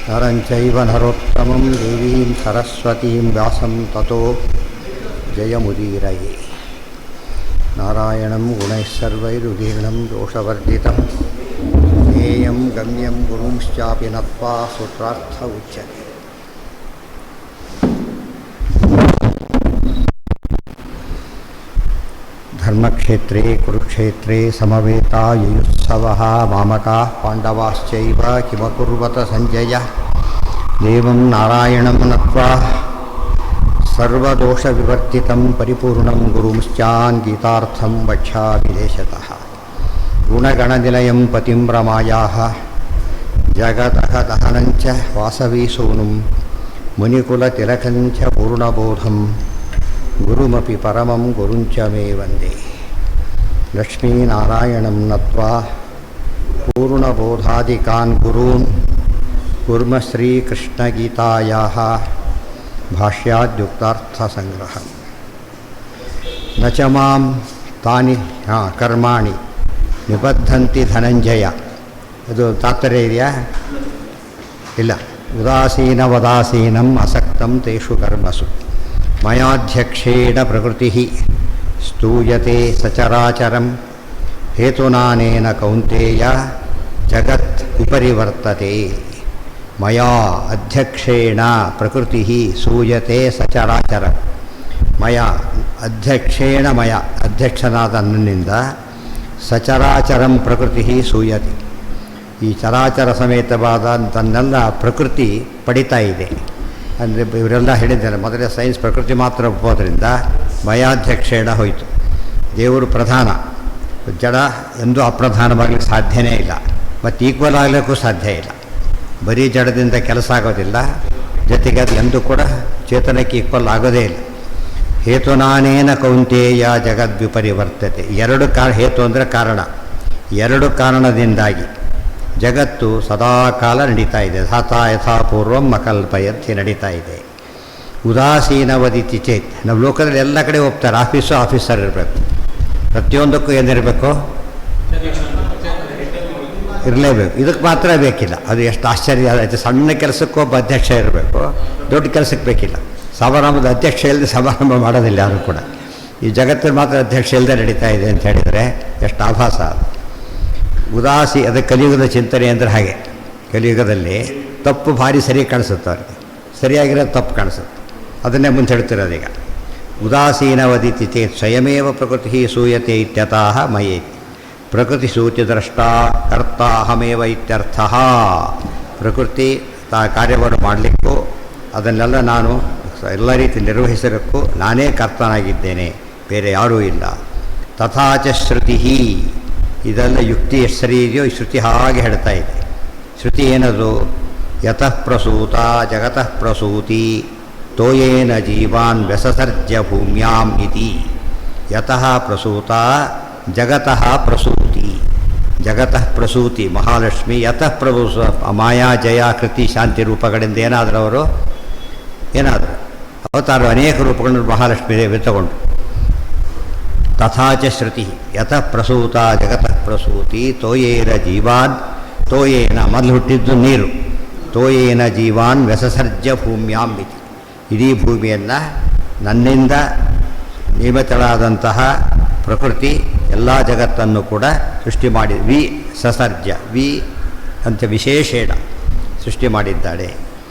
ನರಂಚೈವ ನರೋತ್ತಮಂ ದೇವೀಂ ಸರಸ್ವತೀಂ ವ್ಯಾಸಂ ತತೋ ಜಯಮುದೀರಯೇ. ನಾರಾಯಣಂ ಗುಣೈಃಸರ್ವೈರುದೀರ್ಣಂ ದೋಷವರ್ಜಿತಂ ಜ್ಞೇಯಂ ಗಮ್ಯಂ ಗುರುಂಶ್ಚಾಪಿ ನತ್ವಾ ಸೂತ್ರಾರ್ಥ ಉಚ್ಯತೆ. ಧರ್ಮಕ್ಷೇತ್ರೇ ಕುರುಕ್ಷೇತ್ರೇ ಸಮವೇತಾಯುತ್ಸವಃ ಮಾಮಕಾಃ ಪಾಂಡವಾಶ್ಚೈವ ಕಿಮಕುರ್ವತ ಸಂಜಯ. ದೇವಂ ನಾರಾಯಣಂ ನತ್ವಾ ಸರ್ವದೋಷವಿವರ್ಜಿತಂ ಪರಿಪೂರ್ಣಂ ಗುರುಂಶ್ಚಾನ್ ಗೀತಾರ್ಥಂ ವಕ್ಷ್ಯಾಮಿ ದೇಶತಃ. ಗುಣಗಣನಿಲಯಂ ಪತಿಂ ರಮಾಯಾಃ ಜಗತಃ ದಹನಂಚ ವಾಸವೀಸೂನುಂ ಮುನಿಕುಲತಿಲಕಂಚ ಪೂರ್ಣಬೋಧಂ ಗುರುಮಪಿ ಪರಮಂ ಗುರುಂಚ ಮೇ ವಂದೇ. ಲಕ್ಷ್ಮೀನಾರಾಯಣಂ ನತ್ವಾ ಪೂರ್ಣಬೋಧಾದಿಕಾನ್ ಗುರೂನ್ ಕುರ್ಮ ಶ್ರೀಕೃಷ್ಣಗೀತಾಯಾಃ ಭಾಷ್ಯಾದ್ಯುಕ್ತಾರ್ಥಸಂಗ್ರಹಂ. ನ ಚ ಮಾಂ ತಾನಿ ಕರ್ಮಾಣಿ ನಿಬದ್ಧಂತಿ ಧನಂಜಯ. ಅದು ತಾತ್ಪರ್ಯ ಇದೆಯಾ? ಇಲ್ಲ. ಉದಾಸೀನವದಾಸೀನಂ ಅಸಕ್ತಂ ತೇಷು ಕರ್ಮಸು ಮಯಾಧ್ಯಕ್ಷೇಣ ಪ್ರಕೃತಿ ಸ್ತೂಯತೆ ಸಚರಾಚರಂ ಹೇತುನಾನೇನ ಕೌಂತೇಯ ಜಗತ್ ವಿಪರಿವರ್ತತೆ. ಮಯಾ ಅಧ್ಯಕ್ಷೇಣ ಪ್ರಕೃತಿ ಸೂಯತೆ ಸಚರಾಚರಂ. ಮಯ ಅಧ್ಯಕ್ಷೇಣ ಮಯ ಅಧ್ಯಕ್ಷನಾದ ನನ್ನಿಂದ ಸಚರಾಚರಂ ಪ್ರಕೃತಿ ಸೂಯತೆ. ಈ ಚರಾಚರ ಸಮೇತವಾದ ತನ್ನೆಲ್ಲ ಪ್ರಕೃತಿ ಪಡಿತಾ ಇದೆ. ಅಂದರೆ ಇವರೆಲ್ಲ ಹೇಳಿದ್ದಾರೆ ಮೊದಲೇ ಸೈನ್ಸ್ ಪ್ರಕೃತಿ ಮಾತ್ರ ಒಪ್ಪೋದ್ರಿಂದ ಮಯಾಧ್ಯಕ್ಷೇಣ ಹೋಯಿತು. ದೇವರು ಪ್ರಧಾನ, ಜಡ ಎಂದೂ ಅಪ್ರಧಾನವಾಗಲಿಕ್ಕೆ ಸಾಧ್ಯನೇ ಇಲ್ಲ, ಮತ್ತು ಈಕ್ವಲ್ ಆಗಲಿಕ್ಕೂ ಸಾಧ್ಯ ಇಲ್ಲ. ಬರೀ ಜಡದಿಂದ ಕೆಲಸ ಆಗೋದಿಲ್ಲ, ಜೊತೆಗೆ ಅದು ಎಂದೂ ಕೂಡ ಚೇತನಕ್ಕೆ ಈಕ್ವಲ್ ಆಗೋದೇ ಇಲ್ಲ. ಹೇತುನಾನೇನ ಕೌಂತೇಯ ಜಗದ್ವಿಪರಿವರ್ತತೆ. ಎರಡು ಹೇತು ಅಂದರೆ ಕಾರಣ. ಎರಡು ಕಾರಣದಿಂದಾಗಿ ಜಗತ್ತು ಸದಾಕಾಲ ನಡೀತಾ ಇದೆ. ಧಾತಾ ಯಥಾಪೂರ್ವಂ ಅಕಲ್ಪಯಂತಿ ನಡೀತಾ ಇದೆ. ಉದಾಸೀನವದಿತಿ ಚೇತ್. ನಮ್ಮ ಲೋಕದಲ್ಲಿ ಎಲ್ಲ ಕಡೆ ಹೋಗ್ತಾರೆ. ಆಫೀಸರ್ ಇರಬೇಕು, ಪ್ರತಿಯೊಂದಕ್ಕೂ ಏನಿರಬೇಕು, ಇರಲೇಬೇಕು. ಇದಕ್ಕೆ ಮಾತ್ರ ಬೇಕಿಲ್ಲ. ಅದು ಎಷ್ಟು ಆಶ್ಚರ್ಯ ಆಯಿತು. ಸಣ್ಣ ಕೆಲಸಕ್ಕೂ ಒಬ್ಬ ಅಧ್ಯಕ್ಷ ಇರಬೇಕು, ದೊಡ್ಡ ಕೆಲಸಕ್ಕೆ ಬೇಕಿಲ್ಲ. ಸಮಾರಂಭದ ಅಧ್ಯಕ್ಷ ಇಲ್ಲದೆ ಸಮಾರಂಭ ಮಾಡೋದಿಲ್ಲ ಯಾರು ಕೂಡ. ಈ ಜಗತ್ತಿನ ಮಾತ್ರ ಅಧ್ಯಕ್ಷ ಇಲ್ಲದೆ ನಡೀತಾ ಇದೆ ಅಂತ ಹೇಳಿದರೆ ಎಷ್ಟು ಆಭಾಸ. ಅದಕ್ಕೆ ಕಲಿಯುಗದ ಚಿಂತನೆ ಅಂದರೆ ಹಾಗೆ. ಕಲಿಯುಗದಲ್ಲಿ ತಪ್ಪು ಭಾರಿ ಸರಿ ಕಾಣಿಸುತ್ತೆ ಅವ್ರಿಗೆ, ಸರಿಯಾಗಿರೋದು ತಪ್ಪು ಕಾಣಿಸುತ್ತೆ. ಅದನ್ನೇ ಮುಂದೆ ಹೇಳ್ತಿರೋದೀಗ. ಉದಾಸೀನವದಿತಿ ಚೇತ್ ಸ್ವಯಮೇವ ಪ್ರಕೃತಿ ಸೂಯತೆ ಇತ್ಯತಃ ಮಯೇತಿ. ಪ್ರಕೃತಿ ಸೂಚಿದ್ರಷ್ಟ ಕರ್ತಾಹಮೇವ ಇತ್ಯರ್ಥ. ಪ್ರಕೃತಿ ಕಾರ್ಯವನ್ನು ಮಾಡಲಿಕ್ಕೂ ಅದನ್ನೆಲ್ಲ ನಾನು ಎಲ್ಲ ರೀತಿ ನಿರ್ವಹಿಸಲಿಕ್ಕೂ ನಾನೇ ಕರ್ತನಾಗಿದ್ದೇನೆ, ಬೇರೆ ಯಾರೂ ಇಲ್ಲ. ತಥಾಚ ಶ್ರುತಿ. ಇದೆಲ್ಲ ಯುಕ್ತಿ ಎಷ್ಟು ಸರಿ ಇದೆಯೋ ಈ ಶ್ರುತಿ ಹಾಗೆ ಹೇಳ್ತಾ ಇದೆ. ಶ್ರುತಿ ಏನದು? ಯತಃ ಪ್ರಸೂತ ಜಗತಃ ಪ್ರಸೂತಿ ತೋಯೇನ ಜೀವಾನ್ ವ್ಯಸಸರ್ಜ್ಯ ಭೂಮ್ಯಾಂ ಇತಿ. ಯತಃ ಪ್ರಸೂತ ಜಗತಃ ಪ್ರಸೂತಿ. ಜಗತಃ ಪ್ರಸೂತಿ ಮಹಾಲಕ್ಷ್ಮಿ. ಯತಃ ಪ್ರಸೂತ ಮಾಯಾ ಜಯ ಕೃತಿ ಶಾಂತಿ ರೂಪಗಳಿಂದ ಏನಾದರೂ ಅವರು ಅವತಾರ ಅನೇಕ ರೂಪಗಳನ್ನು ಮಹಾಲಕ್ಷ್ಮಿ ದೇವಿ ತಗೊಂಡು. ತಥಾಚ ಶ್ರುತಿ ಯತಃ ಪ್ರಸೂತ ಜಗತಃ ಪ್ರಸೂತಿ ತೋಯೇನ ಜೀವಾನ್. ತೋಯೇನ ಮೊದಲು ಹುಟ್ಟಿದ್ದು ನೀರು. ತೋಯೇನ ಜೀವಾನ್ ವ್ಯಸಸರ್ಜ್ಯ ಭೂಮ್ಯಾಂ ಇತಿ. ಇಡೀ ಭೂಮಿಯನ್ನು ನನ್ನಿಂದ ನೇಮಿತಳಾದಂತಹ ಪ್ರಕೃತಿ ಎಲ್ಲ ಜಗತ್ತನ್ನು ಕೂಡ ಸೃಷ್ಟಿ ಮಾಡಿ ಸಸರ್ಜ್ಯ ಅಂತ ವಿಶೇಷೇಣ ಸೃಷ್ಟಿ ಮಾಡಿದ್ದಾಳೆ.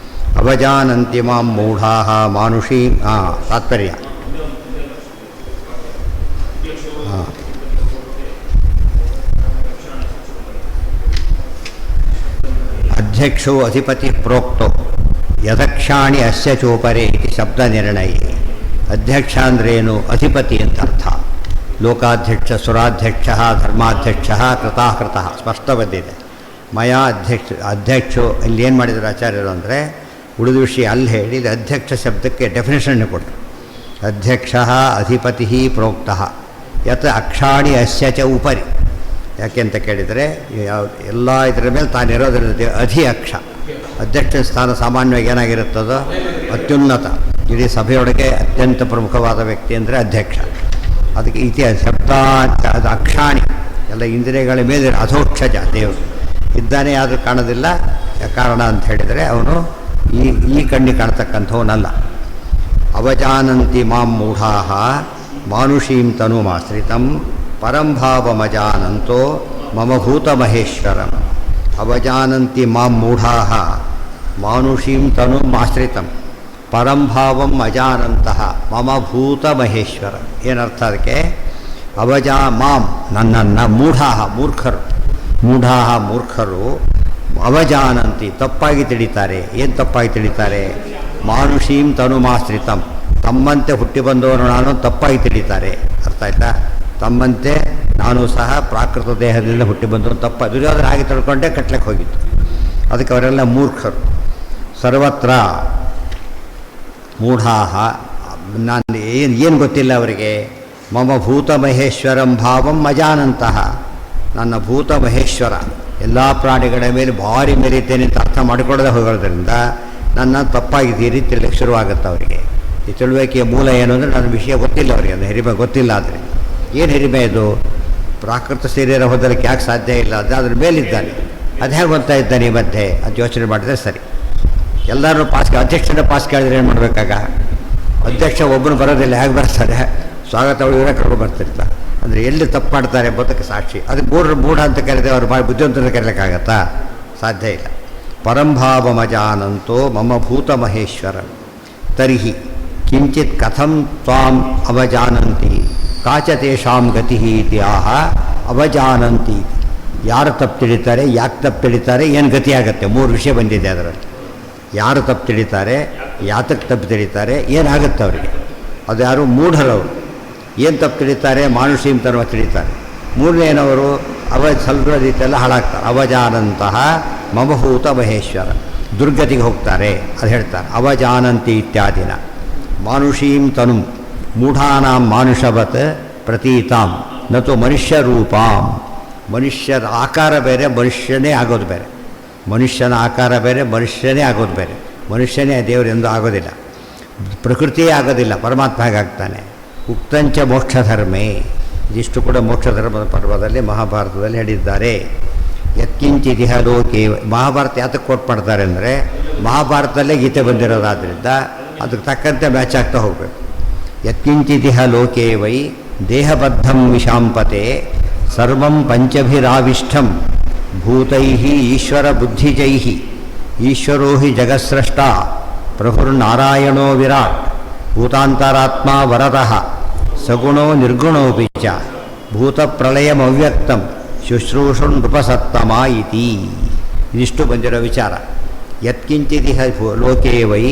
ಅವಜಾನಂತಿ ಮಾಂ ಮೂಢಾಃ ಮಾನುಷೀಂ. ತಾತ್ಪರ್ಯ ಅಧ್ಯಕ್ಷೋ ಅಧಿಪತಿ ಪ್ರೋಕ್ತೋ ಯದಕ್ಷಾಣಿ ಅಸ್ಯ ಚೋಪರೆ ಇತಿ ಶಬ್ದ ನಿರ್ಣಯ. ಅಧ್ಯಕ್ಷ ಅಂದ್ರೇನು? ಅಧಿಪತಿ ಅಂತ ಅರ್ಥ. ಲೋಕಾಧ್ಯಕ್ಷ, ಸುರಾಧ್ಯಕ್ಷ, ಧರ್ಮಾಧ್ಯಕ್ಷ, ಕೃತಾಕೃತ ಸ್ಪಷ್ಟ ಬಂದಿದೆ. ಮಯಾ ಅಧ್ಯಕ್ಷೋ ಇಲ್ಲಿ ಏನು ಮಾಡಿದ್ರು ಆಚಾರ್ಯರು ಅಂದರೆ ಉಳಿದ ವಿಷಯ ಅಲ್ಲಿ ಹೇಳಿ ಇದು ಅಧ್ಯಕ್ಷ ಶಬ್ದಕ್ಕೆ ಡೆಫಿನೇಷನ್ ಕೊಟ್ಟರು. ಅಧ್ಯಕ್ಷ ಅಧಿಪತಿ ಪ್ರೋಕ್ತಃ ಯತ್ ಅಕ್ಷಾಣಿ ಅಸ್ಯ ಚ ಉಪರಿ. ಯಾಕೆ ಅಂತ ಕೇಳಿದರೆ ಎಲ್ಲ ಇದರ ಮೇಲೆ ತಾನಿರೋದ್ರಿಂದ ಅಧಿ ಅಕ್ಷ. ಅಧ್ಯಕ್ಷ ಸ್ಥಾನ ಸಾಮಾನ್ಯವಾಗಿ ಏನಾಗಿರುತ್ತದೋ ಅತ್ಯುನ್ನತ. ಇಡೀ ಸಭೆಯೊಳಗೆ ಅತ್ಯಂತ ಪ್ರಮುಖವಾದ ವ್ಯಕ್ತಿ ಅಂದರೆ ಅಧ್ಯಕ್ಷ. ಅದಕ್ಕೆ ಇತಿಹಾಸ ಶಬ್ದ ಅದು ಅಕ್ಷಾಣಿ ಎಲ್ಲ ಇಂದ್ರಿಯಗಳ ಮೇಲೆ ಅಧೋಕ್ಷಜ ದೇವರು ಇದ್ದಾನೆ, ಆದರೂ ಕಾಣೋದಿಲ್ಲ, ಕಾರಣ ಅಂತ ಹೇಳಿದರೆ ಅವನು ಈ ಕಣ್ಣಿಗೆ ಕಾಣ್ತಕ್ಕಂಥವನಲ್ಲ. ಅವಜಾನಂತಿ ಮಾಂ ಮೂಢಾಃ ಮಾನುಷೀಂ ತನುಮಾಶ್ರಿತಂ ಪರಂಭಾವಮಜಾನಂತೋ ಮಮ ಭೂತಮಹೇಶ್ವರಂ. ಅವಜಾನಂತಿ ಮಾಂ ಮೂಢಾಃ ಮಾನುಷೀಂ ತನುಮಾಶ್ರಿತಂ ಪರಂಭಾವಂ ಅಜಾನಂತಃ ಮಮ ಭೂತಮಹೇಶ್ವರ. ಏನರ್ಥ ಅದಕ್ಕೆ? ಮಾಂ ನನ್ನನ್ನು ಮೂಢರು ಅವಜಾನಂತಿ ತಪ್ಪಾಗಿ ತಿಳಿತಾರೆ. ಏನು ತಪ್ಪಾಗಿ ತಿಳಿತಾರೆ? ಮಾನುಷೀಂ ತನುಮಾಶ್ರಿತಂ ತಮ್ಮಂತೆ ಹುಟ್ಟಿ ಬಂದವರು ನಾನು ತಪ್ಪಾಗಿ ತಿಳಿತಾರೆ. ಅರ್ಥ ಆಯ್ತಾ? ತಮ್ಮಂತೆ ನಾನು ಸಹ ಪ್ರಾಕೃತ ದೇಹದಿಂದ ಹುಟ್ಟಿ ಬಂದವರು ತಪ್ಪ ದುರ್ಯೋಧನ ಆಗಿ ತಿಳ್ಕೊಂಡೆ ಕಟ್ಲಕ್ಕೆ ಹೋಗಿತ್ತು. ಅದಕ್ಕೆ ಅವರೆಲ್ಲ ಮೂರ್ಖರು. ಸರ್ವತ್ರ ಮೂಢಾಃ ನಾನು ಏನು ಗೊತ್ತಿಲ್ಲ ಅವರಿಗೆ. ಮಮ ಭೂತ ಮಹೇಶ್ವರಂ ಭಾವಂ ಅಜಾನಂತಹ ನನ್ನ ಭೂತ ಮಹೇಶ್ವರ ಎಲ್ಲ ಪ್ರಾಣಿಗಳ ಮೇಲೆ ಭಾರಿ ಮೆರೀತೇನೆ ಅಂತ ಅರ್ಥ ಮಾಡಿಕೊಳ್ಳದೆ ಹೋಗೋದ್ರಿಂದ ನನ್ನ ತಪ್ಪಾಗಿ ತಿಳಿಯಕ್ಕೆ ಶುರುವಾಗುತ್ತೆ ಅವರಿಗೆ. ಈ ತಿಳುವಳಿಕೆಯ ಮೂಲ ಏನು ಅಂದರೆ ನನ್ನ ವಿಷಯ ಗೊತ್ತಿಲ್ಲ ಅವರಿಗೆ, ಅದು ಹಿರಿಮೆ ಗೊತ್ತಿಲ್ಲ. ಆದರೆ ಏನು ಹಿರಿಮೆ ಇದು? ಪ್ರಾಕೃತ ಶರೀರ ಹೊಂದಲಿಕ್ಕೆ ಯಾಕೆ ಸಾಧ್ಯ ಇಲ್ಲ? ಅದು ಅದ್ರ ಮೇಲಿದ್ದಾನೆ, ಅದು ಹೇಗೆ ಗೊತ್ತಾ ಇದ್ದಾನೆ ಈ ಮಧ್ಯೆ ಅದು ಯೋಚನೆ ಮಾಡಿದ್ರೆ ಸರಿ. ಎಲ್ಲರೂ ಅಧ್ಯಕ್ಷನ ಪಾಸ್ ಕೇಳಿದ್ರೆ ಏನು ಮಾಡಬೇಕಾಗ? ಅಧ್ಯಕ್ಷ ಒಬ್ಬನು ಬರೋದಿಲ್ಲ, ಹೇಗೆ ಬರ್ತಾರೆ? ಸ್ವಾಗತ ಅವಳಿಗೆ ಕರ್ಕೊಂಡು ಬರ್ತಿರ್ತಾರೆ. ಅಂದರೆ ಎಲ್ಲಿ ತಪ್ಪು ಮಾಡ್ತಾರೆ ಎಂಬುದಕ್ಕೆ ಸಾಕ್ಷಿ. ಅದಕ್ಕೆ ಮೂಢ ಅಂತ ಕರೆದೇ ಅವ್ರು ಭಾಳ ಬುದ್ಧಿವಂತನ ಕರೀಲಿಕ್ಕಾಗತ್ತಾ? ಸಾಧ್ಯ ಇಲ್ಲ. ಪರಂಭಾವಮಜಾನಂತೋ ಮಮ ಭೂತ ಮಹೇಶ್ವರ ತರ್ಹಿ ಕಿಂಚಿತ್ ಕಥಂ ತ್ವಾಂ ಅವಜಾನಂತಿ ಕಾಚ ತೇಷಾಂ ಗತಿ ಇತಿ ಆಹ ಅವಜಾನಂತಿ. ಯಾರು ತಪ್ಪು ತಿಳಿತಾರೆ, ಯಾಕೆ ತಪ್ಪು ತಿಳಿತಾರೆ, ಏನು ಗತಿ ಆಗುತ್ತೆ? 3 ವಿಷಯ ಬಂದಿದೆ ಅದರಲ್ಲಿ. ಯಾರು ತಪ್ಪು ತಿಳಿತಾರೆ, ಯಾತಕ್ಕೆ ತಪ್ಪು ತಿಳಿತಾರೆ, ಏನಾಗುತ್ತೆ ಅವರಿಗೆ? ಅದು ಯಾರು? ಮೂಢರವರು. ಏನು ತಪ್ಪು ತಿಳಿತಾರೆ? ಮಾನುಷೀಂ ತನ್ನುವ ತಿಳಿತಾರೆ. ಮೂರನೇನವರು ಸ್ವಲ್ಪ ರೀತಿಯೆಲ್ಲ ಹಾಳಾಗ್ತಾರೆ. ಅವಜಾನಂತಹ ಮಮಭೂತ ಮಹೇಶ್ವರ ದುರ್ಗತಿಗೆ ಹೋಗ್ತಾರೆ. ಅದು ಹೇಳ್ತಾರೆ ಅವಜಾನಂತಿ ಇತ್ಯಾದಿನ. ಮಾನುಷೀಂ ತನು ಮೂಢಾನಾಂ ಮಾನುಷವತ್ ಪ್ರತೀತಾಂ ನತು ಮನುಷ್ಯ ರೂಪಾಂ. ಮನುಷ್ಯರ ಆಕಾರ ಬೇರೆ, ಮನುಷ್ಯನೇ ಆಗೋದು ಬೇರೆ. ಮನುಷ್ಯನ ಆಕಾರ ಬೇರೆ, ಮನುಷ್ಯನೇ ಆಗೋದು ಬೇರೆ. ಮನುಷ್ಯನೇ ದೇವರೆಂದು ಆಗೋದಿಲ್ಲ, ಪ್ರಕೃತಿಯೇ ಆಗೋದಿಲ್ಲ, ಪರಮಾತ್ಮ ಹೇಗಾಗ್ತಾನೆ. ಉಕ್ತಂಚ ಮೋಕ್ಷಧರ್ಮೇ. ಇದಿಷ್ಟು ಕೂಡ ಮೋಕ್ಷಧರ್ಮದ ಪರ್ವದಲ್ಲಿ ಮಹಾಭಾರತದಲ್ಲಿ ಹೇಳಿದ್ದಾರೆ. ಯತ್ಕಿಂಚಿತಿಹ ಲೋಕೆ. ಮಹಾಭಾರತ ಯಾತಕ್ಕೆ ಕೋಟ್ ಮಾಡ್ತಾರೆ ಅಂದರೆ ಮಹಾಭಾರತದಲ್ಲೇ ಗೀತೆ ಬಂದಿರೋದಾದ್ದರಿಂದ ಅದಕ್ಕೆ ತಕ್ಕಂತೆ ಮ್ಯಾಚ್ ಆಗ್ತಾ ಹೋಗಬೇಕು. ಯತ್ಕಿಂಚಿತಿಹ ಲೋಕೆ ವೈ ದೇಹಬದ್ಧಂ ವಿಷಾಂಪತೆ ಸರ್ವಂ ಪಂಚಭಿರಾವಿಷ್ಟಂ ಭೂತೈಃ ಈಶ್ವರ ಬುದ್ಧಿಜೈಃ ಈಶ್ವರೋ ಹಿ ಜಗತ್ಸ್ರಷ್ಟ ಪ್ರಭುರ್ನಾರಾಯಣೋ ವಿರಾಟ್ ಭೂತಾಂತರಾತ್ಮ ವರದಃ ಸಗುಣೋ ನಿರ್ಗುಣೋಪಿ ಚ ಭೂತಪ್ರಳಯಮವ್ಯಕ್ತಂ ಶುಶ್ರೂಷುನ್ ನೃಪಸತ್ತಮ ಇತಿ. ಇದಿಷ್ಟು ಬಂದಿರೋ ವಿಚಾರ. ಯತ್ಕಿಂಚಿದಿಹ ಲೋಕೆ ವೈ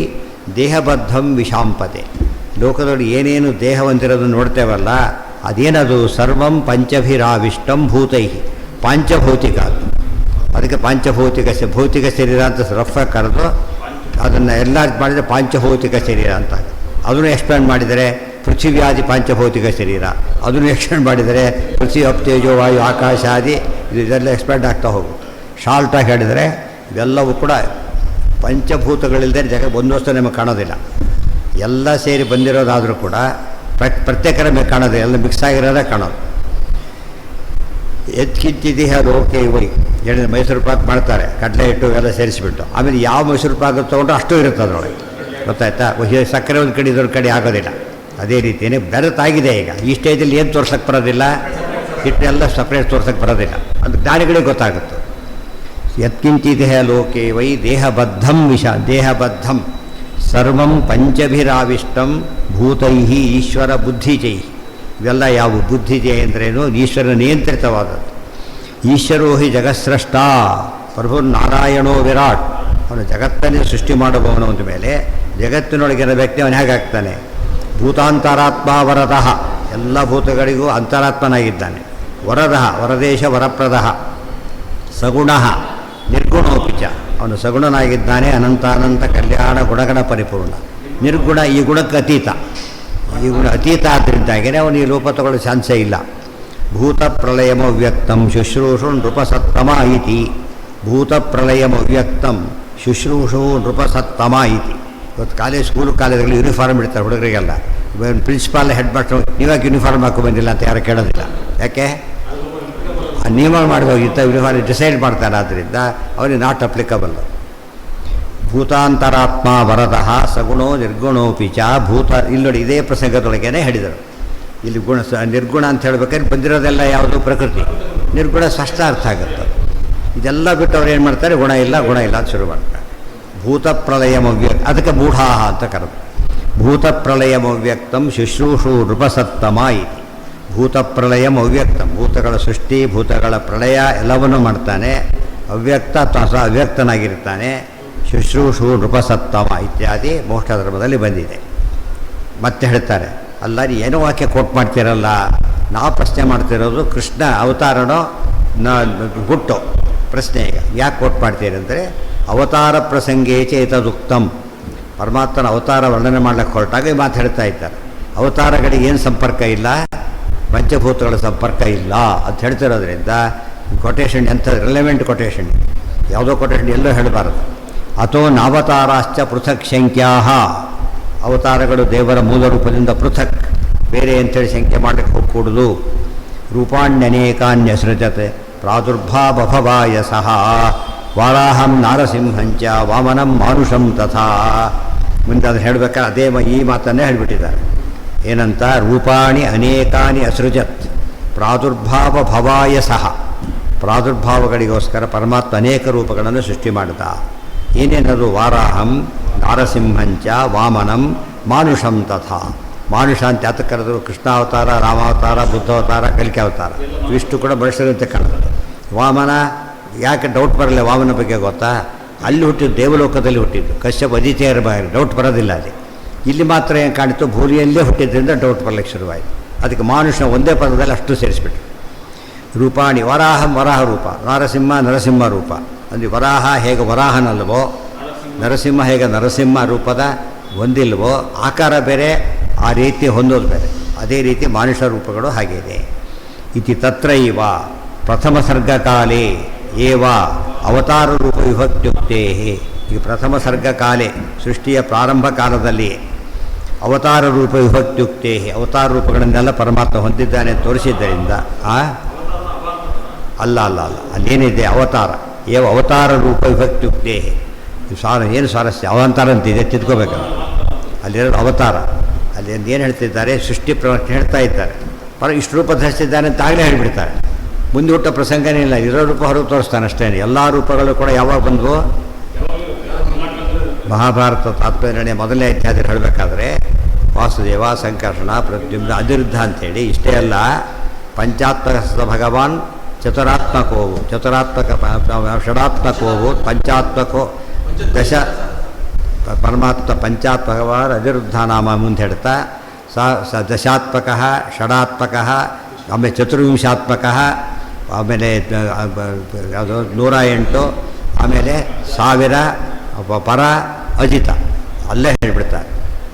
ದೇಹಬದ್ಧಂ ವಿಷಾಂಪತೆ. ಲೋಕದಲ್ಲಿ ಏನೇನು ದೇಹ ಹೊಂದಿರೋದು ನೋಡ್ತೇವಲ್ಲ, ಅದೇನದು? ಸರ್ವಂ ಪಂಚಭಿರಾವಿಷ್ಟಂ ಭೂತೈ. ಪಾಂಚಭೌತಿಕ. ಅದಕ್ಕೆ ಪಾಂಚಭೌತಿಕ ಭೌತಿಕ ಶರೀರ ಅಂತ ರಫ್ ಕರೆದು ಅದನ್ನು ಎಲ್ಲ ಮಾಡಿದರೆ ಪಾಂಚಭೌತಿಕ ಶರೀರ ಅಂತ. ಅದನ್ನು ಎಕ್ಸ್ಪ್ಲೇನ್ ಮಾಡಿದರೆ ಪೃಥ್ವಿಯಾದಿ ಪಾಂಚಭೌತಿಕ ಶರೀರ. ಅದನ್ನು ಎಕ್ಸ್ಪ್ಲೇನ್ ಮಾಡಿದರೆ ಪೃಥ್ವಿ ಅಪ್ ತೇಜೋ ವಾಯು ಆಕಾಶ ಆದಿ ಇದೆಲ್ಲ ಎಕ್ಸ್ಪ್ಲೇನ್ ಆಗ್ತಾ ಹೋಗುತ್ತೆ. ಶಾರ್ಟಾಗಿ ಹೇಳಿದರೆ ಇವೆಲ್ಲವೂ ಕೂಡ ಪಂಚಭೂತಗಳಿಲ್ಲದೆ ಒಂದು ವಸ್ತು ನಮಗೆ ಕಾಣೋದಿಲ್ಲ. ಎಲ್ಲ ಸೇರಿ ಬಂದಿರೋದಾದರೂ ಕೂಡ ಪ್ರತ್ಯೇಕ ನಮಗೆ ಕಾಣೋದಿಲ್ಲ, ಎಲ್ಲ ಮಿಕ್ಸ್ ಆಗಿರೋದೇ ಕಾಣೋದು. ಎತ್ಕಿಂಚಿದಿಹ ಲೋಕೆ ವೈ ಹೇಳಿದ್ರೆ ಮೈಸೂರು ಪಾಕ್ ಮಾಡ್ತಾರೆ, ಕಡಲೆ ಹಿಟ್ಟು ಎಲ್ಲ ಸೇರಿಸಿಬಿಟ್ಟು. ಆಮೇಲೆ ಯಾವ ಮೈಸೂರು ಪಾಕ್ ತೊಗೊಂಡ್ರೆ ಅಷ್ಟು ಇರುತ್ತೆ ಅದರೊಳಗೆ, ಗೊತ್ತಾಯ್ತಾ? ಸಕ್ಕರೆ ಒಂದು ಕಡೆ ಇದೊಂದು ಕಡೆ ಆಗೋದಿಲ್ಲ. ಅದೇ ರೀತಿಯೇ ಬೆರೆತಾಗಿದೆ. ಈಗ ಈ ಸ್ಟೇಜಲ್ಲಿ ಏನು ತೋರ್ಸೋಕ್ಕೆ ಬರೋದಿಲ್ಲ, ಹಿಟ್ಟೆಲ್ಲ ಸಪ್ರೇಟ್ ತೋರ್ಸೋಕ್ಕೆ ಬರೋದಿಲ್ಲ. ಅದು ಜ್ಞಾನಿಗಳಿಗೆ ಗೊತ್ತಾಗುತ್ತೆ. ಯತ್ಕಿಂಚಿದಿಹ ಲೋಕೆ ವೈ ದೇಹಬದ್ಧಂ ದೇಹಬದ್ಧಂ ಸರ್ವಂ ಪಂಚಭಿರಾವಿಷ್ಟಂ ಭೂತೈಃ ಈಶ್ವರ ಬುದ್ಧಿಜೈ. ಇವೆಲ್ಲ ಯಾವ ಬುದ್ಧಿಜಯ ಅಂದ್ರೇನು? ಈಶ್ವರನ ನಿಯಂತ್ರಿತವಾದದ್ದು. ಈಶ್ವರೋ ಹಿ ಜಗತ್ಸ್ರಷ್ಟ ಪ್ರಭು ನಾರಾಯಣೋ ವಿರಾಟ್. ಅವನು ಜಗತ್ತನ್ನೇ ಸೃಷ್ಟಿ ಮಾಡುವವನು ಅಂದ ಮೇಲೆ ಜಗತ್ತಿನೊಳಗಿನ ವ್ಯಕ್ತಿ ಅವನು ಹೇಗಾಗ್ತಾನೆ? ಭೂತಾಂತರಾತ್ಮ ವರದಃ. ಎಲ್ಲ ಭೂತಗಳಿಗೂ ಅಂತರಾತ್ಮನಾಗಿದ್ದಾನೆ. ವರದಃ ವರದೇಶ ವರಪ್ರದಃ. ಸಗುಣಃ ನಿರ್ಗುಣೋಪಿಚ. ಅವನು ಸಗುಣನಾಗಿದ್ದಾನೆ, ಅನಂತಾನಂತ ಕಲ್ಯಾಣ ಗುಣಗಣ ಪರಿಪೂರ್ಣ. ನಿರ್ಗುಣ ಈ ಗುಣಕ್ಕೆ ಅತೀತ. ಈ ಗುಣ ಅತೀತ ಆದ್ದರಿಂದಾಗಿಯೇ ಅವನು ಈ ರೂಪ ತಗೊಳ್ಳೋ ಚಾನ್ಸೇ ಇಲ್ಲ. ಭೂತ ಪ್ರಳಯಮವ್ಯಕ್ತಂ ಶುಶ್ರೂಷು ನೃಪಸತ್ತಮ ಇತಿ. ಭೂತ ಪ್ರಳಯಮವ್ಯಕ್ತಂ ಶುಶ್ರೂಷು ನೃಪಸತ್ತಮ ಇತಿ. ಇವತ್ತು ಕಾಲೇಜುಗಳಲ್ಲಿ ಯೂನಿಫಾರ್ಮ್ ಇಡ್ತಾರೆ ಹುಡುಗರಿಗೆಲ್ಲ. ಪ್ರಿನ್ಸಿಪಾಲ್ ಹೆಡ್ ಮಾಸ್ಟರ್ ನೀವಾಗ ಯೂನಿಫಾರ್ಮ್ ಹಾಕೊಂಡ್ಬಂದಿಲ್ಲ ಅಂತ ಯಾರು ಕೇಳೋದಿಲ್ಲ. ಯಾಕೆ? ನಿಯಮ ಮಾಡುವಾಗ ಯೂನಿಫಾರ್ಮ್ ಡಿಸೈಡ್ ಮಾಡ್ತಾರೆ. ಆದ್ದರಿಂದ ಅವನಿಗೆ ನಾಟ್ ಅಪ್ಲಿಕಬಲ್. ಭೂತಾಂತರಾತ್ಮ ವರದಃ ಸಗುಣೋ ನಿರ್ಗುಣೋಪಿ ಚ ಭೂತ. ಇಲ್ಲಿ ನೋಡಿ ಇದೇ ಪ್ರಸಂಗದೊಳಗೇನೆ ಹೇಳಿದರು. ಇಲ್ಲಿ ನಿರ್ಗುಣ ಅಂತ ಹೇಳ್ಬೇಕಾದ್ರೆ ಬಂದಿರೋದೆಲ್ಲ ಯಾವುದು ಪ್ರಕೃತಿ, ನಿರ್ಗುಣ ಸ್ಪಷ್ಟ ಅರ್ಥ ಆಗುತ್ತೆ. ಇದೆಲ್ಲ ಬಿಟ್ಟು ಅವ್ರು ಏನು ಮಾಡ್ತಾರೆ, ಗುಣ ಇಲ್ಲ ಅಂತ ಶುರು ಮಾಡ್ತಾರೆ. ಭೂತ ಪ್ರಳಯಮವ್ಯಕ್ತ, ಅದಕ್ಕೆ ಮೂಢಾಹ ಅಂತ ಕರೆದು. ಭೂತ ಪ್ರಳಯಮವ್ಯಕ್ತಂ ಶುಶ್ರೂಷು ನೃಪಸತ್ತಮ ಇತಿ. ಭೂತ ಪ್ರಳಯಮವ್ಯಕ್ತಂ, ಭೂತಗಳ ಸೃಷ್ಟಿ ಭೂತಗಳ ಪ್ರಳಯ ಎಲ್ಲವನ್ನೂ ಮಾಡ್ತಾನೆ. ಅವ್ಯಕ್ತ ಅಥವಾ ಅವ್ಯಕ್ತನಾಗಿರ್ತಾನೆ. ಶುಶ್ರೂಷು ನೃಪಸತ್ತಮ ಇತ್ಯಾದಿ ಮೋಕ್ಷ ಧರ್ಮದಲ್ಲಿ ಬಂದಿದೆ. ಮತ್ತೆ ಹೇಳ್ತಾರೆ, ಅಲ್ಲ ಏನೋ ವಾಕ್ಯ ಕೋಟ್ ಮಾಡ್ತಿರಲ್ಲ, ನಾವು ಪ್ರಶ್ನೆ ಮಾಡ್ತಿರೋದು ಕೃಷ್ಣ ಅವತಾರನೋ ಹುಟ್ಟೋ ಪ್ರಶ್ನೆ. ಈಗ ಯಾಕೆ ಕೋಟ್ ಮಾಡ್ತೀರಿ ಅಂದರೆ, ಅವತಾರ ಪ್ರಸಂಗೇ ಚೇತದುಕ್ತಂ, ಪರಮಾತ್ಮನ ಅವತಾರ ವರ್ಣನೆ ಮಾಡ್ಲಿಕ್ಕೆ ಹೊರಟಾಗ ಈ ಮಾತು ಹೇಳ್ತಾ ಇದ್ದಾರೆ. ಅವತಾರಗಳಿಗೆ ಏನು ಸಂಪರ್ಕ ಇಲ್ಲ, ಪಂಚಭೂತಗಳ ಸಂಪರ್ಕ ಇಲ್ಲ ಅಂತ ಹೇಳ್ತಿರೋದ್ರಿಂದ ಕೊಟೇಶನ್ ಎಂಥ ರಿಲೆವೆಂಟ್ ಕೊಟೇಶನ್, ಯಾವುದೋ ಕೊಟೇಶನ್ ಎಲ್ಲೋ ಹೇಳಬಾರದು. ಅಥೋ ನಾವತಾರಾಶ್ಚ ಪೃಥಕ್ ಸಂಖ್ಯಾ, ಅವತಾರಗಳು ದೇವರ ಮೂಲ ರೂಪದಿಂದ ಪೃಥಕ್ ಬೇರೆ ಅಂಥೇಳಿ ಸಂಖ್ಯೆ ಮಾಡಲಿಕ್ಕೆ ಹೋಗ್ಕೂಡುದು. ರೂಪಾಣ್ಯನೇಕಾನ್ಯ ಸೃಜತೆ ಪ್ರಾದುರ್ಭಾವಭವಾಯ ಸಹ ವಾರಾಹಂ ನಾರಸಿಂಹಂಚ ವಾಮನಂ ಮಾನುಷಂ ತಥಾ. ಮುಂದೆ ಅದನ್ನು ಹೇಳಬೇಕಾದ್ರೆ ಅದೇ ಈ ಮಾತನ್ನೇ ಹೇಳಿಬಿಟ್ಟಿದ್ದಾರೆ. ಏನಂತ, ರೂಪಾಣಿ ಅನೇಕಾನಿ ಅಸೃಜತ್ ಪ್ರಾದುರ್ಭಾವಭವಾಯ ಸಹ, ಪ್ರಾದುರ್ಭಾವಗಳಿಗೋಸ್ಕರ ಪರಮಾತ್ಮ ಅನೇಕ ರೂಪಗಳನ್ನು ಸೃಷ್ಟಿ ಮಾಡಿದ. ಏನೇನದು, ವಾರಾಹಂ ನಾರಸಿಂಹಂಚ ವಾಮನಂ ಮಾನುಷಂ ತಥಾ. ಮಾನುಷ ಅಂತ ಯಾತಕ್ಕೆ ಕರೆದ್ರು, ಕೃಷ್ಣಾವತಾರ, ರಾಮಾವತಾರ, ಬುದ್ಧಾವತಾರ, ಕಲಿಕೆ ಅವತಾರ ಇವಿಷ್ಟು ಕೂಡ ಬಳಸಿದಂತೆ ಕಾಣುತ್ತೆ. ವಾಮನ ಯಾಕೆ ಡೌಟ್ ಬರಲ್ಲ, ವಾಮನ ಬಗ್ಗೆ ಗೊತ್ತಾ, ಅಲ್ಲಿ ಹುಟ್ಟಿದ್ದು ದೇವಲೋಕದಲ್ಲಿ ಹುಟ್ಟಿದ್ದು, ಕಶ್ಯಪ ಅದಿತಿಯರ ಬಾರಿ ಡೌಟ್ ಬರೋದಿಲ್ಲ. ಅಲ್ಲಿ ಇಲ್ಲಿ ಮಾತ್ರ ಏನು ಕಾಣಿತು, ಭೂರಿಯಲ್ಲೇ ಹುಟ್ಟಿದ್ರಿಂದ ಡೌಟ್ ಬರಲಿಕ್ಕೆ ಶುರುವಾಯಿತು. ಅದಕ್ಕೆ ಮಾನುಷ ಒಂದೇ ಪದದಲ್ಲಿ ಅಷ್ಟು ಸೇರಿಸ್ಬಿಟ್ರು. ರೂಪಾಣಿ ವರಾಹಂ ವರಾಹ ರೂಪ, ನರಸಿಂಹ ನರಸಿಂಹ ರೂಪ. ಅಂದರೆ ವರಾಹ ಹೇಗೆ ವರಾಹನಲ್ವೋ, ನರಸಿಂಹ ಹೇಗೆ ನರಸಿಂಹ ರೂಪದ ಒಂದಿಲ್ವೋ, ಆಕಾರ ಬೇರೆ, ಆ ರೀತಿ ಹೊಂದೋದು ಬೇರೆ. ಅದೇ ರೀತಿ ಮಾನುಷ ರೂಪಗಳು ಹಾಗೆ ಇದೆ. ಇತಿ ತತ್ರೈವ ಪ್ರಥಮ ಸರ್ಗಕಾಲೇ ಏವ ಅವತಾರ ರೂಪ ವಿಭಕ್ತ್ಯುಕ್ತೇ. ಈ ಪ್ರಥಮ ಸರ್ಗಕಾಲೇ ಸೃಷ್ಟಿಯ ಪ್ರಾರಂಭ ಕಾಲದಲ್ಲಿ ಅವತಾರ ರೂಪ ವಿಭಕ್ತ್ಯುಕ್ತೇ, ಅವತಾರ ರೂಪಗಳನ್ನೆಲ್ಲ ಪರಮಾತ್ಮ ಹೊಂದಿದ್ದಾನೆ ತೋರಿಸಿದ್ದರಿಂದ ಅಲ್ಲ ಅಲ್ಲೇನಿದೆ ಅವತಾರ, ಏವ ಅವತಾರ ರೂಪ ವಿಭಕ್ತ್ಯುಕ್ತೇ. ಏನು ಸ್ವಾರಸ್ಯ, ಅವಂತಾರ ಅಂತಿದೆ, ತಿದ್ಕೋಬೇಕಲ್ಲ. ಅಲ್ಲಿರೋದು ಅವತಾರ. ಅಲ್ಲಿ ಏನು ಹೇಳ್ತಿದ್ದಾರೆ, ಸೃಷ್ಟಿ ಪ್ರವಚನೆ ಹೇಳ್ತಾ ಇದ್ದಾರೆ. ಇಷ್ಟು ರೂಪ ಧರಿಸಿದ್ದಾನೆ ಅಂತ ಆಗಲೇ ಹೇಳಿಬಿಡ್ತಾರೆ. ಮುಂದೆ ಹುಟ್ಟ ಪ್ರಸಂಗನೇ ಇಲ್ಲ, ಇರೋ ರೂಪ ಹೊರಗೆ ತೋರಿಸ್ತಾನೆ ಅಷ್ಟೇ. ಎಲ್ಲ ರೂಪಗಳು ಕೂಡ ಯಾವಾಗ ಬಂದವು, ಮಹಾಭಾರತ ತಾತ್ಪರ್ಯ ಮೊದಲನೇ ಇತ್ಯಾದಿ ಹೇಳಬೇಕಾದ್ರೆ ವಾಸುದೇವ, ಸಂಕರ್ಷಣ, ಪ್ರದ್ಯುಮ್ನ, ಅನಿರುದ್ಧ ಅಂಥೇಳಿ ಇಷ್ಟೇ ಅಲ್ಲ. ಪಂಚಾತ್ಮಕ ಭಗವಾನ್ ಚತುರಾತ್ಮಕೋವು, ಚತುರಾತ್ಮಕ ಷಡಾತ್ಮಕೋವು, ಪಂಚಾತ್ಮಕೋ ದಶ ಪರಮಾತ್ಮ ಪಂಚಾತ್ಮಕವಾದ ಅನಿರುದ್ಧ ನಾಮ ಮುಂದೆ ಹೇಳ್ತಾ ದಶಾತ್ಮಕ, ಷಡಾತ್ಮಕ, ಆಮೇಲೆ ಚತುರ್ವಿಂಶಾತ್ಮಕ, ಆಮೇಲೆ ಯಾವುದು 108, ಆಮೇಲೆ 1000 ಪರ ಅಜಿತ ಅಲ್ಲೇ ಹೇಳಿಬಿಡ್ತಾರೆ.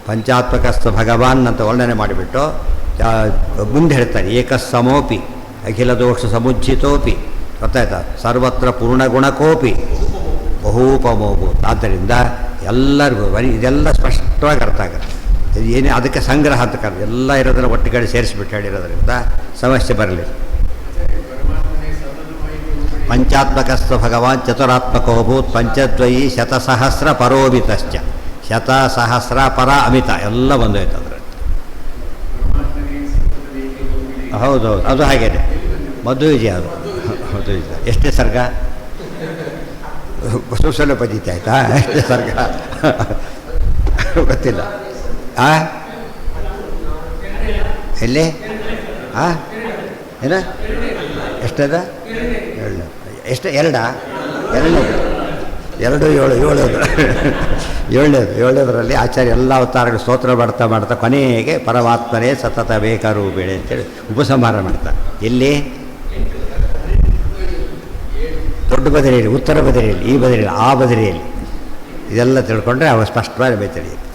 ಪಂಚಾತ್ಮಕಸ್ಥ ಭಗವಾನ್ ಅಂತ ವರ್ಣನೆ ಮಾಡಿಬಿಟ್ಟು ಮುಂದೆ ಹೇಳ್ತಾರೆ, ಏಕಸ್ಸಮೋಪಿ ಅಖಿಲ ದೋಷ ಸಮುಜ್ಜಿತೋಪಿ, ಗೊತ್ತಾಯ್ತಾ, ಸರ್ವತ್ರ ಪೂರ್ಣಗುಣಕೋಪಿ ಬಹುಪಮೋಭೂ. ಆದ್ದರಿಂದ ಎಲ್ಲರಿಗೂ ಇದೆಲ್ಲ ಸ್ಪಷ್ಟವಾಗಿ ಅರ್ಥ ಆಗುತ್ತೆ. ಏನೇ ಅದಕ್ಕೆ ಸಂಗ್ರಹ ಅಂತ ಕರೆದು ಎಲ್ಲ ಇರೋದನ್ನು ಒಟ್ಟಿಗೆ ಸೇರಿಸಿಬಿಟ್ಟು ಹೇಳಿರೋದ್ರಿಂದ ಸಮಸ್ಯೆ ಬರಲಿಲ್ಲ. ಪಂಚಾತ್ಮಕಸ್ಥ ಭಗವಾನ್ ಚತುರಾತ್ಮಕೋಭೂತ್ ಪಂಚದ್ವಯಿ ಶತಸಹಸ್ರ ಪರೋಮಿತಶ್ಚ, ಶತಸಹಸ್ರ ಪರ ಅಮಿತ ಎಲ್ಲ ಬಂದೋಯ್ತು ಅದರಲ್ಲಿ. ಹೌದೌದು, ಅದು ಹಾಗೇನೆ ಮಧ್ವವಿಜಯ. ಅದು ಮಧ್ವವಿಜಯ ಎಷ್ಟೇ ಸರ್ಗ ಸುಸಲ ಪದ್ಧತಿ ಆಯ್ತಾ, ಎಷ್ಟೇ ಸರ್ಗ ಗೊತ್ತಿಲ್ಲ. ಎಲ್ಲಿ ಏನ ಎಷ್ಟದ, ಎರಡನೇದು 7 ಆಚಾರ್ಯ ಎಲ್ಲ ಅವತಾರಗಳು ಸ್ತೋತ್ರ ಮಾಡ್ತಾ ಕೊನೆಗೆ ಪರಮಾತ್ಮನೇ ಸತತ ಬೇಕಾರು ಬೇಡ ಅಂತೇಳಿ ಉಪಸಂಹಾರ ಮಾಡ್ತಾರೆ. ಎಲ್ಲಿ, ದೊಡ್ಡ ಬದರಿಯಲ್ಲಿ, ಉತ್ತರ ಬದರಿಯಲ್ಲಿ, ಈ ಬದರಿಯಲ್ಲಿ, ಆ ಬದರಿಯಲ್ಲಿ, ಇದೆಲ್ಲ ತಿಳ್ಕೊಂಡ್ರೆ ಅವ ಸ್ಪಷ್ಟವಾಗಿ ತಿಳಿಯುತ್ತೆ.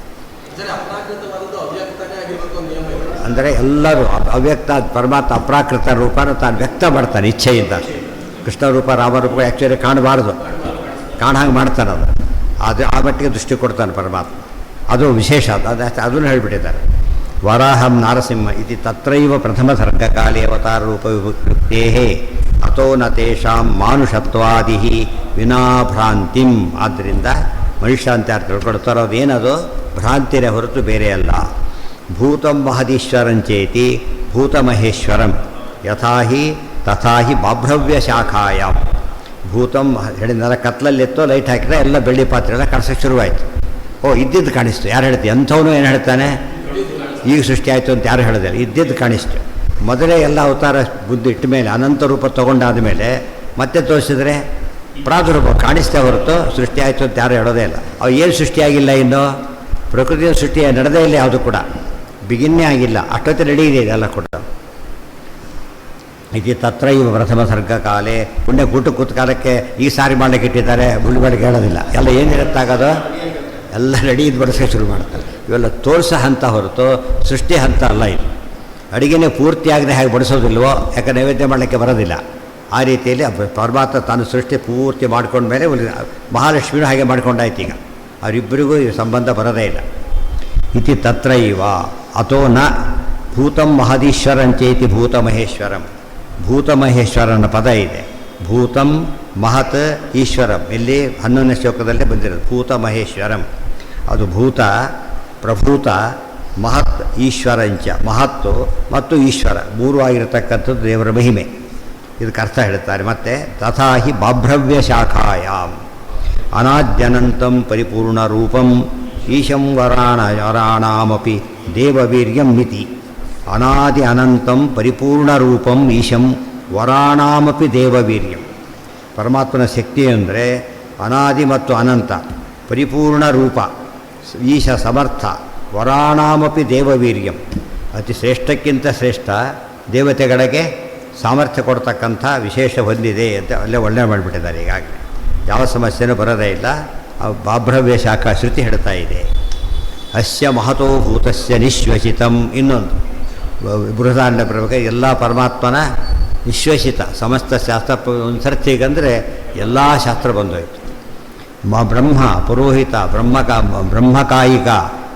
ಅಂದರೆ ಎಲ್ಲರೂ ಅವ್ಯಕ್ತ ಪರಮಾತ್ಮ ಅಪ್ರಾಕೃತ ರೂಪನ ತಾನು ವ್ಯಕ್ತ ಮಾಡ್ತಾನೆ ಇಚ್ಛೆಯಿಂದ. ಕೃಷ್ಣ ರೂಪ ರಾಮರೂಪ ಆ್ಯಕ್ಚುಲಿ ಕಾಣಬಾರ್ದು, ಕಾಣಂಗೆ ಮಾಡ್ತಾನೆ. ಅದು ಆ ಮಟ್ಟಿಗೆ ದೃಷ್ಟಿ ಕೊಡ್ತಾನೆ ಪರಮಾತ್ಮ. ಅದು ವಿಶೇಷ, ಅದನ್ನು ಹೇಳಿಬಿಟ್ಟಿದ್ದಾರೆ. ವರಾಹಂ ನಾರಸಿಂಹ ಇತಿ ತತ್ರೈವ ಪ್ರಥಮ ಸರ್ಗಕಾಲೇ ಅವತಾರ ರೂಪ ವಿಭಕ್ತೇ ಅಥೋ ನ ತೇಷಾಂ ಮಾನುಷತ್ವಾದಿ ವಿನಾಭ್ರಾಂತಿಂ. ಆದ್ದರಿಂದ ಮನುಷ್ಯ ಅಂತ ಯಾರು ತಿಳ್ಕೊಳ್ತಾರೋ ಅದೇನದು ಭ್ರಾಂತಿನೇ ಹೊರತು ಬೇರೆ ಅಲ್ಲ. ಭೂತಂ ಮಹದೀಶ್ವರಂಚೇತಿ ಭೂತಮಹೇಶ್ವರಂ ಯಥಾಹಿ ತಥಾಹಿ ಬಾಭ್ರವ್ಯ ಶಾಖಾಯಾಂ. ಭೂತಂ ಹೇಳಿದ್ನಲ್ಲ, ಕತ್ಲಲ್ಲಿತ್ತೋ ಲೈಟ್ ಹಾಕಿದ್ರೆ ಎಲ್ಲ ಬೆಳ್ಳಿ ಪಾತ್ರೆ ಎಲ್ಲ ಕಾಣಿಸೋಕ್ಕೆ ಶುರುವಾಯಿತು. ಇದ್ದಿದ್ದು ಕಾಣಿಸ್ತು. ಯಾರು ಹೇಳ್ತೀವಿ ಅಂಥವನು ಏನು ಹೇಳ್ತಾನೆ, ಈಗ ಸೃಷ್ಟಿ ಆಯಿತು ಅಂತ ಯಾರು ಹೇಳೋದಿಲ್ಲ, ಇದ್ದಿದ್ದು ಕಾಣಿಸ್ತು. ಮೊದಲೇ ಎಲ್ಲ ಅವತಾರ ಬುದ್ಧಿ ಇಟ್ಟ ಮೇಲೆ ಅನಂತ ರೂಪ ತೊಗೊಂಡಾದ ಮೇಲೆ ಮತ್ತೆ ತೋರಿಸಿದ್ರೆ ಪ್ರಾದುರ್ಭಾವ ಕಾಣಿಸ್ತೇ ಹೊರತು ಸೃಷ್ಟಿ ಆಯಿತು ಅಂತ ಯಾರು ಹೇಳೋದೇ ಇಲ್ಲ. ಅವು ಏನು ಸೃಷ್ಟಿಯಾಗಿಲ್ಲ, ಇನ್ನು ಪ್ರಕೃತಿಯ ಸೃಷ್ಟಿ ನಡೆದೇ ಇಲ್ಲ, ಯಾವುದು ಕೂಡ ಬಿಗಿನ್ನೇ ಆಗಿಲ್ಲ. ಅಷ್ಟೊತ್ತೆ ನಡೆಯಿದೆ ಇದೆಲ್ಲ ಕೂಡ. ಇದು ತತ್ರ ಇವ ಪ್ರಥಮ ಸರ್ಗಕಾಲೆ ಪುಣ್ಯ ಕೂಟ ಕಾಲಕ್ಕೆ ಈ ಸಾರಿ ಮಾಡಲಿಕ್ಕೆ ಇಟ್ಟಿದ್ದಾರೆ, ಮುಳ್ಳುಗಳಿಗೆ ಹೇಳೋದಿಲ್ಲ. ಎಲ್ಲ ಏನಿರುತ್ತಾಗೋದು ಎಲ್ಲ ರೆಡಿದು ಬಡಿಸೋಕೆ ಶುರು ಮಾಡ್ತಾರೆ. ಇವೆಲ್ಲ ತೋರಿಸೋ ಹಂತ ಹೊರತು ಸೃಷ್ಟಿ ಹಂತ ಅಲ್ಲ. ಇದು ಅಡುಗೆನೇ ಪೂರ್ತಿಯಾಗದೆ ಹೇಗೆ ಬಡಿಸೋದಿಲ್ವೋ, ಯಾಕೆ ನೈವೇದ್ಯ ಮಾಡಲಿಕ್ಕೆ ಬರೋದಿಲ್ಲ. ಆ ರೀತಿಯಲ್ಲಿ ಪರಮಾತ್ಮ ತಾನು ಸೃಷ್ಟಿ ಪೂರ್ತಿ ಮಾಡ್ಕೊಂಡ್ಮೇಲೆ ಮಹಾಲಕ್ಷ್ಮಿನೂ ಹಾಗೆ ಮಾಡ್ಕೊಂಡಾಯ್ತು. ಈಗ ಅವರಿಬ್ಬರಿಗೂ ಈ ಸಂಬಂಧ ಬರೋದೇ ಇಲ್ಲ. ಇತಿ ತತ್ರ ಇವ ಅಥೋ ನ ಭೂತಂ ಮಹದೀಶ್ವರಂಚೇತಿ ಭೂತಮಹೇಶ್ವರಂ. ಭೂತಮಹೇಶ್ವರನ ಪದ ಇದೆ. ಭೂತಂ ಮಹತ್ ಈಶ್ವರಂ ಇಲ್ಲಿ 11ನೇ ಶ್ಲೋಕದಲ್ಲೇ ಬಂದಿರೋದು. ಭೂತಮಹೇಶ್ವರಂ ಅದು ಭೂತ, ಪ್ರಭೂತ, ಮಹತ್, ಈಶ್ವರಂಚ. ಮಹತ್ತು ಮತ್ತು ಈಶ್ವರ ಮೂರು ಆಗಿರತಕ್ಕಂಥದ್ದು ದೇವರ ಮಹಿಮೆ. ಇದಕ್ಕೆ ಅರ್ಥ ಹೇಳ್ತಾರೆ ಮತ್ತೆ. ತಥಾಹಿ ಬಾಭ್ರವ್ಯ ಶಾಖಾಯಾಮ್ ಅನಾದ್ಯನಂತಂ ಪರಿಪೂರ್ಣ ರೂಪಂ ಈಶಂ ವರಾಣಾಮಪಿ ದೇವವೀರ್ಯಂ ಮಿತಿ. ಅನಾದಿ ಅನಂತಂ ಪರಿಪೂರ್ಣ ರೂಪಂ ಈಶಂ ವರಾಣಾಮಪಿ ದೇವವೀರ್ಯಂ. ಪರಮಾತ್ಮನ ಶಕ್ತಿ ಅಂದರೆ ಅನಾದಿ ಮತ್ತು ಅನಂತ, ಪರಿಪೂರ್ಣ ರೂಪ, ಈಶ ಸಮರ್ಥ, ವರಾಣಾಮಪಿ ದೇವವೀರ್ಯಂ. ಅತಿ ಶ್ರೇಷ್ಠಕ್ಕಿಂತ ಶ್ರೇಷ್ಠ ದೇವತೆಗಳಿಗೆ ಸಾಮರ್ಥ್ಯ ಕೊಡ್ತಕ್ಕಂಥ ವಿಶೇಷ ಹೊಂದಿದೆ ಅಂತ ಅಲ್ಲೇ ಒಳ್ಳೆ ಮಾಡಿಬಿಟ್ಟಿದ್ದಾರೆ. ಈಗಾಗಲೇ ಯಾವ ಸಮಸ್ಯೆನೂ ಬರೋದೇ ಇಲ್ಲ. ಬಾಭ್ರವ್ಯ ಶಾಖಾ ಶ್ರುತಿ ಹೇಳ್ತಾ ಇದೆ. ಅಸ್ಯ ಮಹತೋ ಭೂತಸ್ಯ ನಿಶ್ವಸಿತಂ. ಇನ್ನೊಂದು ಬೃಹದಾರಣ್ಯ ಪ್ರಭುಗೆ ಎಲ್ಲ ಪರಮಾತ್ಮನ ವಿಶ್ವಸಿತ ಸಮಸ್ತ ಶಾಸ್ತ್ರ ಒಂದು ಸರ್ತಿ ಹೀಗಂದರೆ ಎಲ್ಲ ಶಾಸ್ತ್ರ ಬಂದೋಯ್ತು. ಬ್ರಹ್ಮ ಪುರೋಹಿತ ಬ್ರಹ್ಮಕಾಯಿಕ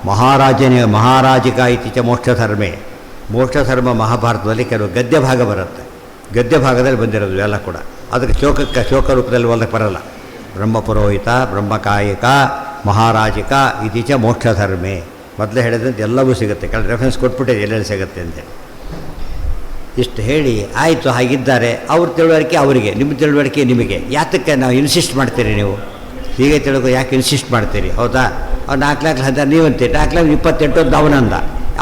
ಮಹಾರಾಜಿಕ ಇತ್ತೀಚ ಮೋಕ್ಷಧರ್ಮೆ. ಮೋಕ್ಷಧರ್ಮ ಮಹಾಭಾರತದಲ್ಲಿ ಕೆಲವು ಗದ್ಯ ಭಾಗ ಬರುತ್ತೆ. ಗದ್ಯ ಭಾಗದಲ್ಲಿ ಬಂದಿರೋದು ಎಲ್ಲ ಕೂಡ. ಅದಕ್ಕೆ ಶೋಕ ರೂಪದಲ್ಲಿ ಓದಕ್ಕೆ ಬರಲ್ಲ. ಬ್ರಹ್ಮ ಪುರೋಹಿತ ಬ್ರಹ್ಮಕಾಯಿಕ ಮಹಾರಾಜಿಕ ಇತ್ತೀಚ ಮೋಕ್ಷಧರ್ಮೆ ಮೊದಲೇ ಹೇಳಿದಂತೆ ಎಲ್ಲವೂ ಸಿಗುತ್ತೆ. ಕೆಲ ರೆಫರೆನ್ಸ್ ಕೊಟ್ಬಿಟ್ಟಿದೆ ಎಲ್ಲೆಲ್ಲಿ ಸಿಗುತ್ತೆ ಅಂತೇಳಿ. ಇಷ್ಟು ಹೇಳಿ ಆಯಿತು, ಹಾಗಿದ್ದಾರೆ ಅವ್ರ ತಿಳುವಳಿಕೆ ಅವರಿಗೆ, ನಿಮ್ಮ ತಿಳುವಳಿಕೆ ನಿಮಗೆ. ಯಾತಕ್ಕೆ ನಾವು ಇನ್ಸಿಸ್ಟ್ ಮಾಡ್ತೀರಿ? ನೀವು ಹೀಗೆ ತಿಳ್ಕೊ ಯಾಕೆ ಇನ್ಸಿಸ್ಟ್ ಮಾಡ್ತೀರಿ? ಹೌದಾ? ಅವ್ನು 4,10,000 ನೀವಂತೀರಿ, 4,28 ಅವನಂದ,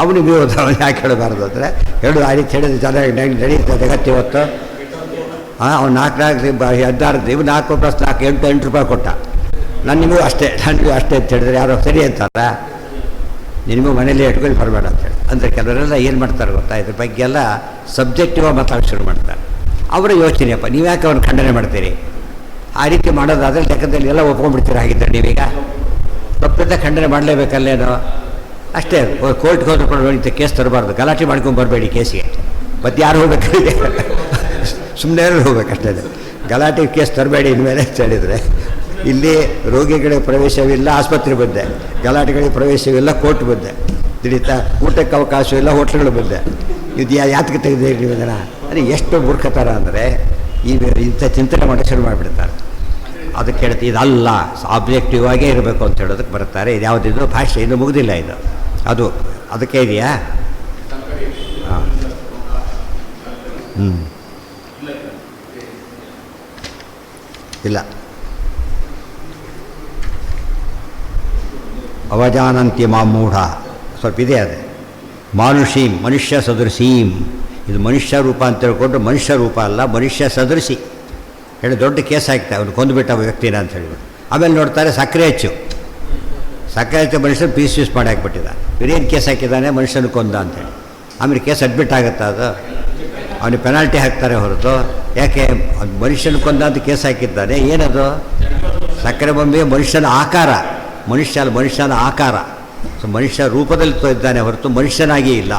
ಅವನಿಗೆ ನೀವು ಯಾಕೆ ಹೇಳಬಾರ್ದು ಅಂದರೆ ಹೇಳು. ಆ ರೀತಿ ಹೇಳಿದ್ರೆ ಚೆನ್ನಾಗಿ ನಡೀತದೆ ಜಗತ್ತು ಇವತ್ತು. ಅವ್ನು 4,16 ನೀವು 4 + 4 8 ರೂಪಾಯಿ ಕೊಟ್ಟ. ನನಗೂ ಅಷ್ಟೇ ಅಂತ ಹೇಳಿದ್ರೆ ಯಾರೋ ಸರಿ ಅಂತಾರ? ನಿನಗೂ ಮನೇಲಿ ಇಟ್ಕೊಂಡು ಬರಬೇಡ ಅಂತೇಳಿ ಅಂದರೆ ಕೆಲವರೆಲ್ಲ ಏನು ಮಾಡ್ತಾರೆ ಗೊತ್ತಾ, ಇದ್ರ ಬಗ್ಗೆ ಎಲ್ಲ ಸಬ್ಜೆಕ್ಟಿವಾಗಿ ಮಾತಾಡೋಕ್ಕೆ ಶುರು ಮಾಡ್ತಾರೆ. ಅವರ ಯೋಚನೆಯಪ್ಪ, ನೀವು ಯಾಕೆ ಅವ್ನು ಖಂಡನೆ ಮಾಡ್ತೀರಿ? ಆ ರೀತಿ ಮಾಡೋದಾದರೆ ಲೆಕ್ಕದಲ್ಲಿ ಎಲ್ಲ ಒಪ್ಕೊಂಡ್ಬಿಡ್ತೀರಿ. ಆಗಿದ್ದರೆ ನೀವೀಗ ತಪ್ಪಿದ್ದ ಖಂಡನೆ ಮಾಡಲೇಬೇಕಲ್ಲೇನೋ? ಅಷ್ಟೇ. ಕೋರ್ಟ್ಗೆ ಹೋದ್ರೆ ಕೂಡ ಇಂಥ ಕೇಸ್ ತರಬಾರ್ದು, ಗಲಾಟೆ ಮಾಡ್ಕೊಂಡು ಬರಬೇಡಿ ಕೇಸಿಗೆ. ಮತ್ತು ಯಾರು ಹೋಗ್ಬೇಕಾಗಿದೆ? ಸುಮ್ಮನೆ ಹೋಗ್ಬೇಕಷ್ಟೇ. ಗಲಾಟೆ ಕೇಸ್ ತರಬೇಡಿ ಇನ್ಮೇಲೆ ಅಂತ ಹೇಳಿದರೆ, ಇಲ್ಲಿ ರೋಗಿಗಳಿಗೆ ಪ್ರವೇಶವಿಲ್ಲ, ಆಸ್ಪತ್ರೆ ಬಂದೆ. ಗಲಾಟೆಗಳಿಗೆ ಪ್ರವೇಶವಿಲ್ಲ, ಕೋರ್ಟ್ ಬಂದೆ. ತಿಳಿತಾ? ಊಟಕ್ಕೆ ಅವಕಾಶವಿಲ್ಲ, ಹೋಟ್ಲುಗಳು ಬಂದೆ. ಇದು ಯಾತಕ್ಕೆ ತೆಗೆದಿರಿ ನೀವು ಇದನ್ನು? ಅಂದರೆ ಎಷ್ಟು ಮೂರ್ಖತರ ಅಂದರೆ ಇಂಥ ಚಿಂತನೆ ಮಾಡಿ ಶುರು ಮಾಡಿಬಿಡ್ತಾರೆ. ಅದಕ್ಕೆ ಹೇಳ್ತೀವಿ ಇದಲ್ಲ, ಆಬ್ಜೆಕ್ಟಿವ್ ಆಗೇ ಇರಬೇಕು ಅಂತ ಹೇಳೋದಕ್ಕೆ ಬರ್ತಾರೆ. ಇದು ಯಾವುದಿದು ಭಾಷೆ, ಇದು ಮುಗಿದಿಲ್ಲ ಇದು. ಅದಕ್ಕೆ ಇದೆಯಾ? ಹಾಂ, ಇಲ್ಲ. ಅವಜಾನಂತಿ ಮಾಮೂಢ ಸ್ವಲ್ಪ ಇದೆ. ಅದೇ ಮಾನುಷೀಂ ಮನುಷ್ಯ ಸದೃಶೀಂ. ಇದು ಮನುಷ್ಯ ರೂಪ ಅಂತ ತಿಳ್ಕೊಂಡು ಮನುಷ್ಯ ರೂಪ ಅಲ್ಲ, ಮನುಷ್ಯ ಸದೃಶಿ ಹೇಳಿ ದೊಡ್ಡ ಕೇಸ್ ಹಾಕ್ತಾರೆ. ಅವನು ಕೊಂದುಬಿಟ್ಟ ವ್ಯಕ್ತಿನ ಅಂತ ಹೇಳಿಬಿಟ್ಟು. ಆಮೇಲೆ ನೋಡ್ತಾರೆ ಸಕ್ಕರೆ ಹೆಚ್ಚು ಮನುಷ್ಯನ ಪೀಸ್ ಮಾಡಿ ಹಾಕ್ಬಿಟ್ಟಿದ್ದ. ಇವರೇನು ಕೇಸ್ ಹಾಕಿದ್ದಾನೆ, ಮನುಷ್ಯನ ಕೊಂದ ಅಂತೇಳಿ. ಆಮೇಲೆ ಕೇಸ್ ಅಡ್ಮಿಟ್ ಆಗುತ್ತೆ. ಅದು ಅವನಿಗೆ ಪೆನಾಲ್ಟಿ ಹಾಕ್ತಾರೆ ಹೊರತು, ಯಾಕೆ ಅದು ಮನುಷ್ಯನ ಕೊಂದ ಅಂತ ಕೇಸ್ ಹಾಕಿದ್ದಾನೆ. ಏನದು? ಸಕ್ಕರೆ ಬೊಂಬೆ ಮನುಷ್ಯನ ಆಕಾರ, ಮನುಷ್ಯನ ಆಕಾರ. ಸೊ ಮನುಷ್ಯ ರೂಪದಲ್ಲಿ ಇದ್ದಾನೆ ಹೊರತು ಮನುಷ್ಯನಾಗಿ ಇಲ್ಲ.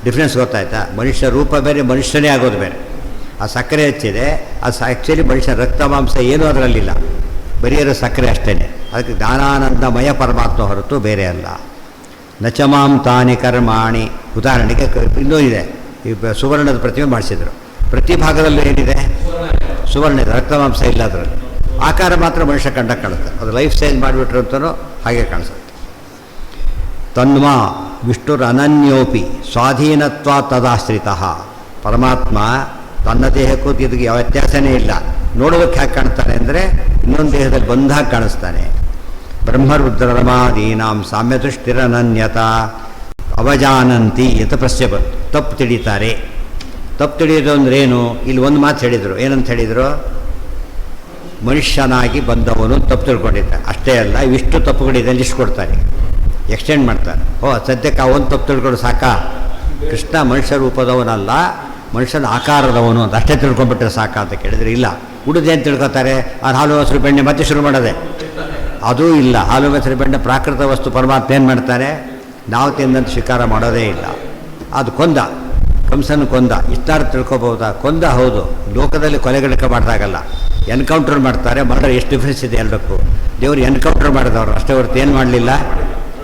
ಡಿಫ್ರೆನ್ಸ್ ಗೊತ್ತಾಯ್ತಾ? ಮನುಷ್ಯ ರೂಪ ಬೇರೆ, ಮನುಷ್ಯನೇ ಆಗೋದು ಬೇರೆ. ಆ ಸಕ್ಕರೆ ಹೆಚ್ಚಿದೆ, ಅದು ಆ್ಯಕ್ಚುಲಿ ಮನುಷ್ಯನ ರಕ್ತ ಮಾಂಸ ಏನೂ ಅದರಲ್ಲಿಲ್ಲ, ಬರೀ ಇರೋ ಸಕ್ಕರೆ ಅಷ್ಟೇ. ಅದಕ್ಕೆ ಜ್ಞಾನಾನಂದಮಯ ಪರಮಾತ್ಮ ಹೊರತು ಬೇರೆ ಅಲ್ಲ. ನಚಮಾಂ ತಾನಿ ಕರ್ಮಾಣಿ. ಉದಾಹರಣೆಗೆ ಇನ್ನೂ ಇದೆ, ಈ ಸುವರ್ಣದ ಪ್ರತಿಮೆ ಮಾಡಿಸಿದರು. ಪ್ರತಿ ಭಾಗದಲ್ಲೂ ಏನಿದೆ? ಸುವರ್ಣ ಇದೆ, ರಕ್ತ ಮಾಂಸ ಇಲ್ಲ ಅದರಲ್ಲಿ. ಆಕಾರ ಮಾತ್ರ ಮನುಷ್ಯ ಕಂಡ ಕಾಣುತ್ತೆ. ಅದು ಲೈಫ್ ಸೈಜ್ ಮಾಡಿಬಿಟ್ರು ಅಂತಲೂ ಹಾಗೆ ಕಾಣಿಸುತ್ತೆ. ತನ್ವಾ ವಿಷ್ಣುರ್ ಅನನ್ಯೋಪಿ ಸ್ವಾಧೀನತ್ವ ತದಾಶ್ರಿತ. ಪರಮಾತ್ಮ ತನ್ನ ದೇಹಕ್ಕೂ ಇದಕ್ಕೆ ಯಾವ ವ್ಯತ್ಯಾಸನೇ ಇಲ್ಲ. ನೋಡೋದಕ್ಕೆ ಹೇಗೆ ಕಾಣ್ತಾನೆ ಅಂದರೆ ಇನ್ನೊಂದು ದೇಹದಲ್ಲಿ ಬಂದಾಗ ಕಾಣಿಸ್ತಾನೆ. ಬ್ರಹ್ಮರುದ್ರರಮಾದೀನಾಂ ಸಾಮ್ಯದೃಷ್ಟಿರನನ್ಯತ ಅವಜಾನಂತಿ ಅಂತ ಪ್ರಶ್ನೆ ಬಂತು. ತಪ್ಪು ತಿಳಿತಾರೆ. ತಪ್ಪು ತಿಳಿಯೋದು ಅಂದ್ರೇನು? ಇಲ್ಲಿ ಒಂದು ಮಾತು ಹೇಳಿದರು. ಏನಂತ ಹೇಳಿದರು? ಮನುಷ್ಯನಾಗಿ ಬಂದವನು ತಪ್ಪು ತಿಳ್ಕೊಂಡಿದ್ದ. ಅಷ್ಟೇ ಅಲ್ಲ, ಇವಿಷ್ಟು ತಪ್ಪುಗಳಿದೆ ಲಿಸ್ಟ್ ಕೊಡ್ತಾರೆ, ಎಕ್ಸ್ಟೆಂಡ್ ಮಾಡ್ತಾರೆ. ಸದ್ಯಕ್ಕೆ ಆ ಒಂದು ತಪ್ಪು ತಿಳ್ಕೊಂಡು ಸಾಕಾ? ಕೃಷ್ಣ ಮನುಷ್ಯ ರೂಪದವನಲ್ಲ, ಮನುಷ್ಯನ ಆಕಾರದವನು ಅಂತ ಅಷ್ಟೇ ತಿಳ್ಕೊಂಡ್ಬಿಟ್ರೆ ಸಾಕಾ ಅಂತ ಕೇಳಿದರೆ ಇಲ್ಲ. ಉಳಿದೆ ಅಂತ ತಿಳ್ಕೊತಾರೆ. ಅದು ಹಾಲು ಮೊಸರು ಬೆಣ್ಣೆ ಮತ್ತೆ ಶುರು ಮಾಡೋದೆ. ಅದೂ ಇಲ್ಲ. ಹಾಲು ಮೊಸರು ಬೆಣ್ಣೆ ಪ್ರಾಕೃತ ವಸ್ತು. ಪರಮಾತ್ಮ ಏನು ಮಾಡ್ತಾರೆ? ನಾವು ತಿಂದಂತ ಸ್ವೀಕಾರ ಮಾಡೋದೇ ಇಲ್ಲ. ಅದು ಕೊಂದ, ಕಂಸನ ಕೊಂದ. ಇಷ್ಟಾರು ತಿಳ್ಕೊಬಹುದಾ? ಕೊಂದ, ಹೌದು. ಲೋಕದಲ್ಲಿ ಕೊಲೆಗಳಿಕೆ ಮಾಡಿದಾಗಲ್ಲ, ಎನ್ಕೌಂಟರ್ ಮಾಡ್ತಾರೆ. ಮರ್ಡರ್ ಎಷ್ಟು ಡಿಫ್ರೆನ್ಸ್ ಇದೆ ಎರಡಕ್ಕೂ. ದೇವರು ಎನ್ಕೌಂಟರ್ ಮಾಡಿದವರು ಅಷ್ಟೇ ಹೊರತು ಏನು ಮಾಡಲಿಲ್ಲ.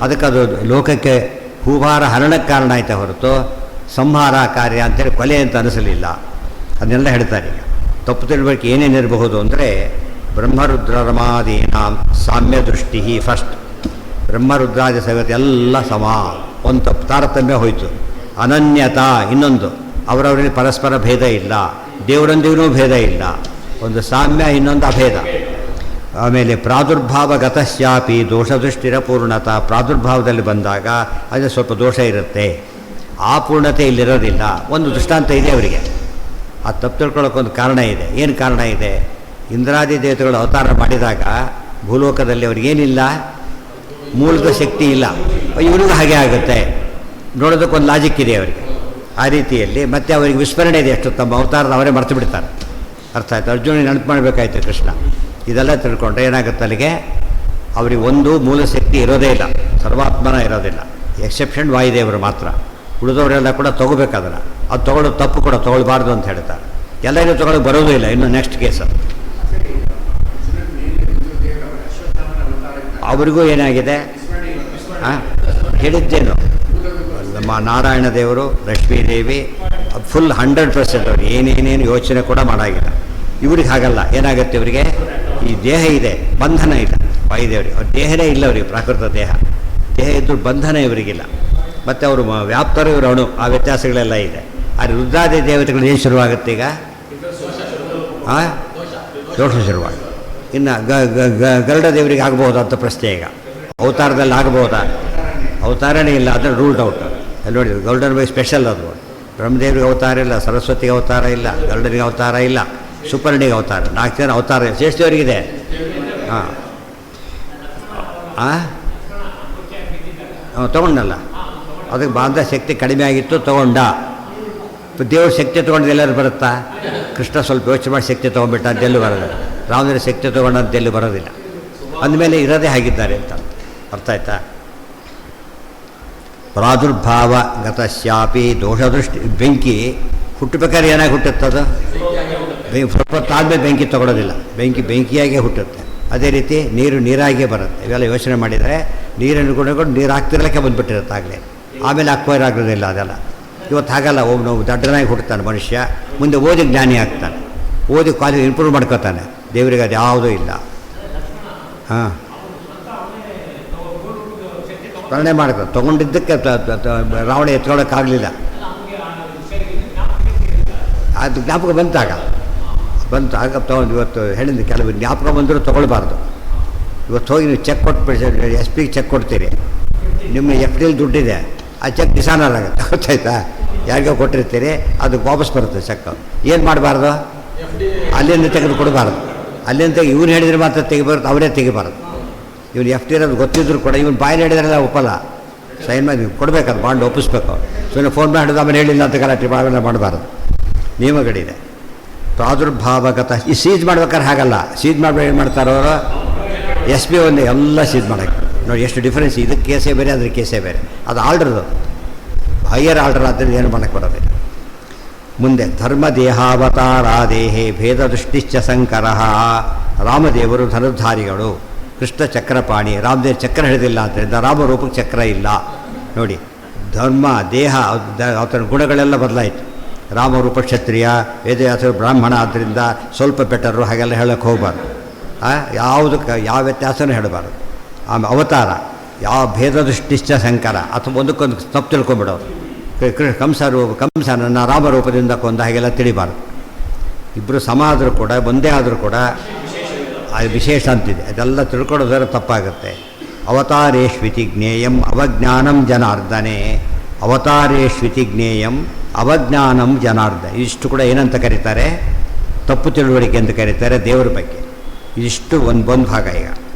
ಅದಕ್ಕೆ ಅದು ಲೋಕಕ್ಕೆ ಹೂಭಾರ ಹರಣಕ್ಕೆ ಕಾರಣ ಆಯ್ತಾ ಹೊರತು ಸಂಹಾರ ಕಾರ್ಯ ಅಂತೇಳಿ ಕೊಲೆ ಅಂತ ಅನಿಸಲಿಲ್ಲ. ಅದನ್ನೆಲ್ಲ ಹೇಳ್ತಾರೆ. ಈಗ ತಪ್ಪು ತಿಳ್ಬೇಕು ಏನೇನಿರಬಹುದು ಅಂದರೆ ಬ್ರಹ್ಮರುದ್ರರಮಾದೀನಾಂ ಸಾಮ್ಯ ದೃಷ್ಟಿ ಫಸ್ಟ್. ಬ್ರಹ್ಮರುದ್ರಾದಿ ಸಗತಿ ಎಲ್ಲ ಸಮ. ಒಂದು ತಪ್ಪು ತಾರತಮ್ಯ ಹೋಯಿತು. ಅನನ್ಯತಾ ಇನ್ನೊಂದು, ಅವರವರಲ್ಲಿ ಪರಸ್ಪರ ಭೇದ ಇಲ್ಲ, ದೇವರೊಂದಿಗೂ ಭೇದ ಇಲ್ಲ. ಒಂದು ಸಾಮ್ಯ, ಇನ್ನೊಂದು ಅಭೇದ. ಆಮೇಲೆ ಪ್ರಾದುರ್ಭಾವಗತಶ್ಯಾಪಿ ದೋಷದೃಷ್ಟಿರ ಪೂರ್ಣತಾ. ಪ್ರಾದುರ್ಭಾವದಲ್ಲಿ ಬಂದಾಗ ಅದು ಸ್ವಲ್ಪ ದೋಷ ಇರುತ್ತೆ, ಆ ಪೂರ್ಣತೆ ಇಲ್ಲಿರೋದಿಲ್ಲ. ಒಂದು ದೃಷ್ಟಾಂತ ಇದೆ ಅವರಿಗೆ. ಆ ತಪ್ಪು ತಿಳ್ಕೊಳ್ಳೋಕ್ಕೊಂದು ಕಾರಣ ಇದೆ. ಏನು ಕಾರಣ ಇದೆ? ಇಂದ್ರಾದಿ ದೇವತೆಗಳು ಅವತಾರ ಮಾಡಿದಾಗ ಭೂಲೋಕದಲ್ಲಿ ಅವ್ರಿಗೇನಿಲ್ಲ, ಮೂಲದ ಶಕ್ತಿ ಇಲ್ಲ. ಇವರಿಗೂ ಹಾಗೆ ಆಗುತ್ತೆ. ನೋಡೋದಕ್ಕೊಂದು ಲಾಜಿಕ್ ಇದೆ ಅವರಿಗೆ. ಆ ರೀತಿಯಲ್ಲಿ ಮತ್ತೆ ಅವರಿಗೆ ವಿಸ್ಮರಣೆ ಇದೆ. ಎಷ್ಟು ತಮ್ಮ ಅವತಾರದ ಅವರೇ ಮರ್ತು ಬಿಡ್ತಾರೆ. ಅರ್ಥ ಆಯ್ತು? ಅರ್ಜುನಿಗೆ ನೆನಪು ಮಾಡಬೇಕಾಯ್ತು ಕೃಷ್ಣ. ಇದೆಲ್ಲ ತಿಳ್ಕೊಂಡ್ರೆ ಏನಾಗುತ್ತೆ ಅಲ್ಲಿಗೆ? ಅವರಿಗೆ ಒಂದು ಮೂಲ ಶಕ್ತಿ ಇರೋದೇ ಇಲ್ಲ, ಸರ್ವಾತ್ಮನ ಇರೋದಿಲ್ಲ. ಎಕ್ಸೆಪ್ಷನ್ ವಾಯುದೇವರು ಮಾತ್ರ. ಉಳಿದವರೆಲ್ಲ ಕೂಡ ತೊಗೋಬೇಕಾದ್ರೆ ಅದು ತೊಗೊಳ್ಳೋದು ತಪ್ಪು, ಕೂಡ ತೊಗೊಳ್ಬಾರ್ದು ಅಂತ ಹೇಳ್ತಾರೆ. ಎಲ್ಲರೂ ತೊಗೊಳಕ್ಕೆ ಬರೋದೂ ಇಲ್ಲ. ಇನ್ನು ನೆಕ್ಸ್ಟ್ ಕೇಸ್ ಅವರಿಗೂ ಏನಾಗಿದೆ? ಹೇಳಿದ್ದೇನು? ನಮ್ಮ ನಾರಾಯಣ ದೇವರು, ಲಕ್ಷ್ಮೀದೇವಿ ಫುಲ್ 100% ಅವ್ರು ಏನೇನೇನು ಯೋಚನೆ ಕೂಡ ಮಾಡಾಗಿಲ್ಲ. ಇವ್ರಿಗೆ ಹಾಗಲ್ಲ. ಏನಾಗುತ್ತೆ ಇವರಿಗೆ? ಈ ದೇಹ ಇದೆ, ಬಂಧನ ಇಲ್ಲ. ವಾಯುದೇವರಿಗೆ ಅವ್ರ ದೇಹನೇ ಇಲ್ಲ. ಅವರಿಗೆ ಪ್ರಾಕೃತ ದೇಹ ಇದ್ದು ಬಂಧನ ಇವರಿಗಿಲ್ಲ. ಮತ್ತು ಅವರು ವ್ಯಾಪ್ತರು, ಇವರು ಅಣು. ಆ ವ್ಯತ್ಯಾಸಗಳೆಲ್ಲ ಇದೆ. ಆದರೆ ರುದ್ರಾದಿ ದೇವತೆಗಳು ಏನು ಶುರುವಾಗುತ್ತೆ ಈಗ? ದೋಷ ಶುರುವಾಗಿ. ಇನ್ನು ಗರುಡ ದೇವರಿಗೆ ಆಗ್ಬೋದಂತ ಪ್ರಶ್ನೆ ಈಗ. ಅವತಾರದಲ್ಲಿ ಆಗ್ಬೋದಾ? ಅವತಾರನೇ ಇಲ್ಲ, ಅದನ್ನು ರೂಲ್ಡ್ ಔಟ್. ಅಲ್ಲಿ ನೋಡಿ, ಗರುಡನ ಬಗ್ಗೆ ಸ್ಪೆಷಲ್ ಅದು. ಬ್ರಹ್ಮದೇವರಿಗೆ ಅವತಾರ ಇಲ್ಲ, ಸರಸ್ವತಿಗೆ ಅವತಾರ ಇಲ್ಲ, ಗರುಡನಿಗೆ ಅವತಾರ ಇಲ್ಲ, ಸುಪರ್ಣಿಗೆ ಅವತಾರ. 4 ಜನ ಅವತಾರ ಶ್ರೇಷ್ಠವರಿಗಿದೆ. ತೊಗೊಂಡಲ್ಲ, ಅದಕ್ಕೆ ಬಾಂಧ ಶಕ್ತಿ ಕಡಿಮೆ ಆಗಿತ್ತು, ತೊಗೊಂಡ. ದೇವ್ರ ಶಕ್ತಿ ತೊಗೊಂಡು ಎಲ್ಲರೂ ಬರುತ್ತಾ? ಕೃಷ್ಣ ಸ್ವಲ್ಪ ಯೋಚನೆ ಮಾಡಿ ಶಕ್ತಿ ತೊಗೊಂಡ್ಬಿಟ್ಟ ಅಂತೆಲ್ಲೂ ಬರೋದಿಲ್ಲ. ರಾಮದೇವ್ರ ಶಕ್ತಿ ತೊಗೊಂಡಂತೆಲ್ಲೂ ಬರೋದಿಲ್ಲ. ಅಂದಮೇಲೆ ಇರೋದೇ ಆಗಿದ್ದಾರೆ ಅಂತ ಅರ್ಥ ಆಯ್ತಾ? ಪ್ರಾದುರ್ಭಾವ ಗತಶ್ಯಾಪಿ ದೋಷದೃಷ್ಟಿ. ಬೆಂಕಿ ಹುಟ್ಟಬೇಕಾದ್ರೆ ಏನಾಗಿ ಹುಟ್ಟುತ್ತದು? ಸ್ವಲ್ಪ ಹೊತ್ತಾದ್ಮೇಲೆ ಬೆಂಕಿ ತೊಗೊಳೋದಿಲ್ಲ. ಬೆಂಕಿಯಾಗೇ ಹುಟ್ಟುತ್ತೆ. ಅದೇ ರೀತಿ ನೀರಾಗಿಯೇ ಬರುತ್ತೆ. ಇವೆಲ್ಲ ಯೋಚನೆ ಮಾಡಿದರೆ ನೀರನ್ನು ಕೂಡ ನೀರು ಹಾಕ್ತಿರ್ಲಿಕ್ಕೆ ಬಂದುಬಿಟ್ಟಿರುತ್ತೆ ಆಗಲೇ. ಆಮೇಲೆ ಅಕ್ವೈರ್ ಆಗೋದಿಲ್ಲ ಅದೆಲ್ಲ. ಇವತ್ತು ಹಾಗಲ್ಲ. ನಾವು ದಡ್ಡನಾಗಿ ಹುಡ್ತಾನೆ ಮನುಷ್ಯ, ಮುಂದೆ ಓದಿ ಜ್ಞಾನಿ ಆಗ್ತಾನೆ, ಓದಿ ಕ್ವಾಲಿಟಿ ಇಂಪ್ರೂವ್ ಮಾಡ್ಕೋತಾನೆ. ದೇವರಿಗೆ ಅದು ಯಾವುದೂ ಇಲ್ಲ. ಸ್ಮರಣೆ ಮಾಡ್ತಾರೆ. ತೊಗೊಂಡಿದ್ದಕ್ಕೆ ರಾವಣ ಎತ್ಕೊಳ್ಳೋಕ್ಕಾಗಲಿಲ್ಲ. ಅದು ಜ್ಞಾಪಕ ಬಂತಾಗ ತೊಗೊಂಡು ಇವತ್ತು ಹೇಳಿದ್ದು ಕೆಲವು ಜ್ಞಾಪಕ ಬಂದರೂ ತೊಗೊಳ್ಬಾರ್ದು. ಇವತ್ತು ಹೋಗಿ ನೀವು ಚೆಕ್ ಕೊಟ್ಬಿಟ್ಟು SP ಚೆಕ್ ಕೊಡ್ತೀರಿ, ನಿಮ್ಮ FD ದುಡ್ಡಿದೆ, ಆ ಚೆಕ್ ಡಿಸಾನರ್ ಆಗುತ್ತೆ. ಗೊತ್ತಾಯ್ತಾ? ಯಾರಿಗೋ ಕೊಟ್ಟಿರ್ತೀರಿ, ಅದು ವಾಪಸ್ ಬರುತ್ತೆ ಚೆಕ್. ಏನು ಮಾಡಬಾರ್ದು? ಅಲ್ಲಿಂದ ತೆಗೆದು ಕೊಡಬಾರ್ದು. ಅಲ್ಲಿಂದ ಇವನು ಹೇಳಿದರೆ ಮಾತ್ರ ತೆಗಿಬಾರ್ದು, ಅವರೇ ತೆಗಿಬಾರ್ದು. ಇವನು FD ಇರೋದು ಗೊತ್ತಿದ್ರು ಕೂಡ ಇವನು ಬಾಯಲ್ಲಿ ಹೇಳಿದ್ರೆಲ್ಲ ಒಪ್ಪಲ್ಲ. ಸೈನ್ ಮಾಡಿ ಕೊಡಬೇಕದು, ಬಾಂಡ್ ಒಪ್ಪಿಸ್ಬೇಕು. ಸುಮ್ಮನೆ ಫೋನ್ ಮಾಡಿ ಹಿಡಿದು ಆಮೇಲೆ ಹೇಳಿಲ್ಲ ಅಂತ ಗಲಾಟೆ ಮಾಡಬಾರ್ದು. ನಿಯಮಗಳಿದೆ. ಪ್ರಾದುರ್ಭಾವಗತ. ಈ ಸೀಜ್ ಮಾಡ್ಬೇಕಾದ್ರೆ ಹಾಗಲ್ಲ. ಸೀಜ್ ಮಾಡ್ಬೇಕು ಏನು ಮಾಡ್ತಾರೋ ಅವರು? SP ಒಂದು ಎಲ್ಲ ಸೀಜ್ ಮಾಡೋಕ್ಕೆ ನೋಡಿ ಎಷ್ಟು ಡಿಫ್ರೆನ್ಸ್. ಇದಕ್ಕೆ ಕೇಸೇ ಬೇರೆ, ಅದ್ರ ಕೇಸೇ ಬೇರೆ. ಅದು ಆರ್ಡ್ರದು, ಹೈಯರ್ ಆರ್ಡರ್ ಆದ್ದರಿಂದ ಏನು ಮಾಡೋಕ್ಕೆ ಬರೋದಿಲ್ಲ. ಮುಂದೆ ಧರ್ಮ ದೇಹಾವತಾರಾದೇಹೇ ಭೇದ ದೃಷ್ಟಿಶ್ಚ ಸಂಕರ. ರಾಮದೇವರು ಧನುರ್ಧಾರಿಗಳು, ಕೃಷ್ಣ ಚಕ್ರಪಾಣಿ. ರಾಮದೇವ ಚಕ್ರ ಹಿಡಿದಿಲ್ಲ ಆದ್ದರಿಂದ ರಾಮರೂಪಕ್ಕೆ ಚಕ್ರ ಇಲ್ಲ. ನೋಡಿ, ಧರ್ಮ ದೇಹ ಆತನ ಗುಣಗಳೆಲ್ಲ ಬದಲಾಯಿತು. ರಾಮರೂಪ ಕ್ಷತ್ರಿಯ, ವೇದವ್ಯಾಸರು ಬ್ರಾಹ್ಮಣ, ಆದ್ದರಿಂದ ಸ್ವಲ್ಪ ಬೆಟರು, ಹಾಗೆಲ್ಲ ಹೇಳೋಕ್ಕೆ ಹೋಗಬಾರ್ದು. ಯಾವುದಕ್ಕೆ ಯಾವ ವ್ಯತ್ಯಾಸನೂ ಹೇಳಬಾರ್ದು. ಆಮೇಲೆ ಅವತಾರ ಯಾವ ಭೇದ ದೃಷ್ಟಿಶ್ಚ ಶಂಕರ ಅಥವಾ ಒಂದಕ್ಕೊಂದು ತಪ್ಪು ತಿಳ್ಕೊಂಬಿಡೋದು. ಕಂಸ ನನ್ನ ರಾಮರೂಪದಿಂದ ಕೊಂದ ಹಾಗೆಲ್ಲ ತಿಳಿಬಾರ್ದು. ಇಬ್ಬರು ಸಮ ಆದರೂ ಕೂಡ ಒಂದೇ ಆದರೂ ಕೂಡ ಅದು ವಿಶೇಷ ಅಂತಿದೆ. ಅದೆಲ್ಲ ತಿಳ್ಕೊಳ್ಳೋದ್ರೆ ತಪ್ಪಾಗುತ್ತೆ. ಅವತಾರೇಶ್ವಿತಿ ಜ್ಞೇಯಂ ಅವಜ್ಞಾನಂ ಜನಾರ್ದನೆ. ಅವತಾರೇಶ್ವಿತಿ ಜ್ಞೇಯಂ ಅವಜ್ಞಾನಂ ಜನಾರ್ದನೆ. ಇಷ್ಟು ಕೂಡ ಏನಂತ ಕರೀತಾರೆ? ತಪ್ಪು ತಿಳುವಳಿಕೆ ಅಂತ ಕರೀತಾರೆ ದೇವರ ಬಗ್ಗೆ. ಇದಿಷ್ಟು ಒಂದು ಭಾಗ. ಈಗ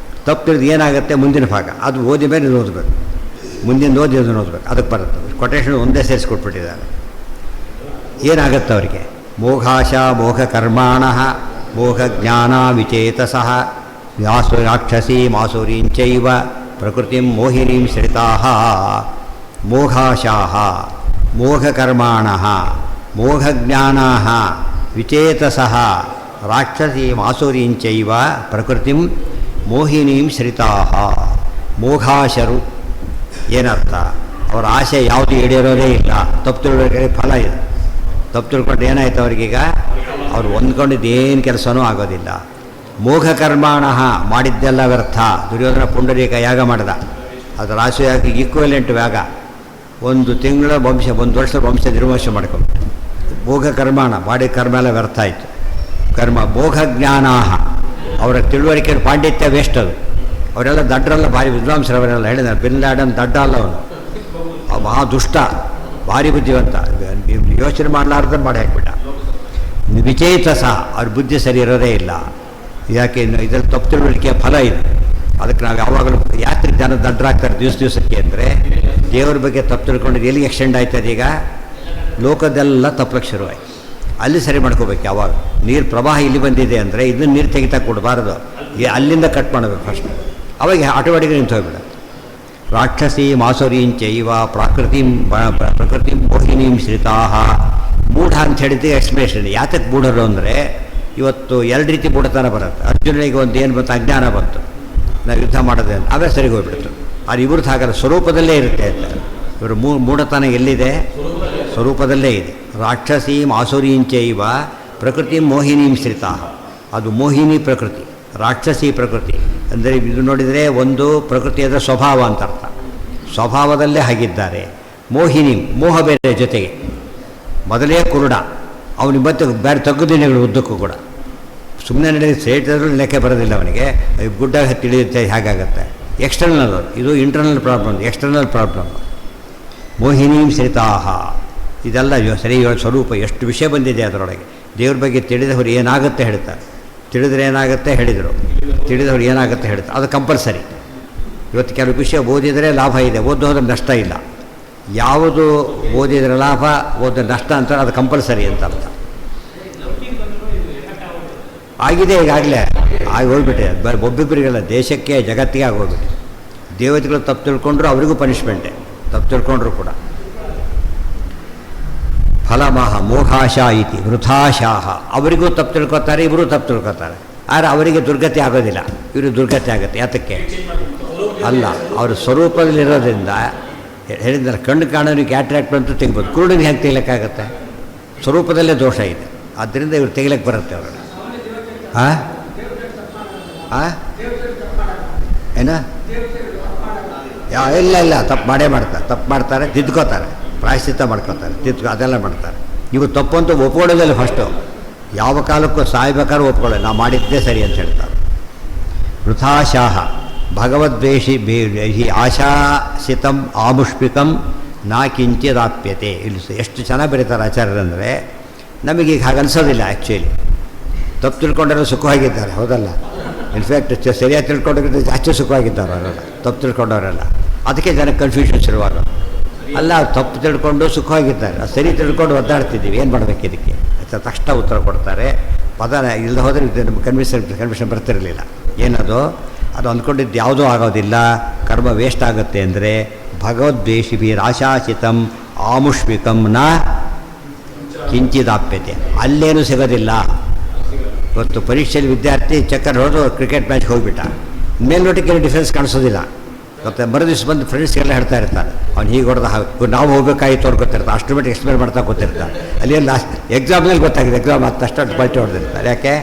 ತಪ್ಪು ತಿಳಿದು ಏನಾಗುತ್ತೆ ಮುಂದಿನ ಭಾಗ, ಅದು ಓದಿ ಮೇಲೆ ಓದಬೇಕು. ಮುಂದಿನ ಓದಿ ಅದನ್ನು ಓದಬೇಕು, ಅದಕ್ಕೆ ಬರುತ್ತೆ. ಕೊಟೇಶನ್ ಒಂದೇ ಸೇರಿಸ್ಕೊಟ್ಬಿಟ್ಟಿದ್ದಾರೆ. ಏನಾಗುತ್ತೆ ಅವರಿಗೆ? ಮೋಘಾಶ ಮೋಘ ಕರ್ಮಾಣ ಮೋಘ ಜ್ಞಾನ ವಿಚೇತಸಃ ವ್ಯಾಸು ರಾಕ್ಷಸೀ ಮಾಸುರೀಂಚೈವ ಪ್ರಕೃತಿಂ ಮೋಹಿನೀಂ ಶ್ರಿತಾ. ಮೋಘಾಶಾ ಮೋಘಕರ್ಮಾಣ ಮೋಘಜ್ಞಾನಾ ವಿಚೇತಸಃ ರಾಕ್ಷಸೀ ಮಾಸುರೀಂಚೈವ ಪ್ರಕೃತಿಂ ಮೋಹಿನೀಂ ಶ್ರಿತಾ. ಮೋಘಾಶರು ಏನರ್ಥ? ಅವರ ಆಸೆ ಯಾವುದು ಈಡೇರೋದೇ ಇಲ್ಲ. ತಪ್ಪು ತಿಳುವಳಿಕೆ ಫಲ ಇದೆ. ತಪ್ಪು ತಿಳ್ಕೊಂಡು ಏನಾಯ್ತು ಅವ್ರಿಗೀಗ? ಅವ್ರು ಹೊಂದ್ಕೊಂಡಿದ್ದು ಏನು ಕೆಲಸನೂ ಆಗೋದಿಲ್ಲ. ಮೋಘ ಕರ್ಮಾಣ ಮಾಡಿದ್ದೆಲ್ಲ ವ್ಯರ್ಥ. ದುರ್ಯೋಧನ ಪುಂಡರೀಕ ಯಾಗ ಮಾಡಿದ, ಅದು ರಾಶಿಯಾಗಿ ಈಕ್ವಲೆಂಟ್ ಯಾಗ. ಒಂದು ತಿಂಗಳ ವಂಶ, ಒಂದು ವರ್ಷದ ವಂಶ ನಿರ್ವಂಶ ಮಾಡ್ಕೊಂಡು ಮೋಘ ಕರ್ಮಾಣ ಮಾಡಿ ಕರ್ಮ ಎಲ್ಲ ವ್ಯರ್ಥ ಆಯಿತು. ಕರ್ಮ ಮೋಘ ಜ್ಞಾನ ಅವರ ತಿಳುವಳಿಕೆ ಪಾಂಡಿತ್ಯ ವೇಸ್ಟ್. ಅದು ಅವರೆಲ್ಲ ದಡ್ಡರಲ್ಲ, ಭಾರಿ ವಿದ್ವಾಂಸರು ಅವರೆಲ್ಲ. ಹೇಳಿದ್ದಾರೆ ಬಿನ್ ಲ್ಯಾಡನ್ ದಡ್ಡ ಅಲ್ಲ, ಅವನು ಮಹಾ ದುಷ್ಟ, ಭಾರಿ ಬುದ್ಧಿವಂತ. ಯೋಚನೆ ಮಾಡಲಾರ್ದ ಮಾಡಿ ಹಾಕ್ಬಿಟ್ಟ. ವಿಚೇತ ಸಹ ಅವ್ರ ಬುದ್ಧಿ ಸರಿ ಇರೋದೇ ಇಲ್ಲ. ಯಾಕೆ? ಇದರಲ್ಲಿ ತಪ್ಪು ತಿಳುವಳಿಕೆಯ ಫಲ ಇದೆ. ಅದಕ್ಕೆ ನಾವು ಯಾವಾಗಲೂ ಯಾತ್ರೆ ಜನ ದಡ್ಡರಾಗ್ತಾರೆ ದಿವಸಕ್ಕೆ ಅಂದರೆ ದೇವ್ರ ಬಗ್ಗೆ ತಪ್ಪು ತಿಳ್ಕೊಂಡಿದ್ದು ಎಲ್ಲಿ ಎಕ್ಸ್ಟೆಂಡ್ ಆಯ್ತದೆ? ಈಗ ಲೋಕದೆಲ್ಲ ತಪ್ಪಲಿಕ್ಕೆ ಶುರುವಾಯ್ತು. ಅಲ್ಲಿ ಸರಿ ಮಾಡ್ಕೋಬೇಕು. ಯಾವಾಗ ನೀರು ಪ್ರವಾಹ ಇಲ್ಲಿ ಬಂದಿದೆ ಅಂದರೆ ಇದನ್ನು ನೀರು ತೆಗಿತಾ ಕೊಡಬಾರ್ದು, ಅಲ್ಲಿಂದ ಕಟ್ ಮಾಡಬೇಕು ಫಸ್ಟ್. ಅವಾಗ ಆಟೋಮೆಟಿಕ್ ನಿಂತು ಹೋಗ್ಬಿಡ. ರಾಕ್ಷಸೀ ಮಾಸುರೀಂಚೈವ ಪ್ರಕೃತಿಂ ಮೋಹಿನೀಂ ಶ್ರಿತಾ. ಮೂಢ ಅಂತ ಹೇಳಿದ್ದು ಎಕ್ಸ್ಪ್ಲೇಷನ್. ಯಾತಕ್ಕೆ ಮೂಢರು ಅಂದರೆ ಇವತ್ತು ಎರಡು ರೀತಿ ಮೂಢತನ ಬರುತ್ತೆ. ಅರ್ಜುನನಿಗೆ ಒಂದು ಏನು ಬಂತು? ಅಜ್ಞಾನ ಬಂತು, ನಾವು ಯುದ್ಧ ಮಾಡೋದೇ ಅಂತ. ಅವೇ ಸರಿಗೆ ಹೋಗ್ಬಿಡ್ತು. ಅದು ಇವ್ರದ್ದು ಹಾಗಲ್ಲ, ಸ್ವರೂಪದಲ್ಲೇ ಇರುತ್ತೆ ಅಂತ. ಇವರು ಮೂಢತನ ಎಲ್ಲಿದೆ? ಸ್ವರೂಪದಲ್ಲೇ ಇದೆ. ರಾಕ್ಷಸೀ ಮಾಸುರೀಂಚೈವ ಪ್ರಕೃತಿ ಮೋಹಿನೀಂ ಶ್ರಿತಾ. ಅದು ಮೋಹಿನಿ ಪ್ರಕೃತಿ, ರಾಕ್ಷಸಿ ಪ್ರಕೃತಿ. ಅಂದರೆ ಇದು ನೋಡಿದರೆ ಒಂದು ಪ್ರಕೃತಿಯಾದ ಸ್ವಭಾವ ಅಂತ ಅರ್ಥ. ಸ್ವಭಾವದಲ್ಲೇ ಹಾಗಿದ್ದಾರೆ. ಮೋಹಿನಿ ಮೋಹ ಬೇರೆ ಜೊತೆಗೆ. ಮೊದಲೇ ಕುರುಡ, ಅವನಿಗೆ ಮತ್ತೆ ಬೇರೆ ತಗ್ಗುದಿನಗಳು ಉದ್ದಕ್ಕೂ ಕೂಡ. ಸುಮ್ಮನೆ ನಡೆದು ಸೇರಿದ್ರು ಲೆಕ್ಕ ಬರೋದಿಲ್ಲ ಅವನಿಗೆ. ಗುಡ್ಡ ತಿಳಿಯುತ್ತೆ, ಹೇಗಾಗತ್ತೆ? ಎಕ್ಸ್ಟರ್ನಲ್. ಇದು ಇಂಟರ್ನಲ್ ಪ್ರಾಬ್ಲಮ್, ಎಕ್ಸ್ಟರ್ನಲ್ ಪ್ರಾಬ್ಲಮ್. ಮೋಹಿನೀಂ ಶ್ರಿತಾಹ. ಇದೆಲ್ಲ ಸರಿ ಸ್ವರೂಪ. ಎಷ್ಟು ವಿಷಯ ಬಂದಿದೆ ಅದರೊಳಗೆ. ದೇವ್ರ ಬಗ್ಗೆ ತಿಳಿದವರು ಏನಾಗುತ್ತೆ ಹೇಳ್ತಾರೆ. ತಿಳಿದ್ರೆ ಏನಾಗುತ್ತೆ ಹೇಳಿದರು, ತಿಳಿದವ್ರು ಏನಾಗುತ್ತೆ ಹೇಳ್ತಾರೆ. ಅದು ಕಂಪಲ್ಸರಿ. ಇವತ್ತು ಕೆಲವು ವಿಷಯ ಓದಿದರೆ ಲಾಭ ಇದೆ, ಓದೋದ್ರೆ ನಷ್ಟ ಇಲ್ಲ. ಯಾವುದು ಓದಿದರೆ ಲಾಭ, ಓದಿದ್ರೆ ನಷ್ಟ ಅಂತಾರೆ. ಅದು ಕಂಪಲ್ಸರಿ ಅಂತ ಅರ್ಥ. ಆಗಿದೆ ಈಗಾಗಲೇ, ಆಗಿ ಹೋಗ್ಬಿಟ್ಟಿದೆ. ಒಬ್ಬೊಬ್ಬರಿಗೆಲ್ಲ ದೇಶಕ್ಕೆ ಜಗತ್ತಿಗೆ ಆಗೋಗ್ಬಿಟ್ಟಿದೆ. ದೇವತೆಗಳು ತಪ್ಪು ತಿಳ್ಕೊಂಡ್ರು ಅವರಿಗೂ ಪನಿಷ್ಮೆಂಟೆ, ತಪ್ಪು ತಿಳ್ಕೊಂಡ್ರು ಕೂಡ. ಫಲಮಹ ಮೋಘಾಶಾ ಇತಿ ವೃಥಾಶಾಹ. ಅವರಿಗೂ ತಪ್ಪು ತಿಳ್ಕೊತಾರೆ, ಇವರು ತಪ್ಪು ತಿಳ್ಕೊತಾರೆ. ಆದರೆ ಅವರಿಗೆ ದುರ್ಗತಿ ಆಗೋದಿಲ್ಲ, ಇವರು ದುರ್ಗತಿ ಆಗುತ್ತೆ. ಯಾತಕ್ಕೆ? ಅಲ್ಲ, ಅವರ ಸ್ವರೂಪದಲ್ಲಿರೋದ್ರಿಂದ ಹೇಳಿದ್ದಾರೆ. ಕಣ್ಣು ಕಾಣೋರಿಗೆ ಕ್ಯಾಟ್ರಾಕ್ಟ್ ಬಂತು ತೆಗಿಬೋದು, ಕುರುಡಿಗೆ ಹೇಗೆ ತೆಗಿಲಿಕ್ಕಾಗತ್ತೆ? ಸ್ವರೂಪದಲ್ಲೇ ದೋಷ ಇದೆ. ಆದ್ದರಿಂದ ಇವ್ರು ತೆಗಿಲಿಕ್ಕೆ ಬರುತ್ತೆ ಅವ್ರನ್ನ. ಏನು? ಇಲ್ಲ ತಪ್ಪು ಮಾಡೇ ಮಾಡ್ತಾರೆ. ತಪ್ಪು ಮಾಡ್ತಾರೆ, ತಿದ್ಕೋತಾರೆ, ಪ್ರಾಯಶ್ಚಿತ್ತ ಮಾಡ್ಕೋತಾರೆ, ಅದೆಲ್ಲ ಮಾಡ್ತಾರೆ. ಇವು ತಪ್ಪು ಅಂತ ಒಪ್ಕೊಳ್ಳೋದಿಲ್ಲ ಫಸ್ಟು. ಯಾವ ಕಾಲಕ್ಕೂ ಸಾಯ್ಬೇಕಾದ್ರೂ ಒಪ್ಕೊಳ್ಳಿ, ನಾವು ಮಾಡಿದ್ದೇ ಸರಿ ಅಂತ ಹೇಳ್ತಾರೆ. ವೃಥಾಶಾಹ ಭಗವದ್ವೇಷಿ ಆಶಾಸಿತಂ ಆಮುಷ್ಪಿಕಂ ನಾ ಕಿಂಚಿದಾಪ್ಯತೆ. ಇಲ್ಲಿ ಎಷ್ಟು ಚೆನ್ನಾಗಿ ಬರೀತಾರೆ ಆಚಾರ್ಯರಂದರೆ, ನಮಗೀಗ ಹಾಗೆ ಅನಿಸೋದಿಲ್ಲ. ಆ್ಯಕ್ಚುಲಿ ತಪ್ಪು ತಿಳ್ಕೊಂಡ್ರೆ ಸುಖವಾಗಿದ್ದಾರೆ, ಹೌದಲ್ಲ? ಇನ್ಫ್ಯಾಕ್ಟ್ ಸರಿಯಾಗಿ ತಿಳ್ಕೊಂಡ್ರೆ ಜಾಸ್ತಿ ಸುಖವಾಗಿದ್ದಾರೆ ಅವರೆಲ್ಲ, ತಪ್ಪು ತಿಳ್ಕೊಂಡವರೆಲ್ಲ. ಅದಕ್ಕೆ ಜನಕ್ಕೆ ಕನ್ಫ್ಯೂಷನ್ ಶುರುವಾಗ. ಅಲ್ಲ, ತಪ್ಪು ತಿಳ್ಕೊಂಡು ಸುಖವಾಗಿದ್ದಾರೆ, ಸರಿ ತಿಳ್ಕೊಂಡು ಒದ್ದಾಡ್ತಿದ್ದೀವಿ, ಏನು ಮಾಡಬೇಕು ಇದಕ್ಕೆ ಅಂತ ತಕ್ಷಣ ಉತ್ತರ ಕೊಡ್ತಾರೆ. ಪದ ಇಲ್ಲದೆ ಹೋದರೆ ಇದು ನಮ್ಗೆ ಕನ್ವಿಷನ್ ಬರ್ತಿರಲಿಲ್ಲ. ಏನದು? ಅದು ಅಂದ್ಕೊಂಡಿದ್ದು ಯಾವುದೂ ಆಗೋದಿಲ್ಲ, ಕರ್ಮ ವೇಸ್ಟ್ ಆಗುತ್ತೆ. ಅಂದರೆ ಭಗವದ್ವೇಷಿಭಿ ರಾಶಾಚಿತಂ ಆಮುಷ್ಮಿಕಂ ನ ಕಿಂಚಿದಾಪ್ಯತೆ. ಅಲ್ಲೇನೂ ಸಿಗೋದಿಲ್ಲ. ಇವತ್ತು ಪರೀಕ್ಷೆಯಲ್ಲಿ ವಿದ್ಯಾರ್ಥಿ ಚಕ್ಕರ್ ಹೊಡೆದು ಕ್ರಿಕೆಟ್ ಮ್ಯಾಚ್ಗೆ ಹೋಗಿಬಿಟ್ಟ, ಮೇಲ್ನೋಟಕ್ಕೆ ಡಿಫ್ರೆನ್ಸ್ ಕಾಣಿಸೋದಿಲ್ಲ. ಮತ್ತು ಮರುದಿವ್ಸ ಬಂದು ಫ್ರೆಂಡ್ಸ್ಗೆಲ್ಲ ಹೇಳ್ತಾ ಇರ್ತಾರೆ, ಅವ್ನು ಹೀಗೆ ಹೊಡೆದ ನಾವು ಹೋಗ್ಬೇಕಾಗಿತ್ತು ಅವ್ರು ಗೊತ್ತಿರ್ತಾರೆ. ಅಷ್ಟು ಮಟ್ಟಿಗೆ ಎಕ್ಸ್ಪ್ಲೇನ್ ಮಾಡ್ತಾ ಗೊತ್ತಿರ್ತಾರೆ. ಅಲ್ಲಿ ಲಾಸ್ಟ್ ಎಕ್ಸಾಮ್ನಲ್ಲಿ ಗೊತ್ತಾಗಿದೆ, ಎಕ್ಸಾಮ್ ಅದು ಅಷ್ಟು ಪಲ್ಟಿ ಹೊಡೆದಿರ್ತಾರೆ. ಯಾಕೆ?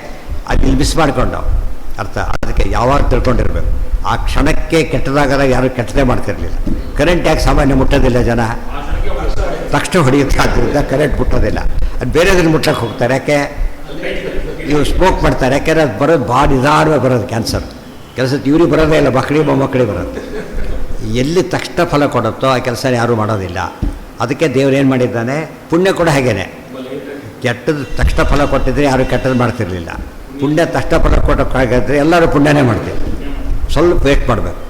ಅದು ಇಲ್ಲಿ ಮಿಸ್ ಮಾಡ್ಕೊಂಡು ಅರ್ಥ. ಅದಕ್ಕೆ ಯಾವಾಗ ತಿಳ್ಕೊಂಡಿರ್ಬೇಕು, ಆ ಕ್ಷಣಕ್ಕೆ ಕೆಟ್ಟದಾಗದಾಗ ಯಾರು ಕೆಟ್ಟದೇ ಮಾಡ್ತಿರಲಿಲ್ಲ. ಕರೆಂಟ್ ಯಾಕೆ ಸಾಮಾನ್ಯ ಮುಟ್ಟೋದಿಲ್ಲ ಜನ, ತಕ್ಷಣ ಹೊಡೆಯುತ್ತೆ, ಆದ್ದರಿಂದ ಕರೆಂಟ್ ಮುಟ್ಟೋದಿಲ್ಲ. ಅದು ಬೇರೆದನ್ನು ಮುಟ್ಟಕ್ಕೆ ಹೋಗ್ತಾರೆ. ಯಾಕೆ ಇವು ಸ್ಮೋಕ್ ಮಾಡ್ತಾರೆ, ಯಾಕೆಂದರೆ ಅದು ಬರೋದು ಭಾಳ ನಿಧಾನವಾಗಿ ಬರೋದು ಕ್ಯಾನ್ಸರ್. ಕೆಲಸಕ್ಕೆ ಇವ್ರಿಗೆ ಬರೋದೇ ಇಲ್ಲ, ಮಕ್ಕಳಿಗೆ ಮೊಮ್ಮಕ್ಕಳಿಗೆ ಬರುತ್ತೆ. ಎಲ್ಲಿ ತಕ್ಷಣ ಫಲ ಕೊಡುತ್ತೋ ಆ ಕೆಲಸ ಯಾರೂ ಮಾಡೋದಿಲ್ಲ. ಅದಕ್ಕೆ ದೇವ್ರು ಏನು ಮಾಡಿದ್ದಾನೆ, ಪುಣ್ಯ ಕೂಡ ಹಾಗೇನೆ. ಕೆಟ್ಟದ್ದು ತಕ್ಷಣ ಫಲ ಕೊಟ್ಟಿದ್ರೆ ಯಾರು ಕೆಟ್ಟದ್ದು ಮಾಡ್ತಿರ್ಲಿಲ್ಲ. ಪುಣ್ಯ ತಕ್ಷಣ ಫಲ ಕೊಟ್ಟೋಕ್ಕಾಗಿದ್ರೆ ಎಲ್ಲರೂ ಪುಣ್ಯನೇ ಮಾಡ್ತೀವಿ. ಸ್ವಲ್ಪ ವೇಟ್ ಮಾಡಬೇಕು,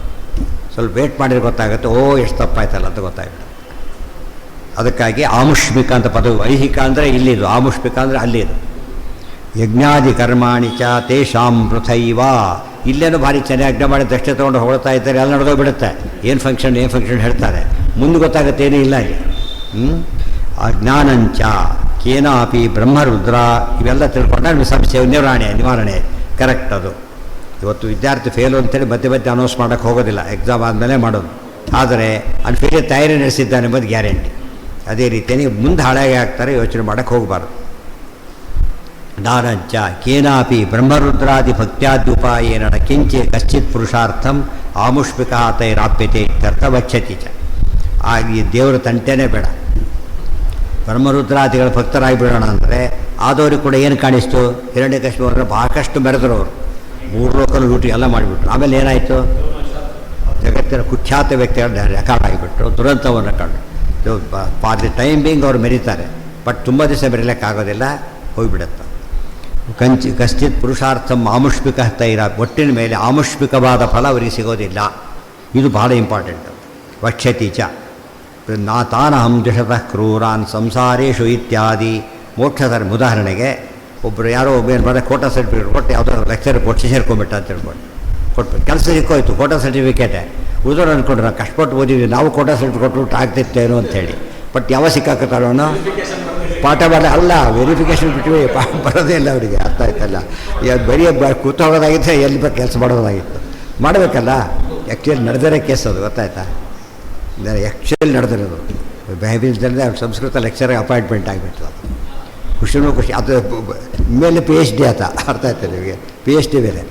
ಸ್ವಲ್ಪ ವೇಟ್ ಮಾಡಿದ್ರೆ ಗೊತ್ತಾಗುತ್ತೆ, ಓ ಎಷ್ಟು ತಪ್ಪಾಯ್ತಲ್ಲ ಅಂತ ಗೊತ್ತಾಗುತ್ತೆ. ಅದಕ್ಕಾಗಿ ಆಮುಷ್ಮಿಕ ಅಂತ ಪದವು, ಐಹಿಕ ಅಂದರೆ ಇಲ್ಲಿದು, ಆಮುಷ್ಮಿಕ ಅಂದರೆ ಅಲ್ಲಿದು. ಯಜ್ಞಾದಿ ಕರ್ಮಾಣಿ ಚ ತೇಷಾಂ ಪೃಥೈವ. ಇಲ್ಲೇನೋ ಭಾರಿ ಚೆನ್ನಾಗಿ ಯಜ್ಞ ಮಾಡಿ ದಕ್ಷತೆ ತೊಗೊಂಡು ಹೊಳ್ತಾ ಇದ್ದಾರೆ, ಎಲ್ಲ ನಡೆದೋಗ್ಬಿಡುತ್ತೆ. ಏನು ಫಂಕ್ಷನ್ ಹೇಳ್ತಾರೆ, ಮುಂದೆ ಗೊತ್ತಾಗುತ್ತೆ ಏನೂ ಇಲ್ಲ ಇಲ್ಲಿ. ಅಜ್ಞಾನಂಚ ಕೇನಾಪಿ ಬ್ರಹ್ಮರುದ್ರ ಇವೆಲ್ಲ ತಿಳ್ಕೊಂಡಾಗ ಸಂಶಯ ನಿವಾರಣೆ ಕರೆಕ್ಟ್. ಅದು ಇವತ್ತು ವಿದ್ಯಾರ್ಥಿ ಫೇಲು ಅಂತೇಳಿ ಮಧ್ಯೆ ಅನೌನ್ಸ್ ಮಾಡೋಕ್ಕೆ ಹೋಗೋದಿಲ್ಲ, ಎಕ್ಸಾಮ್ ಆದಮೇಲೆ ಮಾಡೋದು. ಆದರೆ ಅಲ್ಲಿ ಫೇಲ್ ತಯಾರಿ ನಡೆಸಿದ್ದಾನೆ ಎಂಬುದು ಗ್ಯಾರಂಟಿ. ಅದೇ ರೀತಿ ನೀವು ಮುಂದೆ ಹಾಳಾಗಿ ಆಗ್ತಾರೆ, ಯೋಚನೆ ಮಾಡೋಕ್ಕೆ ಹೋಗಬಾರ್ದು. ಜ್ಞಾನಂಚ ಕೇನಾಪಿ ಬ್ರಹ್ಮರುದ್ರಾದಿ ಭಕ್ತ್ಯಾದ್ಯುಪಾಯೇನ ಕಿಂಚೆ ಕಶ್ಚಿತ್ ಪುರುಷಾರ್ಥಂ ಆಮುಷ್ಮಿಕ ತೈರಾಪ್ಯತೆ ಇತ್ಯರ್ಥ ವಕ್ಷತಿ ಚ. ಈ ದೇವರ ತಂಟೆನೇ ಬೇಡ. ಬ್ರಹ್ಮರುದ್ರಾದಿಗಳ ಭಕ್ತರಾಗಿಬಿಡೋಣ ಅಂದರೆ ಆದವ್ರಿಗೆ ಕೂಡ ಏನು ಕಾಣಿಸ್ತು, ಹಿರಣ್ಯಕಶಿಪು ಅವರ ಭಾಳಷ್ಟು ಮೆರೆದ್ರು ಅವರು, 3 ಲೋಕದ ಲೂಟಿ ಎಲ್ಲ ಮಾಡಿಬಿಟ್ರು. ಆಮೇಲೆ ಏನಾಯಿತು, ಜಗತ್ತಿನ ಕುಖ್ಯಾತ ವ್ಯಕ್ತಿಗಳ ರೆಕಾರ್ಡ್ ಆಗಿಬಿಟ್ರು, ದುರಂತವನ್ನು ಕಂಡು. ಫಾರ್ ದಿ ಟೈಮ್ ಬೀಂಗ್ ಅವ್ರು ಮೆರೀತಾರೆ, ಬಟ್ ತುಂಬ ದಿವಸ ಮೆರೀಲಿಕ್ಕಾಗೋದಿಲ್ಲ, ಹೋಗಿಬಿಡುತ್ತೆ. ಕಶ್ಚಿತ್ ಪುರುಷಾರ್ಥಂ ಆಮುಷ್ಮಿಕ ತೈರ, ಒಟ್ಟಿನ ಮೇಲೆ ಆಮುಷ್ಮಿಕವಾದ ಫಲ ಅವರಿಗೆ ಸಿಗೋದಿಲ್ಲ. ಇದು ಭಾಳ ಇಂಪಾರ್ಟೆಂಟ್. ವಕ್ಷತಿ ಚ ತಾನಹಂ ದ್ವಿಷತಃ ಕ್ರೂರಾನ್ ಸಂಸಾರೇಶು ಇತ್ಯಾದಿ. ಮೋಕ್ಷಧರ್ಮ ಉದಾಹರಣೆಗೆ ಒಬ್ಬರು ಯಾರೋ ಒಬ್ಬರು ಬರೋ ಕೋಟಾ ಸರ್ಟಿಫಿಕೇಟ್ ಕೊಟ್ಟು ಯಾವುದೋ ಲೆಕ್ಚರ್ ಕೊಟ್ಟು ಸೇರ್ಕೊಂಬಿಟ್ಟ ಅಂತ ತಿಳ್ಕೊಂಡು ಕೊಟ್ಟು ಕೆಲಸ ಸಿಕ್ಕೋಯ್ತು, ಕೋಟಾ ಸರ್ಟಿಫಿಕೇಟೇ. ಉಳಿದೋರು ಅಂದ್ಕೊಂಡ್ರು ನಾವು ಕಷ್ಟಪಟ್ಟು ಓದಿದ್ವಿ, ನಾವು ಕೋಟಾ ಸರ್ಟಿಫಿಕೇಟ್ ಕೊಟ್ಟು ಆಗ್ತಿತ್ತೇನೋ ಅಂಥೇಳಿ. ಬಟ್ ಯಾವ ಸಿಕ್ಕಾಕತ್ತಾರೋನು ಪಾಠ ಮಾಡಿ ಅಲ್ಲ, ವೆರಿಫಿಕೇಷನ್ ಬಿಟ್ಟು ಬರೋದೇ ಇಲ್ಲ ಅವರಿಗೆ. ಅರ್ಥ ಆಯ್ತಲ್ಲ, ಬರೀ ಕೂತೋಗೋದಾಗಿದ್ದರೆ ಎಲ್ಲಿ ಬೇಕು ಕೆಲಸ ಮಾಡೋದಾಗಿತ್ತು, ಮಾಡಬೇಕಲ್ಲ. ಆ್ಯಕ್ಚುಲಿ ನಡೆದಿರೋ ಕೇಸ್ ಅದು, ಗೊತ್ತಾಯ್ತಾ, ಆ್ಯಕ್ಚುಲಿ ನಡೆದಿರೋದು. ಬೆಹಬೀಲ್ದಲ್ಲಿ ಸಂಸ್ಕೃತ ಲೆಕ್ಚರ್ ಅಪಾಯಿಂಟ್ಮೆಂಟ್ ಆಗಿಬಿಟ್ಟು ಅದು ಖುಷಿ. ಅದು ಮೇಲೆ PhD ಆತ, ಅರ್ಥ ಆಯ್ತು ನಿಮಗೆ, PhD ಬೇರೆ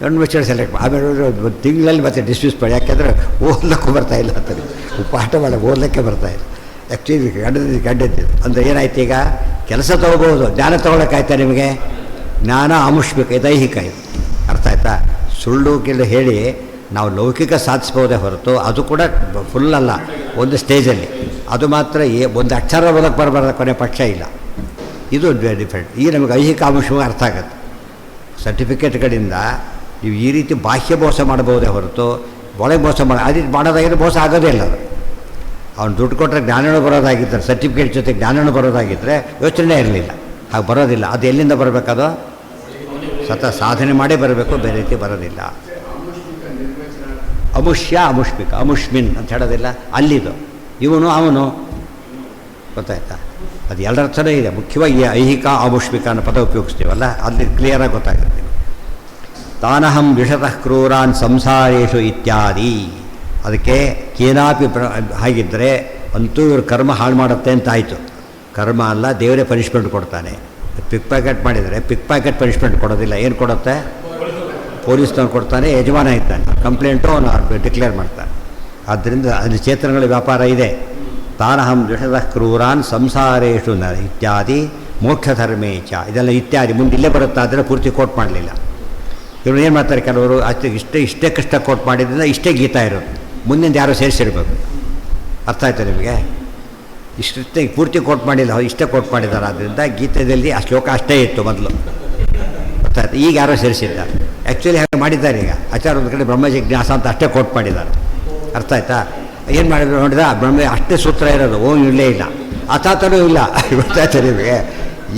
ಕನ್ವಿಷನ್ ಸೆಲೆಕ್ಟ್. ಆಮೇಲೆ ಒಂದು ತಿಂಗಳಲ್ಲಿ ಮತ್ತೆ ಡಿಸ್ಮಿಸ್ ಮಾಡಿ, ಯಾಕೆಂದರೆ ಓದ್ಲಿಕ್ಕೂ ಬರ್ತಾಯಿಲ್ಲ ಅಂತ, ಪಾಠ ಮಾಡಿ ಓದಲಿಕ್ಕೆ ಬರ್ತಾಯಿಲ್ಲ. ಆ್ಯಕ್ಚುಲಿ ಗಂಡಿದ್ದು ಅಂದರೆ ಏನಾಯ್ತು, ಈಗ ಕೆಲಸ ತೊಗೋಬೋದು, ಜ್ಞಾನ ತೊಗೊಳಕ್ಕಾಯ್ತಾ ನಿಮಗೆ? ಜ್ಞಾನ ಆಮುಷ್ಮಿಕ, ದೈಹಿಕ ಇದು. ಅರ್ಥ ಆಯ್ತಾ? ಸುಳ್ಳು ಗಿಳ್ಳು ಹೇಳಿ ನಾವು ಲೌಕಿಕ ಸಾಧಿಸ್ಬೋದೇ ಹೊರತು ಅದು ಕೂಡ ಫುಲ್ ಅಲ್ಲ, ಒಂದು ಸ್ಟೇಜಲ್ಲಿ. ಅದು ಮಾತ್ರ ಒಂದು ಅಕ್ಷರ ಓದಕ್ಕೆ ಬರಬಾರ್ದು, ಕೊನೆ ಪಕ್ಷ ಇಲ್ಲ. ಇದು ಡಿಫ್ರೆಂಟ್. ಈಗ ನಮಗೆ ಐಹಿಕ ಅಂಶವೂ ಅರ್ಥ ಆಗುತ್ತೆ. ಸರ್ಟಿಫಿಕೇಟ್ಗಳಿಂದ ನೀವು ಈ ರೀತಿ ಬಾಹ್ಯ ಮೋಸ ಮಾಡಬಹುದೇ ಹೊರತು ಒಳಗೆ ಮೋಸ ಅದು ಮಾಡೋದಾಗಿದ್ರೆ ಮೋಸ ಆಗೋದೇ ಇಲ್ಲ. ಅದು ಅವ್ನು ದುಡ್ಡು ಕೊಟ್ಟರೆ ಜ್ಞಾನನೂ ಬರೋದಾಗಿದ್ದರೆ, ಸರ್ಟಿಫಿಕೇಟ್ ಜೊತೆ ಜ್ಞಾನನೂ ಬರೋದಾಗಿದ್ದರೆ ಯೋಚನೆ ಇರಲಿಲ್ಲ. ಹಾಗೆ ಬರೋದಿಲ್ಲ. ಅದು ಎಲ್ಲಿಂದ ಬರಬೇಕದು? ಸಾಧನೆ ಮಾಡೇ ಬರಬೇಕು, ಬೇರೆ ರೀತಿ ಬರೋದಿಲ್ಲ. ಅಮುಷ್ಯ ಅಮುಷ್ಮಿಕ, ಅಮುಷ್ಮಿನ್ ಅಂತ ಹೇಳೋದಿಲ್ಲ, ಅಲ್ಲಿದು. ಇವನು ಅವನು, ಗೊತ್ತಾಯ್ತಾ? ಅದು ಎರಡರ್ಥನೇ ಇದೆ. ಮುಖ್ಯವಾಗಿ ಐಹಿಕ ಆಮುಷ್ಮಿಕ ಅನ್ನೋ ಪದ ಉಪಯೋಗಿಸ್ತೀವಲ್ಲ, ಅಲ್ಲಿ ಕ್ಲಿಯರಾಗಿ ಗೊತ್ತಾಗುತ್ತೆ. ತಾನಹಂ ವಿಷತಃ ಕ್ರೂರಾನ್ ಸಂಸಾರೇಶು ಇತ್ಯಾದಿ. ಅದಕ್ಕೆ ಕೇನಾಪಿ ಹಾಗಿದ್ದರೆ ಅಂತೂ ಇವರು ಕರ್ಮ ಹಾಳು ಮಾಡುತ್ತೆ ಅಂತ ಆಯಿತು. ಕರ್ಮ ಅಲ್ಲ, ದೇವರೇ ಪನಿಷ್ಮೆಂಟ್ ಕೊಡ್ತಾನೆ. ಪಿಕ್ ಪ್ಯಾಕೆಟ್ ಮಾಡಿದರೆ ಪಿಕ್ ಪ್ಯಾಕೆಟ್ ಪನಿಷ್ಮೆಂಟ್ ಕೊಡೋದಿಲ್ಲ. ಏನು ಕೊಡುತ್ತೆ? ಪೊಲೀಸ್ನವ್ನು ಕೊಡ್ತಾನೆ, ಯಜಮಾನ ಇದ್ದಾನೆ, ಕಂಪ್ಲೇಂಟು ಅವನು ಡಿಕ್ಲೇರ್ ಮಾಡ್ತಾನೆ. ಆದ್ದರಿಂದ ಅಲ್ಲಿ ಚೇತನಗಳ ವ್ಯಾಪಾರ ಇದೆ. ತಾನಹಂ ದ್ವಿಷತಃ ಕ್ರೂರಾನ್ ಸಂಸಾರೇಶು ಇತ್ಯಾದಿ ಮೋಕ್ಷಧರ್ಮೇಚ. ಇದೆಲ್ಲ ಇತ್ಯಾದಿ ಮುಂದೆ ಇಲ್ಲೇ ಬರುತ್ತಾ ಆದರೆ ಪೂರ್ತಿ ಕೋಟ್ ಮಾಡಲಿಲ್ಲ. ಇವರು ಏನು ಮಾಡ್ತಾರೆ, ಕೆಲವರು ಇಷ್ಟೇ ಕಷ್ಟ ಕೋಟ್ ಮಾಡಿದ್ರಿಂದ ಇಷ್ಟೇ ಗೀತಾ ಇರೋದು, ಮುಂದಿನ ಯಾರೋ ಸೇರಿಸಿರ್ಬೇಕು. ಅರ್ಥ ಆಯ್ತು ನಿಮಗೆ? ಇಷ್ಟೇ ಪೂರ್ತಿ ಕೋಟ್ ಮಾಡಿಲ್ಲ, ಇಷ್ಟೇ ಕೋಟ್ ಮಾಡಿದ್ದಾರೆ. ಆದ್ದರಿಂದ ಗೀತೆಯಲ್ಲಿ ಆ ಶ್ಲೋಕ ಅಷ್ಟೇ ಇತ್ತು ಮೊದಲು, ಗೊತ್ತಾಯ್ತು. ಈಗ ಯಾರೋ ಸೇರಿಸಿದ್ದಾರೆ. ಆ್ಯಕ್ಚುಲಿ ಹಾಗೆ ಮಾಡಿದ್ದಾರೆ. ಈಗ ಆಚಾರ ಒಂದು ಕಡೆ ಬ್ರಹ್ಮ ಜಿಜ್ಞಾಸ ಅಂತ ಅಷ್ಟೇ ಕೋಟ್ ಮಾಡಿದ್ದಾರೆ. ಅರ್ಥ ಆಯ್ತಾ? ಏನು ಮಾಡಿದ್ರು ನೋಡಿದ, ಬ್ರಹ್ಮ ಅಷ್ಟೇ ಸೂತ್ರ ಇರೋದು, ಇಲ್ಲೇ ಇಲ್ಲ, ಅಥಾತನೂ ಇಲ್ಲ. ಗೊತ್ತಾಯ್ತು ನಿಮಗೆ?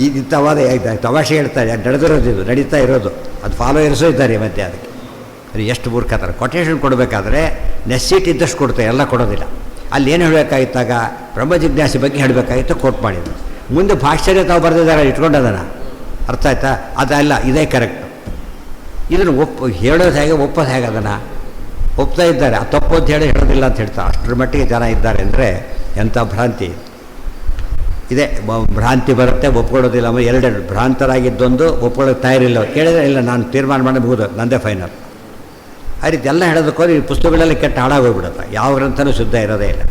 ಈಗ ಇಂಥವಾದ ತಮಾಷೆ ಹೇಳ್ತಾರೆ, ನಡೆದಿರೋದು, ಇದು ನಡೀತಾ ಇರೋದು, ಅದು ಫಾಲೋಯರ್ಸೂ ಇದ್ದಾರೆ ಮತ್ತೆ. ಅದಕ್ಕೆ ಅದು ಎಷ್ಟು ಮೂರ್ಖತಾರೆ. ಕೊಟೇಶನ್ ಕೊಡಬೇಕಾದ್ರೆ ನೆಸ್ಸಿಟ್ ಇದ್ದಷ್ಟು ಕೊಡ್ತಾರೆ, ಎಲ್ಲ ಕೊಡೋದಿಲ್ಲ. ಅಲ್ಲಿ ಏನು ಹೇಳಬೇಕಾಗಿತ್ತಾಗ ಬ್ರಹ್ಮ ಜಿಜ್ಞಾಸೆ ಬಗ್ಗೆ ಹೇಳಬೇಕಾಗಿತ್ತು, ಕೋಟ್ ಮಾಡಿದ್ರು. ಮುಂದೆ ಭಾಷ್ಯನೇ ತಾವು ಬರೆದಿದ್ದಾರೆ, ಇಟ್ಕೊಂಡದನ್ನು. ಅರ್ಥ ಆಯ್ತಾ? ಅದಲ್ಲ, ಇದೇ ಕರೆಕ್ಟು. ಇದನ್ನು ಹೇಳೋದು ಹೇಗೆ, ಒಪ್ಪೋದು ಹೇಗೆ? ಅದನ್ನು ಒಪ್ತಾ ಇದ್ದಾರೆ. ಆ ತಪ್ಪು ಅಂತ ಹೇಳಿ ಹೇಳೋದಿಲ್ಲ ಅಂತ ಹೇಳ್ತಾರೆ. ಅಷ್ಟರ ಮಟ್ಟಿಗೆ ಜನ ಇದ್ದಾರೆ ಅಂದರೆ ಎಂಥ ಭ್ರಾಂತಿ. ಇದೆ ಭ್ರಾಂತಿ ಬರುತ್ತೆ, ಒಪ್ಕೊಳ್ಳೋದಿಲ್ಲ. ಆಮೇಲೆ ಎರಡೆರಡು ಭ್ರಾಂತರಾಗಿದ್ದೊಂದು ಒಪ್ಕೊಳ್ಳೋಕೆ ತಯಾರಿಲ್ಲ. ಕೇಳಿದ್ರೆ ಇಲ್ಲ ನಾನು ತೀರ್ಮಾನ ಮಾಡಬಹುದು, ನಂದೇ ಫೈನಲ್. ಆ ರೀತಿ ಎಲ್ಲ ಹೇಳೋದಕ್ಕೋದ್ರೆ ಈ ಪುಸ್ತಕಗಳೆಲ್ಲ ಕೆಟ್ಟ ಹಾಳಾಗೋಗ್ಬಿಡುತ್ತೆ. ಯಾವ ಗ್ರಂಥನೂ ಶುದ್ಧ ಇರೋದೇ ಇಲ್ಲ.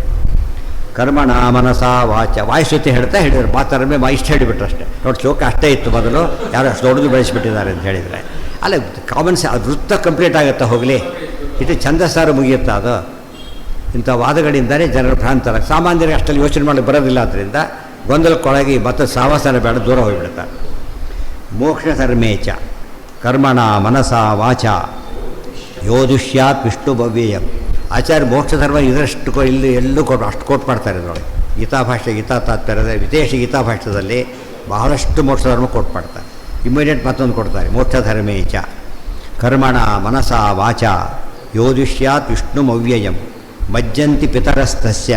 ಕರ್ಮಣ ಮನಸ ವಾಚ ವಾಯುಶ್ರುತಿ ಹೇಳ್ತಾ ಹೇಳಿದ್ರು, ಮಾತಾರಮೆ ಇಷ್ಟು ಹೇಳಿಬಿಟ್ರು ಅಷ್ಟೇ. ನೋಡಿ ಶ್ಲೋಕ ಅಷ್ಟೇ ಇತ್ತು ಮೊದಲು, ಯಾರು ಅಷ್ಟು ದೊಡ್ಡದು ಬೆಳೆಸಿಬಿಟ್ಟಿದ್ದಾರೆ ಅಂತ ಹೇಳಿದರೆ ಅಲ್ಲ ಕಾಮನ್ಸ್ ಅದು ವೃತ್ತ ಕಂಪ್ಲೀಟ್ ಆಗುತ್ತಾ ಹೋಗಲಿ, ಇದು ಛಂದಸ್ಸಾರು ಮುಗಿಯುತ್ತಾ ಅದು. ಇಂಥ ವಾದಗಳಿಂದಲೇ ಜನರು ಭ್ರಾಂತರ. ಸಾಮಾನ್ಯರಿಗೆ ಅಷ್ಟಲ್ಲಿ ಯೋಚನೆ ಮಾಡಲಿಕ್ಕೆ ಬರೋದಿಲ್ಲ. ಆದ್ದರಿಂದ ಗೊಂದಲಕ್ಕೊಳಗೆ ಮತ್ತು ಸಾವಾಸನ ಬೇಡ, ದೂರ ಹೋಗಿಬಿಡ್ತಾರೆ. ಮೋಕ್ಷ ಧರ್ಮೇಚ ಕರ್ಮಣ ಮನಸ ವಾಚ ಯೋದುಷ್ಯಾತ್ ವಿಷ್ಣು ಭವ್ಯಯಂ. ಆಚಾರ್ಯ ಮೋಕ್ಷ ಧರ್ಮ ಇದರಷ್ಟು ಇಲ್ಲಿ ಎಲ್ಲೂ ಕೊಟ್ಟು ಅಷ್ಟು ಕೋಟ್ ಮಾಡ್ತಾರೆ ನೋಡಿ. ಗೀತಾಭಾಷ್ಯ ಗೀತಾ ತಾತ್ಪರ್ಯದ ವಿದೇಶಿ ಗೀತಾಭಾಷ್ಯದಲ್ಲಿ ಬಹಳಷ್ಟು ಮೋಕ್ಷ ಧರ್ಮ ಕೋಟ್ ಮಾಡ್ತಾರೆ. ಇಮ್ಮಿಡಿಯೇಟ್ ಮತ್ತೊಂದು ಕೊಡ್ತಾರೆ, ಮೋಕ್ಷ ಧರ್ಮೇಚ ಕರ್ಮಣ ಮನಸ ವಾಚ ಯೋದುಷ್ಯಾತ್ ವಿಷ್ಣು ಅವ್ಯಯಂ ಮಜ್ಜಂತಿ ಪಿತರಸ್ತಸ್ಯ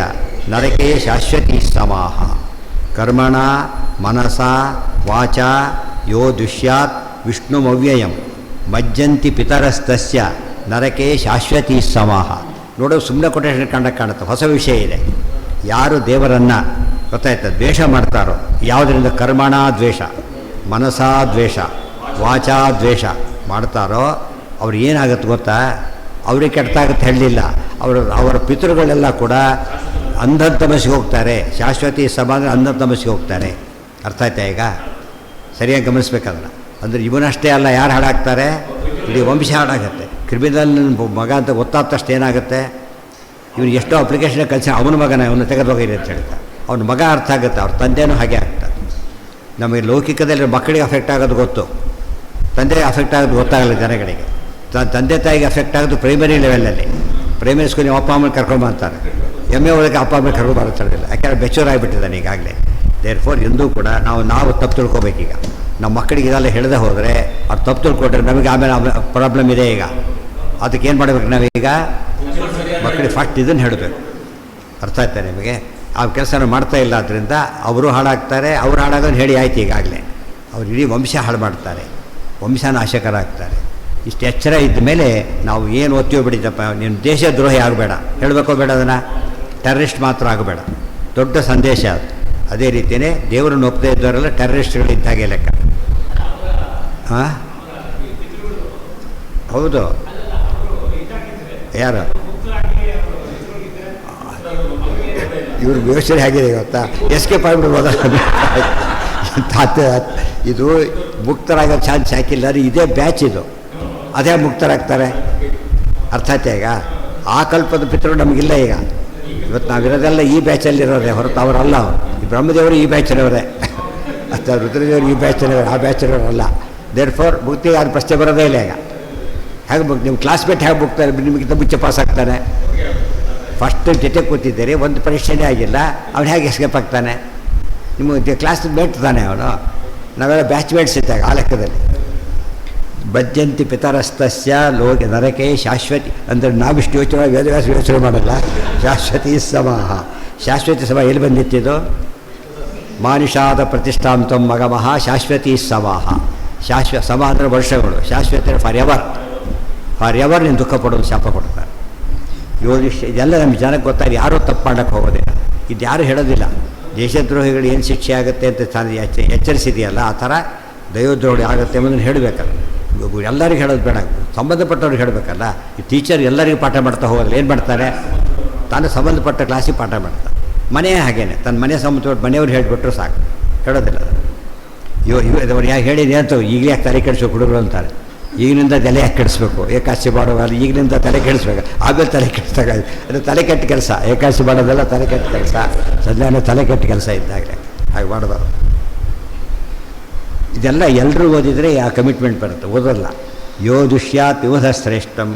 ನರಕೆ ಶಾಶ್ವತಿ ಸಮಾಹ. ಕರ್ಮಣ ಮನಸ ವಾಚ ಯೋ ದುಷ್ಯಾತ್ ವಿಷ್ಣು ಅವ್ಯಯಂ ಮಜ್ಜಂತಿ ಪಿತರಸ್ತಸ್ಯ ನರಕೆ ಶಾಶ್ವತಿ ಸಮಾಹ. ನೋಡೋ ಸುಮ್ಮನೆ ಕೊಟೇಶನ್ ಕಾಣುತ್ತೆ, ಹೊಸ ವಿಷಯ ಇದೆ. ಯಾರು ದೇವರನ್ನು ಗೊತ್ತಾಯ್ತು ದ್ವೇಷ ಮಾಡ್ತಾರೋ, ಯಾವುದರಿಂದ ಕರ್ಮಣ ದ್ವೇಷ, ಮನಸಾ ದ್ವೇಷ, ವಾಚಾ ದ್ವೇಷ ಮಾಡ್ತಾರೋ ಅವ್ರು ಏನಾಗುತ್ತೆ ಗೊತ್ತಾ, ಅವ್ರಿಗೆ ಕೆಟ್ಟಾಗುತ್ತೆ ಹೇಳಲಿಲ್ಲ. ಅವರ ಪಿತೃಗಳೆಲ್ಲ ಕೂಡ ಅಂಧತಮಸ್ಸಿಗೆ ಹೋಗ್ತಾರೆ. ಶಾಶ್ವತಿ ಸಮಾನ ಅಂಧತಮಸ್ಸಿಗೆ ಹೋಗ್ತಾರೆ. ಅರ್ಥ ಆಯ್ತಾ? ಈಗ ಸರಿಯಾಗಿ ಗಮನಿಸ್ಬೇಕಲ್ಲ. ಅಂದರೆ ಇವನಷ್ಟೇ ಅಲ್ಲ, ಯಾರು ಹಾಳಾಗ್ತಾರೆ, ಇಡೀ ವಂಶ ಹಾಳಾಗುತ್ತೆ. ಕ್ರಿಮಿನಲ್ ಮಗ ಅಂತ ಗೊತ್ತಾದ ತಕ್ಷಣ ಏನಾಗುತ್ತೆ, ಇವನು ಎಷ್ಟೋ ಅಪ್ಲಿಕೇಶನ್ ಕಲಿಸಿ ಅವನ ಮಗನ ಅವನು ತೆಗೆದೋಗಿರಿ ಅಂತ ಹೇಳ್ತಾರೆ. ಅವನ ಮಗ ಅರ್ಥ ಆಗುತ್ತೆ, ಅವ್ರ ತಂದೆನೂ ಹಾಗೆ ಆಗ್ತಾರೆ. ನಮಗೆ ಲೌಕಿಕದಲ್ಲಿ ಮಕ್ಕಳಿಗೆ ಅಫೆಕ್ಟ್ ಆಗೋದು ಗೊತ್ತು, ತಂದೆಗೆ ಅಫೆಕ್ಟ್ ಆಗೋದು ಗೊತ್ತಾಗಲ್ಲ ಜನಗಳಿಗೆ. ತಂದೆ ತಾಯಿಗೆ ಅಫೆಕ್ಟ್ ಆಗೋದು ಪ್ರೈಮರಿ ಲೆವೆಲಲ್ಲಿ. ಪ್ರೈಮರಿ ಸ್ಕೂಲಿಗೆ ಅಪ್ಪ ಅಮ್ಮನ ಕರ್ಕೊಂಬಂತಾರೆ, ಎಮ್ ಎ ಒಳಗೆ ಅಪ್ಪ ಅಮ್ಮನ ಕರ್ಕೊಂಬರ್ತಾರಿಲ್ಲ, ಯಾಕೆಂದರೆ ಬೆಚೂರ್ ಆಗಿಬಿಟ್ಟಿದ್ದಾನೆ ಈಗಾಗಲೇ. ದೇರ್ ಫೋರ್ ಎಂದೂ ಕೂಡ ನಾವು ತಪ್ಪು ತಿಳ್ಕೊಬೇಕೀಗ. ನಮ್ಮ ಮಕ್ಕಳಿಗೆ ಇದೆಲ್ಲ ಹೇಳದೆ ಹೋದರೆ ಅವ್ರು ತಪ್ಪು ತಿಳ್ಕೊಟ್ರೆ ನಮಗೆ ಆಮೇಲೆ ಪ್ರಾಬ್ಲಮ್ ಇದೆ. ಈಗ ಅದಕ್ಕೆ ಏನು ಮಾಡಬೇಕು ನಾವೀಗ, ಮಕ್ಕಳಿಗೆ ಫಸ್ಟ್ ಇದನ್ನು ಹೇಳಬೇಕು. ಅರ್ಥ ಆಯ್ತಾ ನಿಮಗೆ? ಆ ಕೆಲಸನ ಮಾಡ್ತಾ ಇಲ್ಲ, ಆದ್ದರಿಂದ ಅವರು ಹಾಳಾಗ್ತಾರೆ. ಅವ್ರು ಹಾಳಾಗೋದು ಹೇಳಿ ಆಯ್ತು. ಈಗಾಗಲೇ ಅವ್ರು ಇಡೀ ವಂಶ ಹಾಳು ಮಾಡ್ತಾರೆ, ವಂಶನಾಶಕರಾಗ್ತಾರೆ. ಇಷ್ಟು ಎಚ್ಚರ ಇದ್ದ ಮೇಲೆ ನಾವು ಏನು ಒತ್ತಿಯೋ ಬಿಡಿದಪ್ಪ, ನೀನು ದೇಶದ್ರೋಹಿ ಆಗಬೇಡ, ಹೇಳಬೇಕೋ ಬೇಡ, ಅದನ್ನು ಟೆರರಿಸ್ಟ್ ಮಾತ್ರ ಆಗಬೇಡ. ದೊಡ್ಡ ಸಂದೇಶ ಅದು. ಅದೇ ರೀತಿಯೇ ದೇವರನ್ನು ಒಪ್ಪದೇ ಇದ್ದವರೆಲ್ಲ ಟೆರರಿಸ್ಟ್ಗಳಿದ್ದಾಗೆ ಲೆಕ್ಕ. ಹಾಂ ಹೌದು. ಯಾರು ಇವ್ರ ಯೋಚನೆ ಆಗಿದೆ ಗೊತ್ತಾ, ಎಸ್ಕೇಪ್ ಆಗಿಬಿಡ್ಬೋದ ಇದು ಮುಕ್ತರಾಗೋ ಚಾನ್ಸ್ ಹಾಕಿಲ್ಲ. ಇದೇ ಬ್ಯಾಚ್ ಇದು, ಅದೇ ಮುಕ್ತರಾಗ್ತಾರೆ. ಅರ್ಥ ಆಯ್ತಾ? ಈಗ ಆ ಕಲ್ಪದ ಪಿತೃಗಳು ನಮಗಿಲ್ಲ. ಈಗ ಇವತ್ತು ನಾವಿರೋದೆಲ್ಲ ಈ ಬ್ಯಾಚಲ್ಲಿರೋರೆ ಹೊರತು ಅವರಲ್ಲ. ಅವರು ಈ ಬ್ರಹ್ಮದೇವರು ಈ ಬ್ಯಾಚನವರೇ, ಅಥವಾ ರುದ್ರದೇವರು ಈ ಬ್ಯಾಚನವರು, ಆ ಬ್ಯಾಚನವರಲ್ಲ. ದೇರ್ ಫೋರ್ ಮುಕ್ತಿಗೆ ಅದು ಪ್ರಶ್ನೆ ಬರೋದೇ ಇಲ್ಲ. ಈಗ ಹೇಗೆ ನಿಮ್ಮ ಕ್ಲಾಸ್ಮೇಟ್ ಹೇಗೆ ಮುಗ್ತಾರೆ, ನಿಮಗಿಂತ ಮುಂಚೆ ಪಾಸ್ ಆಗ್ತಾನೆ? ಫಸ್ಟ್ ಜೊತೆ ಕೂತಿದ್ದೀರಿ, ಒಂದು ಪರೀಕ್ಷೆನೇ ಆಗಿಲ್ಲ, ಅವ್ನು ಹೇಗೆ ಎಸ್ಕೇಪ್ ಆಗ್ತಾನೆ? ನಿಮಗೆ ಕ್ಲಾಸ್ ಮೇಟ್ ತಾನೆ ಅವನು. ನಾವೆಲ್ಲ ಬ್ಯಾಚ್ ಮೇಟ್ಸ್ ಇದ್ದಾಗ ಆ ಲೆಕ್ಕದಲ್ಲಿ. ಭಜ್ಜಂತಿ ಪಿತರಸ್ತಸ್ಯ ಲೋಕ ನರಕೆ ಶಾಶ್ವತಿ. ಅಂದರೆ ನಾವಿಷ್ಟು ಯೋಚನೆ, ವೇದವ್ಯಾಸ ಯೋಚನೆ ಮಾಡಲ್ಲ. ಶಾಶ್ವತಿ ಸಮಾಹ, ಶಾಶ್ವತಿ ಸಮ ಎಲ್ಲಿ ಬಂದಿತ್ತಿದು? ಮಾನುಷಾದ ಪ್ರತಿಷ್ಠಾಂತಂ ಮಗಮಃ ಶಾಶ್ವತಿ ಸಮಾಹ. ಸಮ ಅಂದರೆ ವರ್ಷಗಳು, ಶಾಶ್ವತಿ ಫಾರ್ ಎವರ್ ನೀನು ದುಃಖ ಪಡೋದು, ಶಾಪ ಕೊಡ್ತಾರೆ. ಇದೆಲ್ಲ ನಮ್ಮ ಜನಕ್ಕೆ ಗೊತ್ತಾಗಿ ಯಾರೂ ತಪ್ಪು ಮಾಡೋಕ್ಕೆ ಹೋಗೋದಿಲ್ಲ. ಇದು ಯಾರೂ ಹೇಳೋದಿಲ್ಲ. ದೇಶದ್ರೋಹಿಗಳು ಏನು ಶಿಕ್ಷೆ ಆಗುತ್ತೆ ಅಂತ ಎಚ್ಚರಿಸಿದೆಯಲ್ಲ, ಆ ಥರ ದೈವದ್ರೋಹಿ ಆಗುತ್ತೆ ಎಂಬುದನ್ನು ಹೇಳಬೇಕಲ್ಲ. ಎಲ್ಲರಿಗೂ ಹೇಳೋದು ಬೇಡ, ಸಂಬಂಧಪಟ್ಟವ್ರಿಗೆ ಹೇಳಬೇಕಲ್ಲ. ಈ ಟೀಚರ್ ಎಲ್ಲರಿಗೂ ಪಾಠ ಮಾಡ್ತಾ ಹೋಗೋದಿಲ್ಲ. ಏನು ಮಾಡ್ತಾರೆ, ತಾನು ಸಂಬಂಧಪಟ್ಟ ಕ್ಲಾಸಿಗೆ ಪಾಠ ಮಾಡ್ತಾರೆ. ಮನೆ ಹಾಗೇನೆ, ತನ್ನ ಮನೆ ಸಂಬಂಧಪಟ್ಟ ಮನೆಯವ್ರು ಹೇಳಿಬಿಟ್ರು ಸಾಕು, ಹೇಳೋದಿಲ್ಲ. ಅವ್ರು ಯಾಕೆ ಹೇಳಿದೆ ಅಂತ ಈಗಲೇ ಯಾಕೆ ತಲೆ ಕೆಡಿಸ್ಬೇಕು ಹುಡುಗರು ಅಂತಾರೆ. ಈಗಿನಿಂದ ತಲೆ ಯಾಕೆ ಕೆಡಿಸ್ಬೇಕು, ಏಕಾದಶಿ ಮಾಡೋಲ್ಲ, ಈಗಿನಿಂದ ತಲೆ ಕೆಡಿಸ್ಬೇಕು, ಆಮೇಲೆ ತಲೆ ಕೆಡಿಸ್ದಾಗ ಅದು ತಲೆ ಕೆಟ್ಟ ಕೆಲಸ. ಏಕಾದಶಿ ಮಾಡೋದೆಲ್ಲ ತಲೆ ಕೆಟ್ಟ ಕೆಲಸ, ಸಂಧ್ಯಾನ ತಲೆ ಕೆಟ್ಟ ಕೆಲಸ ಇದ್ದಾಗಲೇ ಹಾಗೆ ಮಾಡಬಾರ್ದು. ಇದೆಲ್ಲ ಎಲ್ಲರೂ ಓದಿದರೆ ಆ ಕಮಿಟ್ಮೆಂಟ್ ಬರುತ್ತೆ, ಓದಲ್ಲ. ಯೋ ದುಷ್ಯಾತ್ ಯುವಧ ಶ್ರೇಷ್ಠಂ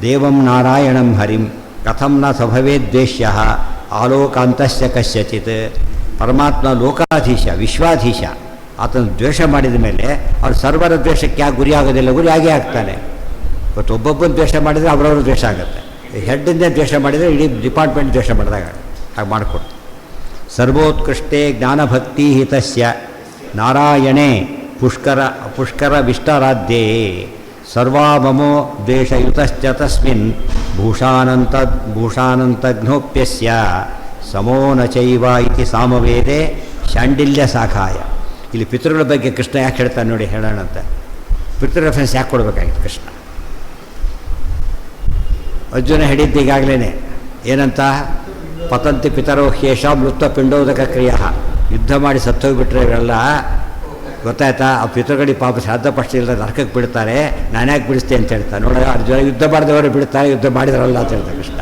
ದೇವಂ ನಾರಾಯಣಂ ಹರಿಂ ಕಥಂ ನ ಸಭವೇದ್ವೇಷ್ಯ ಆಲೋಕಾಂತಸ್ಯ ಕಸ್ಯಚಿತ್. ಪರಮಾತ್ಮ ಲೋಕಾಧೀಶ, ವಿಶ್ವಾಧೀಶ. ಆತನ ದ್ವೇಷ ಮಾಡಿದ ಮೇಲೆ ಅವ್ರು ಸರ್ವರ ದ್ವೇಷಕ್ಕೆ ಯಾಕೆ ಗುರಿ ಆಗೋದಿಲ್ಲ? ಗುರಿ ಆಗೇ ಆಗ್ತಾನೆ. ಇವತ್ತು ಒಬ್ಬೊಬ್ಬನ ದ್ವೇಷ ಮಾಡಿದರೆ ಅವರವ್ರ ದ್ವೇಷ ಆಗುತ್ತೆ. ಹೆಡ್ಡಿಂದ ದ್ವೇಷ ಮಾಡಿದರೆ ಇಡೀ ಡಿಪಾರ್ಟ್ಮೆಂಟ್ ದ್ವೇಷ ಮಾಡಿದಾಗ ಹಾಗೆ ಮಾಡಿಕೊಡು. ಸರ್ವೋತ್ಕೃಷ್ಟೇ ಜ್ಞಾನಭಕ್ತಿ ಹಿತಸ್ಯ ನಾರಾಯಣೇ ಪುಷ್ಕರ ವಿಷ್ಟಾರಾಧ್ಯೇ ಸರ್ವಾಮಮೋ ದ್ವೇಷಯುತಶ್ಚ ತಸ್ಮಿನ್ ಭೂಷಾನಂತಘ್ನೋಪ್ಯಸ್ಯ ಸಮೋ ನ ಚೈವ ಇತಿ ಸಾಮವೇದೆ ಶಾಂಡಿಲ್ಯ ಸಾಖಾಯ. ಇಲ್ಲಿ ಪಿತೃಗಳ ಬಗ್ಗೆ ಕೃಷ್ಣ ಯಾಕೆ ಹೇಳ್ತಾನೆ ನೋಡಿ, ಹೇಳೋಣಂತೆ. ಪಿತೃ ರೆಫರೆನ್ಸ್ ಯಾಕೆ ಕೊಡಬೇಕಾಗಿತ್ತು ಕೃಷ್ಣ? ಅರ್ಜುನ ಹಿಡಿದ್ದು ಈಗಾಗಲೇ ಏನಂತ, ಪತಂತಿ ಪಿತರೋ ಹ್ಯೇಷ ಮೃತ್ವ ಪಿಂಡೋದಕ ಕ್ರಿಯ. ಯುದ್ಧ ಮಾಡಿ ಸತ್ತೋಗ್ಬಿಟ್ರೆ ಇವೆಲ್ಲ ಗೊತ್ತಾಯ್ತಾ, ಆ ಪಿತೃಗಳಿಗೆ ಪಾಪ ಶ್ರಾದ್ದ ಪಕ್ಷ ಇಲ್ಲದ ನರಕಕ್ಕೆ ಬಿಡ್ತಾರೆ, ನಾನು ಯಾಕೆ ಬಿಡಿಸ್ತೆ ಅಂತ ಹೇಳ್ತಾರೆ. ನೋಡ, ಅರ್ಜುನ ಯುದ್ಧ ಮಾಡಿದವರು ಬಿಡ್ತಾರೆ, ಯುದ್ಧ ಮಾಡಿದರಲ್ಲ ಅಂತ ಹೇಳ್ತಾರೆ ಕೃಷ್ಣ.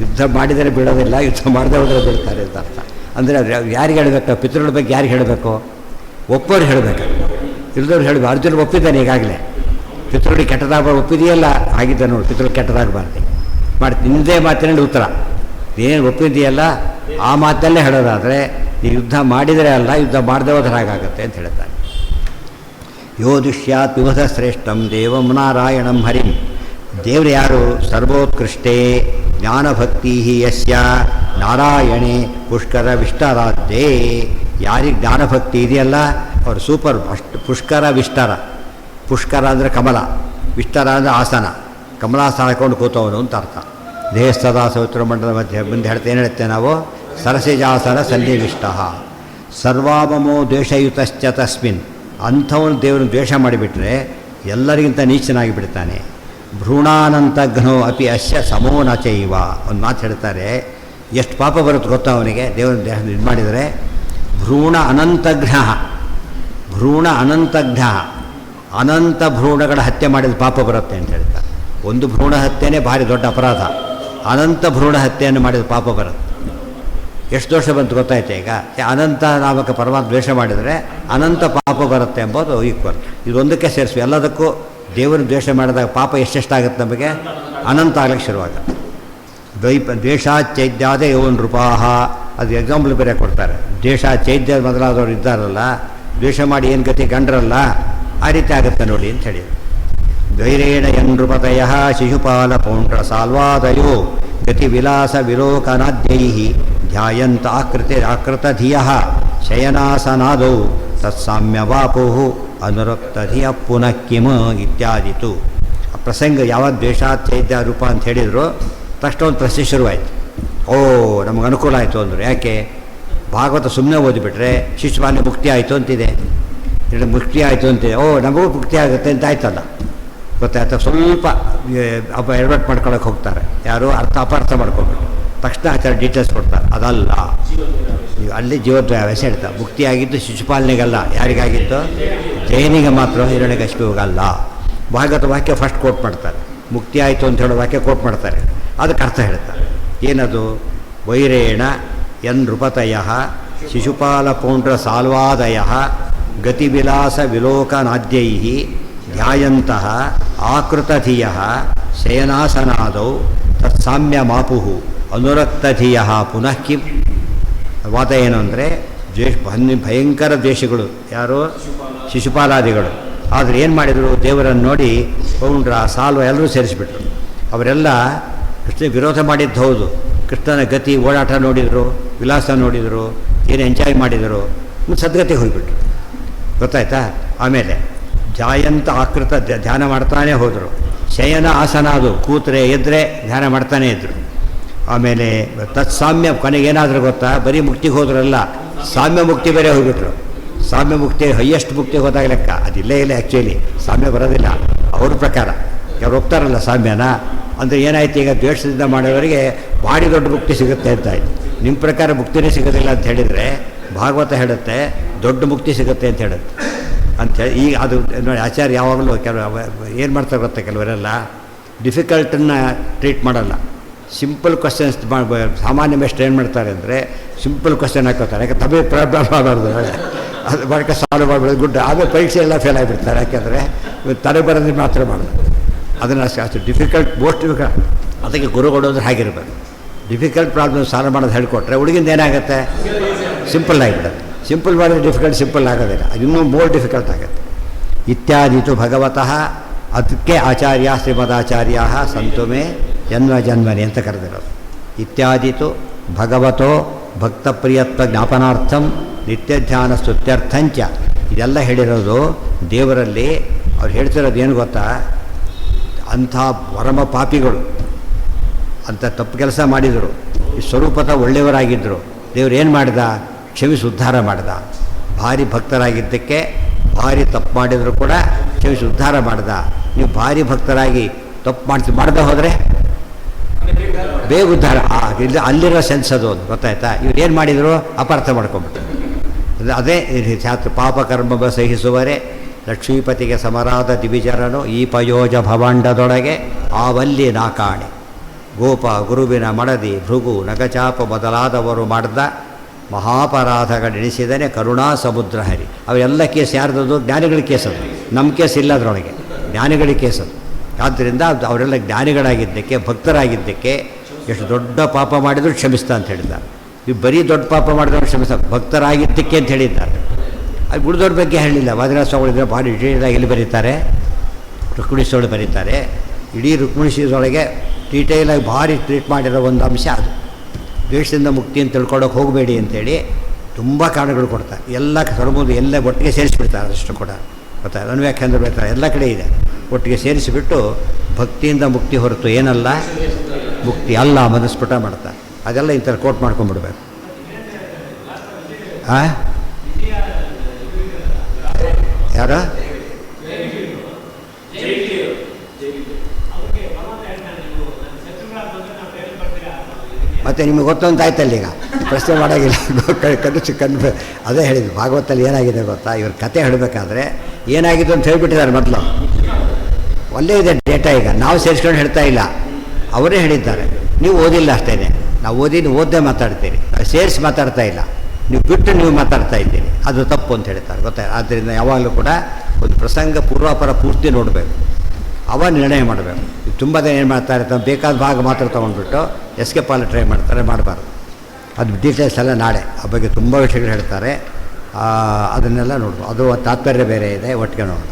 ಯುದ್ಧ ಮಾಡಿದರೆ ಬಿಡೋದಿಲ್ಲ, ಯುದ್ಧ ಮಾಡದೆ ಹೋದರೆ ಬಿಡ್ತಾರೆ ಅಂತ ಅರ್ಥ. ಅಂದರೆ ಯಾರಿಗೆ ಹೇಳಬೇಕು? ಪಿತೃಗಳ ಬಗ್ಗೆ ಯಾರಿಗೆ ಹೇಳಬೇಕು? ಒಪ್ಪೋರು ಹೇಳಬೇಕು, ಇಲ್ಲದವ್ರು ಹೇಳಬೇಕು. ಅರ್ಜುನ ಒಪ್ಪಿದ್ದಾನೆ ಈಗಾಗಲೇ, ಪಿತೃಗಳಿಗೆ ಕೆಟ್ಟದಾಗ ಒಪ್ಪಿದೆಯಲ್ಲ, ಆಗಿದ್ದ ನೋಡಿ, ಪಿತೃಗಳು ಕೆಟ್ಟದಾಗಬಾರ್ದು ಮಾಡಿ ನಿಂದೇ ಮಾತಿನಲ್ಲಿ ಉತ್ತರ. ಏನು ಒಪ್ಪಿದೆಯಲ್ಲ ಆ ಮಾತಲ್ಲೇ ಹೇಳೋದಾದರೆ ಈ ಯುದ್ಧ ಮಾಡಿದರೆ ಅಲ್ಲ, ಯುದ್ಧ ಮಾಡದೆ ಹೋದ್ರೆ ಹಾಗಾಗತ್ತೆ ಅಂತ ಹೇಳ್ತಾರೆ. ಯೋ ದುಷ್ಯಾತ್ ವಿವಧ ಶ್ರೇಷ್ಠಂ ದೇವಂ ನಾರಾಯಣಂ ಹರಿಂ. ದೇವರು ಯಾರು? ಸರ್ವೋತ್ಕೃಷ್ಟೇ ಜ್ಞಾನಭಕ್ತಿ ಯಸ್ಯ ನಾರಾಯಣೇ ಪುಷ್ಕರ ವಿಷ್ಟರಾದ್ದೇ. ಯಾರಿಗೆ ಜ್ಞಾನಭಕ್ತಿ ಇದೆಯಲ್ಲ ಅವರು ಸೂಪರ್. ಅಷ್ಟು ಪುಷ್ಕರ ವಿಷ್ಟರ. ಪುಷ್ಕರ ಅಂದರೆ ಕಮಲ, ವಿಷ್ಟರ ಅಂದರೆ ಆಸನ. ಕಮಲಾಸನ ಹಾಕೊಂಡು ಕೂತವನು ಅಂತ ಅರ್ಥ. ದೇಹಸ್ಥದ ಸೌತ್ರ ಮಂಡಲ ಮಧ್ಯೆ ಮುಂದೆ ಏನು ಹೇಳುತ್ತೆ ನಾವು? ಸರಸಿಜಾಸನ ಸನ್ನಿವಿಷ್ಟ. ಸರ್ವಾಮಮೋ ದ್ವೇಷಯುತಶ್ಚ ತಸ್ಮಿನ್. ಅಂಥವನು ದೇವರನ್ನು ದ್ವೇಷ ಮಾಡಿಬಿಟ್ರೆ ಎಲ್ಲರಿಗಿಂತ ನೀಚನಾಗಿ ಬಿಡ್ತಾನೆ. ಭ್ರೂಣಾನಂತಘ್ನೋ ಅಪಿ ಅಶ್ಯ ಸಮೋ ನ ಚೈವ. ಒಂದು ಮಾತು ಹೇಳ್ತಾರೆ, ಎಷ್ಟು ಪಾಪ ಬರುತ್ತೆ ಗೊತ್ತಾ ಅವನಿಗೆ ದೇವರನ್ನು ದೇಹ ಇದು ಮಾಡಿದರೆ. ಭ್ರೂಣ ಅನಂತಘ್ನ, ಭ್ರೂಣ ಅನಂತಘ್ನ, ಅನಂತ ಭ್ರೂಣಗಳ ಹತ್ಯೆ ಮಾಡಿದ ಪಾಪ ಬರುತ್ತೆ ಅಂತ ಹೇಳ್ತಾರೆ. ಒಂದು ಭ್ರೂಣ ಹತ್ಯೆನೇ ಭಾರಿ ದೊಡ್ಡ ಅಪರಾಧ, ಅನಂತ ಭ್ರೂಣ ಹತ್ಯೆಯನ್ನು ಮಾಡಿದ ಪಾಪ ಬರುತ್ತೆ. ಎಷ್ಟು ದೋಷ ಬಂತು ಗೊತ್ತಾಯ್ತು ಈಗ. ಅನಂತ ನಾಮಕ ಪರಮಾತ್ಮ ದ್ವೇಷ ಮಾಡಿದರೆ ಅನಂತ ಪಾಪ ಬರುತ್ತೆ ಎಂಬುದು ಈಕ್ವಲ್. ಇದೊಂದಕ್ಕೆ ಸೇರಿಸಿ ಎಲ್ಲದಕ್ಕೂ ದೇವರನ್ನು ದ್ವೇಷ ಮಾಡಿದಾಗ ಪಾಪ ಎಷ್ಟೆಷ್ಟಾಗುತ್ತೆ ನಮಗೆ? ಅನಂತ ಆಗಲಿಕ್ಕೆ ಶುರುವಾಗುತ್ತೆ. ದ್ವೇಷಾಚೈದ್ಯಾದ ಯೋನ್ ನೃಪಾಹ. ಅದು ಎಕ್ಸಾಂಪಲ್ ಬೇರೆ ಕೊಡ್ತಾರೆ. ದ್ವೇಷ ಚೈದ್ಯ ಮೊದಲಾದವರು ಇದ್ದಾರಲ್ಲ, ದ್ವೇಷ ಮಾಡಿ ಏನು ಗತಿ ಗಂಡ್ರಲ್ಲ, ಆ ರೀತಿ ಆಗುತ್ತೆ ನೋಡಿ ಅಂತ ಹೇಳಿ. ದ್ವೈರೇಣ ಯನ್ೃಪತಯ ಶಿಶುಪಾಲ ಪೌಂಡ್ರ ಸಾಲ್ವಾದಯೋ ಗತಿ ವಿಲಾಸ ವಿಲೋಕನಾದ್ಯೈ ಧ್ಯಾಯಂತ ಆಕೃತಧಿಯ ಶಯನಾಸನಾದೌ ತತ್ಸಾಮ್ಯವಾಪು ಅನುರಕ್ತಧಿಯ ಪುನಃ ಕಿಮ ಇತ್ಯಾದಿತು. ಆ ಪ್ರಸಂಗ ಯಾವ ದ್ವೇಷಾಚೈದ್ಯ ರೂಪ ಅಂತ ಹೇಳಿದ್ರು ತಕ್ಷಣ ಒಂದು ಪ್ರಶ್ನೆ ಶುರುವಾಯಿತು. ಓ ನಮಗೆ ಅನುಕೂಲ ಆಯಿತು ಅಂದರು. ಯಾಕೆ? ಭಾಗವತ ಸುಮ್ಮನೆ ಓದಿಬಿಟ್ರೆ ಶಿಶುಪಾಲನೆ ಮುಕ್ತಿ ಆಯಿತು ಅಂತಿದೆ, ಮುಕ್ತಿ ಆಯಿತು ಅಂತಿದೆ. ಓ ನಮಗೂ ಮುಕ್ತಿ ಆಗುತ್ತೆ ಅಂತ ಆಯ್ತಲ್ಲ, ಗೊತ್ತಾಯ್ತು. ಸ್ವಲ್ಪ ಎಡವಟ್ ಮಾಡ್ಕೊಳಕ್ಕೆ ಹೋಗ್ತಾರೆ ಯಾರು, ಅಪಾರ್ಥ ಮಾಡ್ಕೊಬೇಕು. ತಕ್ಷಣ ಆಚಾರ ಡೀಟೇಲ್ಸ್ ಕೊಡ್ತಾರೆ. ಅದಲ್ಲ, ಅಲ್ಲಿ ಜೀವದ್ವಯಾವೇಶ ಹೇಳ್ತಾರೆ. ಮುಕ್ತಿಯಾಗಿದ್ದು ಶಿಶುಪಾಲನೆಗಲ್ಲ, ಯಾರಿಗಾಗಿತ್ತು? ಜೈನಿಗೆ ಮಾತ್ರ, ಹಿರಣ್ಯಕಶಿಪುವಿಗಲ್ಲ. ಭಾಗವತ ವಾಕ್ಯ ಫಸ್ಟ್ ಕೋಟ್ ಮಾಡ್ತಾರೆ. ಮುಕ್ತಿ ಆಯಿತು ಅಂತ ಹೇಳೋ ವಾಕ್ಯ ಕೋಟ್ ಮಾಡ್ತಾರೆ, ಅದಕ್ಕೆ ಅರ್ಥ ಹೇಳ್ತಾರೆ. ಏನದು? ವೈರೇಣ ಯನ್ ನೃಪತಯ ಶಿಶುಪಾಲ ಪೌಂಡ್ರ ಸಾಲ್ವಾದಯ ಗತಿವಿಲಾಸ ವಿಲೋಕನಾದ್ಯೈ ಧ್ಯಾಯಂತಹ ಆಕೃತಧಿಯ ಶಯನಾಸನಾದೌ ತತ್ಸಾಮ್ಯ ಮಾಪು ಅನುರಕ್ತಧಿಯ ಪುನಃ ಕಿಂ. ವಾದ ಏನು ಅಂದರೆ ಭಯಂಕರ ದ್ವೇಷಗಳು ಯಾರು? ಶಿಶುಪಾಲಾದಿಗಳು. ಆದರೆ ಏನು ಮಾಡಿದರು? ದೇವರನ್ನು ನೋಡಿ ಪೌಂಡ್ರ ಸಾಲ್ವ ಎಲ್ಲರೂ ಸೇರಿಸಿಬಿಟ್ರು. ಅವರೆಲ್ಲ ಕೃಷ್ಣ ವಿರೋಧ ಮಾಡಿದ್ದು ಹೌದು, ಕೃಷ್ಣನ ಗತಿ ಓಡಾಟ ನೋಡಿದರು, ವಿಲಾಸ ನೋಡಿದರು, ಏನು ಎಂಜಾಯ್ ಮಾಡಿದರು, ಸದ್ಗತಿಗೆ ಹೋಗಿಬಿಟ್ರು. ಗೊತ್ತಾಯ್ತಾ? ಆಮೇಲೆ ಜಾಯಂತ ಆಕೃತ ಧ್ಯಾನ ಮಾಡ್ತಾನೆ ಹೋದರು. ಶಯನ ಆಸನ, ಅದು ಕೂತ್ರೆ ಎದ್ದರೆ ಧ್ಯಾನ ಮಾಡ್ತಾನೇ ಇದ್ದರು. ಆಮೇಲೆ ತತ್ಸಾಮ್ಯ, ಕೊನೆಗೇನಾದರೂ ಗೊತ್ತಾ? ಬರೀ ಮುಕ್ತಿಗೆ ಹೋದ್ರಲ್ಲ, ಸಾಮ್ಯ ಮುಕ್ತಿ ಬೇರೆ ಹೋಗಿಬಿಟ್ರು. ಸಾಮ್ಯ ಮುಕ್ತಿ ಹೈಯೆಸ್ಟ್ ಮುಕ್ತಿಗೆ ಹೋದಾಗ ಲೆಕ್ಕ. ಅದಿಲ್ಲೇ ಇಲ್ಲ ಆ್ಯಕ್ಚುಲಿ, ಸಾಮ್ಯ ಬರೋದಿಲ್ಲ ಅವ್ರ ಪ್ರಕಾರ. ಯಾರು ಹೋಗ್ತಾರಲ್ಲ ಸಾಮ್ಯನ, ಅಂದರೆ ಏನಾಯ್ತು? ಈಗ ದ್ವೇಷದಿಂದ ಮಾಡೋರಿಗೆ ಭಾರಿ ದೊಡ್ಡ ಮುಕ್ತಿ ಸಿಗುತ್ತೆ ಅಂತ ಆಯ್ತು. ನಿಮ್ಮ ಪ್ರಕಾರ ಮುಕ್ತಿನೇ ಸಿಗೋದಿಲ್ಲ ಅಂತ ಹೇಳಿದರೆ ಭಾಗವತ ಹೇಳುತ್ತೆ ದೊಡ್ಡ ಮುಕ್ತಿ ಸಿಗುತ್ತೆ ಅಂತ ಹೇಳುತ್ತೆ ಅಂಥೇಳಿ. ಈಗ ಅದು ನೋಡಿ, ಆಚಾರ್ಯ ಯಾವಾಗಲೂ ಏನು ಮಾಡ್ತಾರೆ ಗೊತ್ತಾ, ಕೆಲವರೆಲ್ಲ ಡಿಫಿಕಲ್ಟನ್ನು ಟ್ರೀಟ್ ಮಾಡಲ್ಲ, ಸಿಂಪಲ್ ಕ್ವಶನ್ಸ್ ಸಾಮಾನ್ಯ ಮೇಷ್ಟ್ರು ಏನು ಮಾಡ್ತಾರೆ ಅಂದರೆ ಸಿಂಪಲ್ ಕ್ವಶನ್ ಹಾಕೋತಾರೆ. ಯಾಕೆ ತಮಗೆ ಪ್ರಾಬ್ಲಮ್ ಆಗಬಾರ್ದು, ಅದು ಬಳಿಕ ಸಾಲ್ವ್ ಮಾಡಬಾರ್ದು, ಗುಡ್. ಆಮೇಲೆ ಪರೀಕ್ಷೆ ಎಲ್ಲ ಫೇಲ್ ಆಗಿಬಿಡ್ತಾರೆ. ಯಾಕೆಂದರೆ ತಲೆ ಬರೋದು ಮಾತ್ರ ಮಾಡೋದು. ಅದನ್ನು ಅಷ್ಟು ಡಿಫಿಕಲ್ಟ್, ಮೋಸ್ಟ್ ಡಿಫಿಕಲ್ಟ್. ಅದಕ್ಕೆ ಗುರುಗಳು ಅಂದರೆ ಹಾಗಿರ್ಬೇಕು. ಡಿಫಿಕಲ್ಟ್ ಪ್ರಾಬ್ಲಮ್ ಸಾಲ್ವ್ ಮಾಡೋದು ಹೇಳಿಕೊಟ್ರೆ ಹುಡುಗಿಂದ ಏನಾಗುತ್ತೆ? ಸಿಂಪಲ್ ಆಗಿಬಿಡುತ್ತೆ. ಸಿಂಪಲ್ ಮಾಡಿದ್ರೆ ಡಿಫಿಕಲ್ಟ್, ಸಿಂಪಲ್ ಆಗೋದಿಲ್ಲ, ಅದು ಇನ್ನೂ ಮೋರ್ ಡಿಫಿಕಲ್ಟ್ ಆಗುತ್ತೆ. ಇತ್ಯಾದಿತು ಭಗವತಃ. ಅದಕ್ಕೆ ಆಚಾರ್ಯ ಶ್ರೀಮದಾಚಾರ್ಯ ಸಂತುಮೆ ಜನ್ಮ ಜನ್ಮನಿ ಅಂತ ಕರೆದಿರೋದು. ಇತ್ಯಾದಿತು ಭಗವತೋ ಭಕ್ತಪ್ರಿಯತ್ವ ಜ್ಞಾಪನಾರ್ಥಂ ನಿತ್ಯಧ್ಯಾನ ಸ್ತುತ್ಯರ್ಥಂಚ. ಇದೆಲ್ಲ ಹೇಳಿರೋದು ದೇವರಲ್ಲಿ. ಅವ್ರು ಹೇಳ್ತಿರೋದು ಏನು ಗೊತ್ತಾ? ಅಂಥ ಪರಮ ಪಾಪಿಗಳು, ಅಂಥ ತಪ್ಪು ಕೆಲಸ ಮಾಡಿದರು, ಈ ಸ್ವರೂಪದ ಒಳ್ಳೆಯವರಾಗಿದ್ದರು. ದೇವರು ಏನು ಮಾಡಿದ? ಕ್ಷಮಿಸಿ ಉದ್ಧಾರ ಮಾಡ್ದ. ಭಾರಿ ಭಕ್ತರಾಗಿದ್ದಕ್ಕೆ ಭಾರಿ ತಪ್ಪು ಮಾಡಿದರೂ ಕೂಡ ಕ್ಷಮಿಸಿ ಉದ್ಧಾರ ಮಾಡ್ದ. ನೀವು ಭಾರಿ ಭಕ್ತರಾಗಿ ತಪ್ಪು ಮಾಡದೆ ಹೋದರೆ ಬೇಗ ಉದ್ಧಾರ. ಅಲ್ಲಿರೋ ಸೆನ್ಸ್ ಅದು ಒಂದು ಗೊತ್ತಾಯ್ತಾ. ಇವ್ರು ಏನು ಮಾಡಿದರು ಅಪಾರ್ಥ ಮಾಡ್ಕೊಂಬಿಟ್ಟು. ಅದೇ ಶಾಸ್ತ್ರ ಪಾಪಕರ್ಮ ಸಹಿಸುವರೆ ಲಕ್ಷ್ಮೀಪತಿಗೆ ಸಮರಾದ ದಿವಿಜರನು ಈ ಪಯೋಜ ಭವಾಂಡದೊಳಗೆ ಆವಲ್ಲಿ ನಾಕಾಣೆ. ಗೋಪ ಗುರುವಿನ ಮಡದಿ ಭೃಗು ನಗಚಾಪ ಮೊದಲಾದವರು ಮಾಡಿದ ಮಹಾಪರಾಧಗಳೆಣಿಸಿದನೆ ಕರುಣಾ ಸಮುದ್ರ ಹರಿ. ಅವೆಲ್ಲ ಕೇಸ್ ಯಾರ್ದದು? ಜ್ಞಾನಿಗಳ ಕೇಸದು. ನಮ್ಮ ಕೇಸ್ ಇಲ್ಲ ಅದರೊಳಗೆ, ಜ್ಞಾನಿಗಳ ಕೇಸದು. ಆದ್ದರಿಂದ ಅವರೆಲ್ಲ ಜ್ಞಾನಿಗಳಾಗಿದ್ದಕ್ಕೆ ಭಕ್ತರಾಗಿದ್ದಕ್ಕೆ ಎಷ್ಟು ದೊಡ್ಡ ಪಾಪ ಮಾಡಿದರೂ ಕ್ಷಮಿಸ್ತಾ ಅಂತ ಹೇಳಿದ್ದಾರೆ. ನೀವು ಬರೀ ದೊಡ್ಡ ಪಾಪ ಮಾಡಿದವರು ಕ್ಷಮಿಸ್ತಾರೆ, ಭಕ್ತರಾಗಿದ್ದಕ್ಕೆ ಅಂತ ಹೇಳಿದ್ದಾರೆ. ಅದು ಗುರುದವ್ರ ಬಗ್ಗೆ ಹೇಳಿಲ್ಲ. ವಾದಿರಾಜ ಸ್ವಾಮಿಗಳಿದ್ರೆ ಭಾರಿ ಡೀಟೇಲಾಗಿ ಎಲ್ಲಿ ಬರೀತಾರೆ, ರುಕ್ಮಿಣೀಶ್ವರಳು ಬರೀತಾರೆ. ಇಡೀ ರುಕ್ಮಿಣೀಶ್ವರೊಳಗೆ ಡೀಟೇಲಾಗಿ ಭಾರಿ ಟ್ರೀಟ್ ಮಾಡಿರೋ ಒಂದು ಅಂಶ ಅದು. ದ್ವೇಷದಿಂದ ಮುಕ್ತಿ ಅಂತ ತಿಳ್ಕೊಳ್ಳೋಕೆ ಹೋಗಬೇಡಿ ಅಂತೇಳಿ ತುಂಬ ಕಾರಣಗಳು ಕೊಡ್ತಾರೆ. ಎಲ್ಲ ತೊಡಬೋದು, ಎಲ್ಲ ಒಟ್ಟಿಗೆ ಸೇರಿಸಿಬಿಡ್ತಾರೆ. ಅದಷ್ಟು ಕೂಡ ಗೊತ್ತಾ, ಅನ್ವ್ಯಾಖ್ಯಾನ ಬರ್ತಾರೆ, ಎಲ್ಲ ಕಡೆ ಇದೆ. ಒಟ್ಟಿಗೆ ಸೇರಿಸಿಬಿಟ್ಟು ಭಕ್ತಿಯಿಂದ ಮುಕ್ತಿ ಹೊರತು ಏನಲ್ಲ ಮುಕ್ತಿ ಅಲ್ಲ ಮನಸ್ಫುಟ ಮಾಡ್ತಾರೆ. ಅದೆಲ್ಲ ಇಂಥವ್ರು ಕೋಟ್ ಮಾಡ್ಕೊಂಡ್ಬಿಡ್ಬೇಕು. ಯಾರು ಮತ್ತು ನಿಮಗೆ ಗೊತ್ತೊಂದು ಆಯ್ತಲ್ಲ, ಈಗ ಪ್ರಶ್ನೆ ಮಾಡೋಂಗಿಲ್ಲ. ಕಣ್ಣು ಅದೇ ಹೇಳಿದ್ದು ಭಾಗವತಲ್ಲಿ ಏನಾಗಿದೆ ಗೊತ್ತಾ, ಇವ್ರ ಕತೆ ಹೇಳಬೇಕಾದ್ರೆ ಏನಾಗಿತ್ತು ಅಂತ ಹೇಳಿಬಿಟ್ಟಿದ್ದಾರೆ ಮೊದಲು. ಒಳ್ಳೆ ಇದೆ ಡೇಟಾ. ಈಗ ನಾವು ಸೇರಿಸ್ಕೊಂಡು ಹೇಳ್ತಾ ಇಲ್ಲ, ಅವರೇ ಹೇಳಿದ್ದಾರೆ. ನೀವು ಓದಿಲ್ಲ ಅಷ್ಟೇ. ನಾವು ಓದ್ದೇ ಮಾತಾಡ್ತೀರಿ, ಸೇರಿಸಿ ಮಾತಾಡ್ತಾ ಇಲ್ಲ. ನೀವು ಬಿಟ್ಟು ನೀವು ಮಾತಾಡ್ತಾ ಇದ್ದೀರಿ, ಅದು ತಪ್ಪು ಅಂತ ಹೇಳ್ತಾರೆ. ಗೊತ್ತಾ. ಆದ್ದರಿಂದ ಯಾವಾಗಲೂ ಕೂಡ ಒಂದು ಪ್ರಸಂಗ ಪೂರ್ವಾಪರ ಪೂರ್ತಿ ನೋಡಬೇಕು, ಅವ ನಿರ್ಣಯ ಮಾಡಬೇಕು. ತುಂಬ ಜನ ಏನು ಮಾಡ್ತಾರೆ, ತಮ್ಮ ಬೇಕಾದ ಭಾಗ ಮಾತ್ರ ತೊಗೊಂಡ್ಬಿಟ್ಟು ಎಸ್ಕೇಪ್ ಆಲ್ ಟ್ರೈ ಮಾಡ್ತಾರೆ, ಮಾಡಬಾರ್ದು. ಅದು ಡೀಟೇಲ್ಸ್ ಎಲ್ಲ ನಾಳೆ ಆ ಬಗ್ಗೆ ತುಂಬ ವಿಷಯಗಳು ಹೇಳ್ತಾರೆ. ಅದನ್ನೆಲ್ಲ ನೋಡ್ಬೋದು. ಅದು ತಾತ್ಪರ್ಯ ಬೇರೆ ಇದೆ, ಒಟ್ಟಿಗೆ ನೋಡೋಣ.